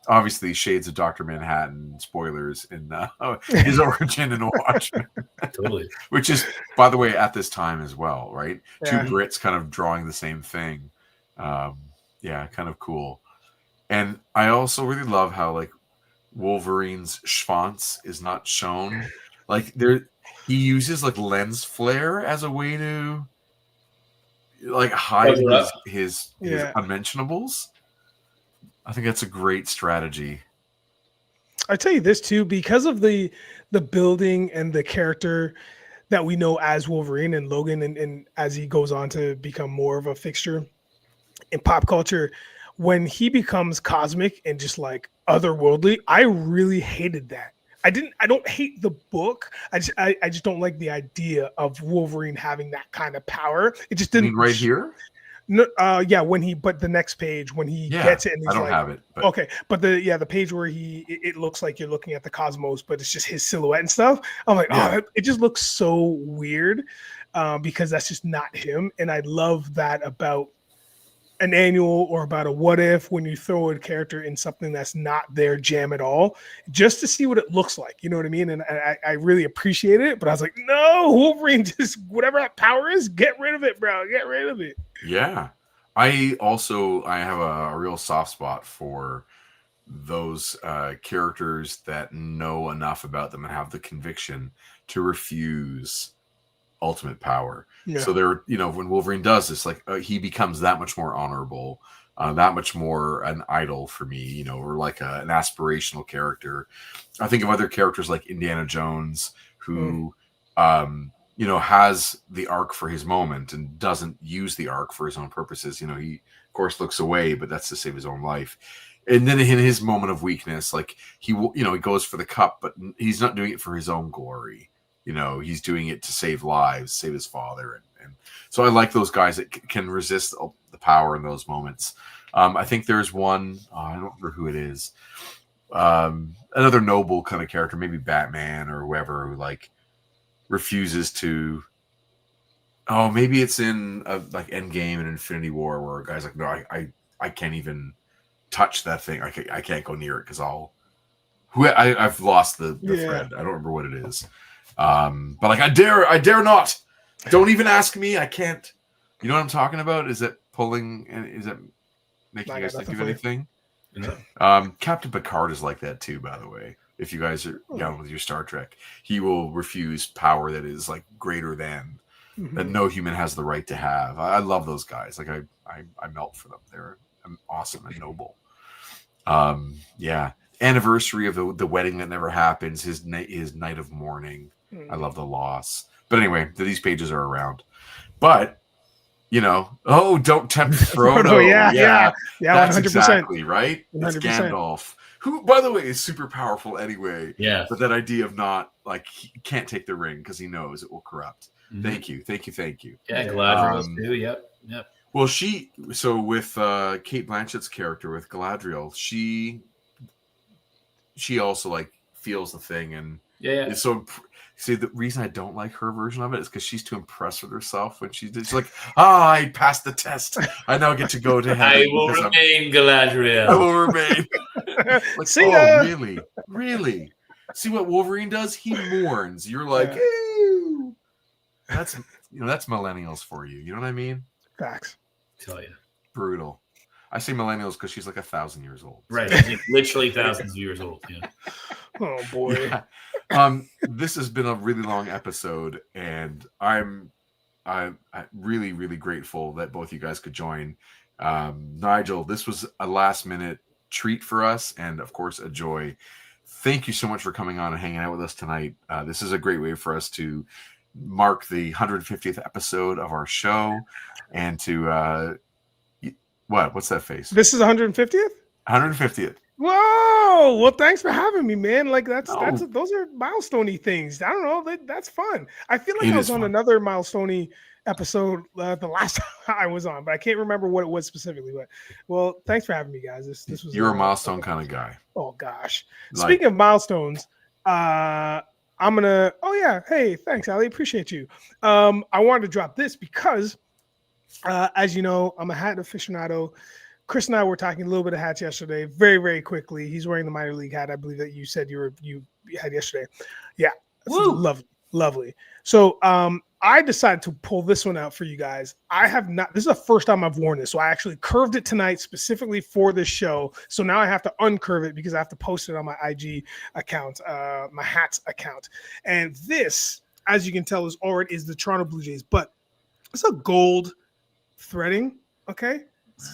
Obviously, shades of Dr. Manhattan spoilers in his origin in Watchmen. Totally. Which is, by the way, at this time as well, right? Yeah. 2 Brits kind of drawing the same thing. Kind of cool. And I also really love how like Wolverine's schwanz is not shown. Like he uses like lens flare as a way to like hide his unmentionables. I think that's a great strategy. I tell you this too, because of the building and the character that we know as Wolverine and Logan, and as he goes on to become more of a fixture in pop culture, when he becomes cosmic and just like otherworldly, I really hated that. I don't hate the book. I just don't like the idea of Wolverine having that kind of power. It just didn't. You mean right here? No, but the next page when he gets it, and he's I don't have it. But... Okay, but the page where it looks like you're looking at the cosmos, but it's just his silhouette and stuff. I'm like, it just looks so weird, because that's just not him. And I love that about an annual or about a what if, when you throw a character in something that's not their jam at all, just to see what it looks like. You know what I mean? And I really appreciate it, but I was like, no, Wolverine, just whatever that power is, get rid of it, bro. Get rid of it. Yeah. I have a real soft spot for those characters that know enough about them and have the conviction to refuse ultimate power. So there, when Wolverine does this, like he becomes that much more honorable, that much more an idol for me, or like an aspirational character. I think of other characters like Indiana Jones, who has the arc for his moment and doesn't use the arc for his own purposes. He of course looks away, but that's to save his own life. And then in his moment of weakness, like he goes for the cup, but he's not doing it for his own glory. He's doing it to save lives, save his father. And so I like those guys that can resist the power in those moments. I think there's one, I don't remember who it is. Another noble kind of character, maybe Batman or whoever, who like refuses to Oh, maybe it's in like Endgame and Infinity War where a guy's like, no, I can't even touch that thing. I can't go near it because I've lost the thread. I don't remember what it is. But like I dare not. Don't even ask me. I can't. You know what I'm talking about? Is it pulling? Is it making you guys think of anything? Yeah. Captain Picard is like that too, by the way. If you guys are down with your Star Trek, he will refuse power that is like greater than that no human has the right to have. I love those guys. Like I melt for them. They're awesome and noble. Yeah. Anniversary of the wedding that never happens. His night of mourning. I love the loss. But anyway, these pages are around. But don't tempt Frodo. yeah. That's 100%. exactly right. 100%. It's Gandalf, who, by the way, is super powerful anyway. Yeah. But that idea of not like he can't take the ring because he knows it will corrupt. Mm-hmm. Thank you. Yeah, Galadriel too. Yep. Well, with Kate Blanchett's character with Galadriel, she also like feels the thing and is so. See, the reason I don't like her version of it is because she's too impressed with herself when she's like, I passed the test. I now get to go to heaven. I will remain Galadriel. I will remain. Like, see ya. Really? See what Wolverine does? He mourns. You're like, ew. That's millennials for you. You know what I mean? Facts. Tell you. Brutal. I say millennials because she's like 1,000 years old. Right. Literally thousands of years old. Yeah. Oh boy. Yeah. This has been a really long episode, and I'm really, really grateful that both you guys could join. Nigel, this was a last minute treat for us, and of course a joy. Thank you so much for coming on and hanging out with us tonight. This is a great way for us to mark the 150th episode of our show, and to what's that face? This is 150th? 150th. Whoa! Well, thanks for having me, man. Like those are milestone-y things. I don't know. That's fun. I feel like I was on another milestone-y episode the last time I was on, but I can't remember what it was specifically. But well, thanks for having me, guys. This was you're a milestone kind of guy. Oh gosh. Speaking of milestones, I'm gonna. Oh yeah. Hey, thanks, Ali. Appreciate you. I wanted to drop this because, as you know, I'm a hat aficionado. Chris and I were talking a little bit of hats yesterday, very, very quickly. He's wearing the minor league hat. I believe that you said you had yesterday. Yeah, lovely. So I decided to pull this one out for you guys. I have not. This is the first time I've worn this, so I actually curved it tonight specifically for this show. So now I have to uncurve it because I have to post it on my IG account, my hats account. And this, as you can tell, is the Toronto Blue Jays, but it's a gold threading. Okay.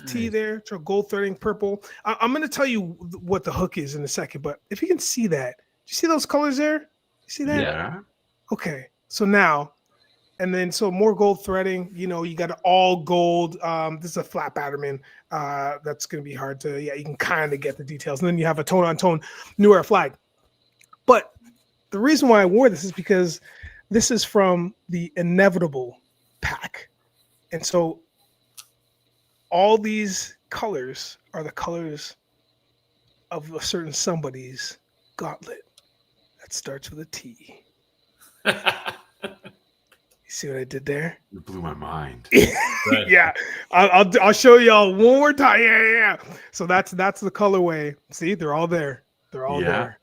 T there, gold threading, purple. I'm going to tell you what the hook is in a second, but if you can see that, do you see those colors there? You see that? Yeah. Okay. So now, and then so more gold threading. You got all gold. This is a flat Batterman. That's going to be hard to. Yeah, you can kind of get the details, and then you have a tone on tone New Era flag. But the reason why I wore this is because this is from the Inevitable pack, and so. All these colors are the colors of a certain somebody's gauntlet that starts with a T. You see what I did there? You blew my mind. Yeah, I'll show y'all one more time. Yeah. So that's the colorway. See, they're all there. They're all there.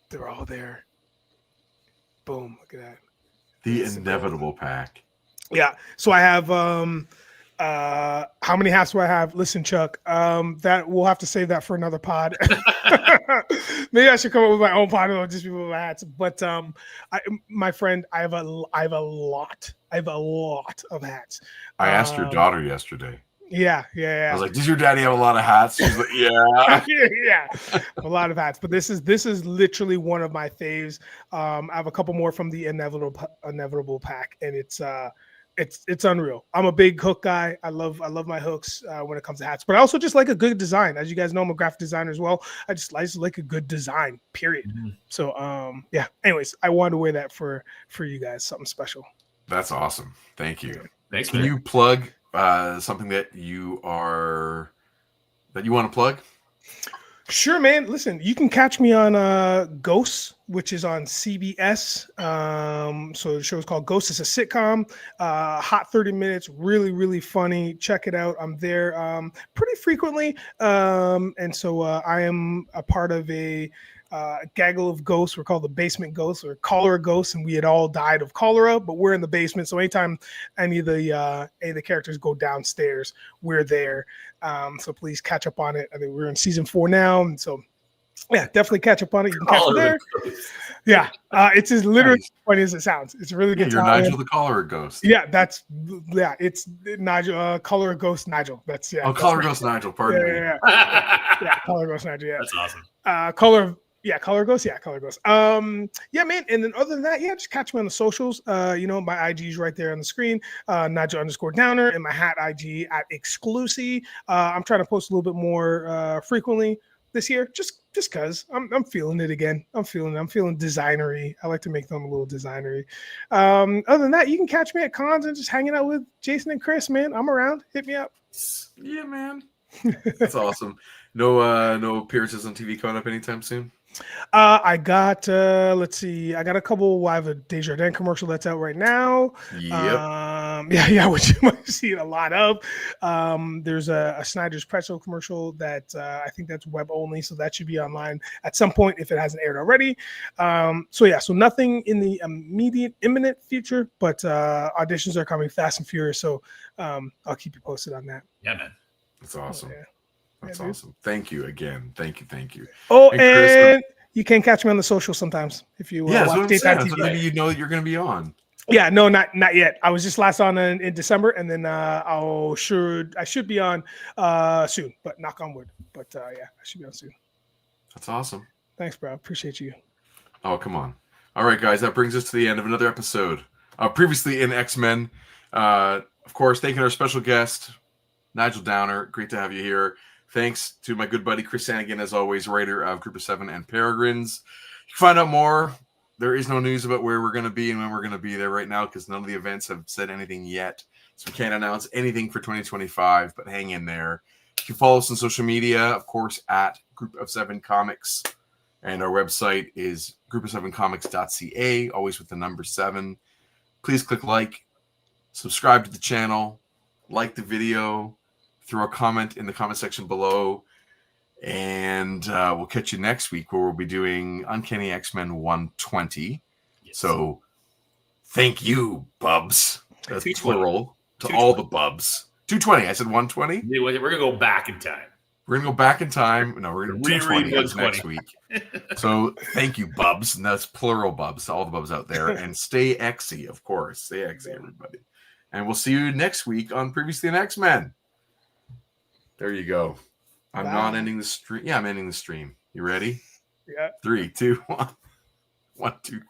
They're all there. Boom! Look at that. The Inevitable pack. Yeah. So I have how many hats do I have? Listen, Chuck, that we'll have to save that for another pod. Maybe I should come up with my own pod or just people with my hats. But my friend, I have a lot of hats. I asked your daughter yesterday. Yeah. I was like, "Does your daddy have a lot of hats?" She's like, "Yeah." Yeah, a lot of hats. But this is literally one of my faves. I have a couple more from the Inevitable pack, and it's unreal. I'm a big hook guy. I love my hooks when it comes to hats, but I also just like a good design. As you guys know, I'm a graphic designer as well. I just like a good design, period. Mm-hmm. So yeah. Anyways, I wanted to wear that for you guys, something special. That's awesome. Thank you. Thanks. Can you plug something that you want to plug? Sure, man. Listen, you can catch me on Ghosts, which is on CBS. So the show is called Ghosts. It's a sitcom, hot 30 minutes, really, really funny. Check it out. I'm there pretty frequently. And so I am a part of a gaggle of ghosts. We're called the Basement Ghosts or Cholera Ghosts, and we had all died of cholera, but we're in the basement. So anytime any of the characters go downstairs, we're there. So please catch up on it. I think we're in season 4 now, and so yeah, definitely catch up on it. You can catch me there. Yeah, it's as literally funny as it sounds. It's a really good. You're time. Nigel the Cholera Ghost. Yeah, it's Nigel, Cholera Ghost Nigel. That's Oh, Cholera Ghost Nigel. Pardon me. Yeah, Cholera Ghost Nigel. Yeah, that's awesome. Color Ghost. Yeah, Color Ghost. Yeah, man. And then other than that, yeah, just catch me on the socials. My IG is right there on the screen. Nigel_Downer, and my hat IG at Exclusive. I'm trying to post a little bit more frequently this year, just because I'm feeling it again. I'm feeling designery. I like to make them a little designery. Other than that, you can catch me at cons and just hanging out with Jason and Chris, man. I'm around. Hit me up. Yeah, man. That's awesome. No appearances on TV coming up anytime soon? I got let's see, I got a couple. I have a Desjardins commercial that's out right now. Yep. Which you might see a lot of. There's a Snyder's Pretzel commercial that I think that's web only, so that should be online at some point if it hasn't aired already. So nothing in the imminent future, but auditions are coming fast and furious, so I'll keep you posted on that. Yeah, man. That's awesome. Yeah. That's awesome. Thank you again. Thank you. Oh, and Chris, you can catch me on the social sometimes if you watch Daytime TV. So maybe you know that you're going to be on. Yeah, no, not yet. I was just last on in December, and then I should be on soon, but knock on wood. But yeah, I should be on soon. That's awesome. Thanks, bro. Appreciate you. Oh, come on. All right, guys, that brings us to the end of another episode. Previously in X-Men, of course, thanking our special guest, Nigel Downer. Great to have you here. Thanks to my good buddy Chris Sanagan, as always, writer of Group of 7 and Peregrines. You can find out more. There is no news about where we're going to be and when we're going to be there right now because none of the events have said anything yet. So we can't announce anything for 2025, but hang in there. You can follow us on social media, of course, at Group of 7 Comics. And our website is group7comics.ca, always with the number 7. Please click like, subscribe to the channel, like the video, throw a comment in the comment section below, and we'll catch you next week where we'll be doing Uncanny X-Men 120. Yes. So thank you, Bubs. That's plural to all the Bubs. 220. I said 120. We're going to go back in time. We're going to go back in time. No, we're going to 220 next week. So thank you, Bubs. And that's plural Bubs to all the Bubs out there. And stay Xy, of course. Stay Xy, everybody. And we'll see you next week on Previously in X-Men. There you go. I'm not ending the stream. Yeah, I'm ending the stream. You ready? Yeah. 3, 2, 1. 1, 2, 3.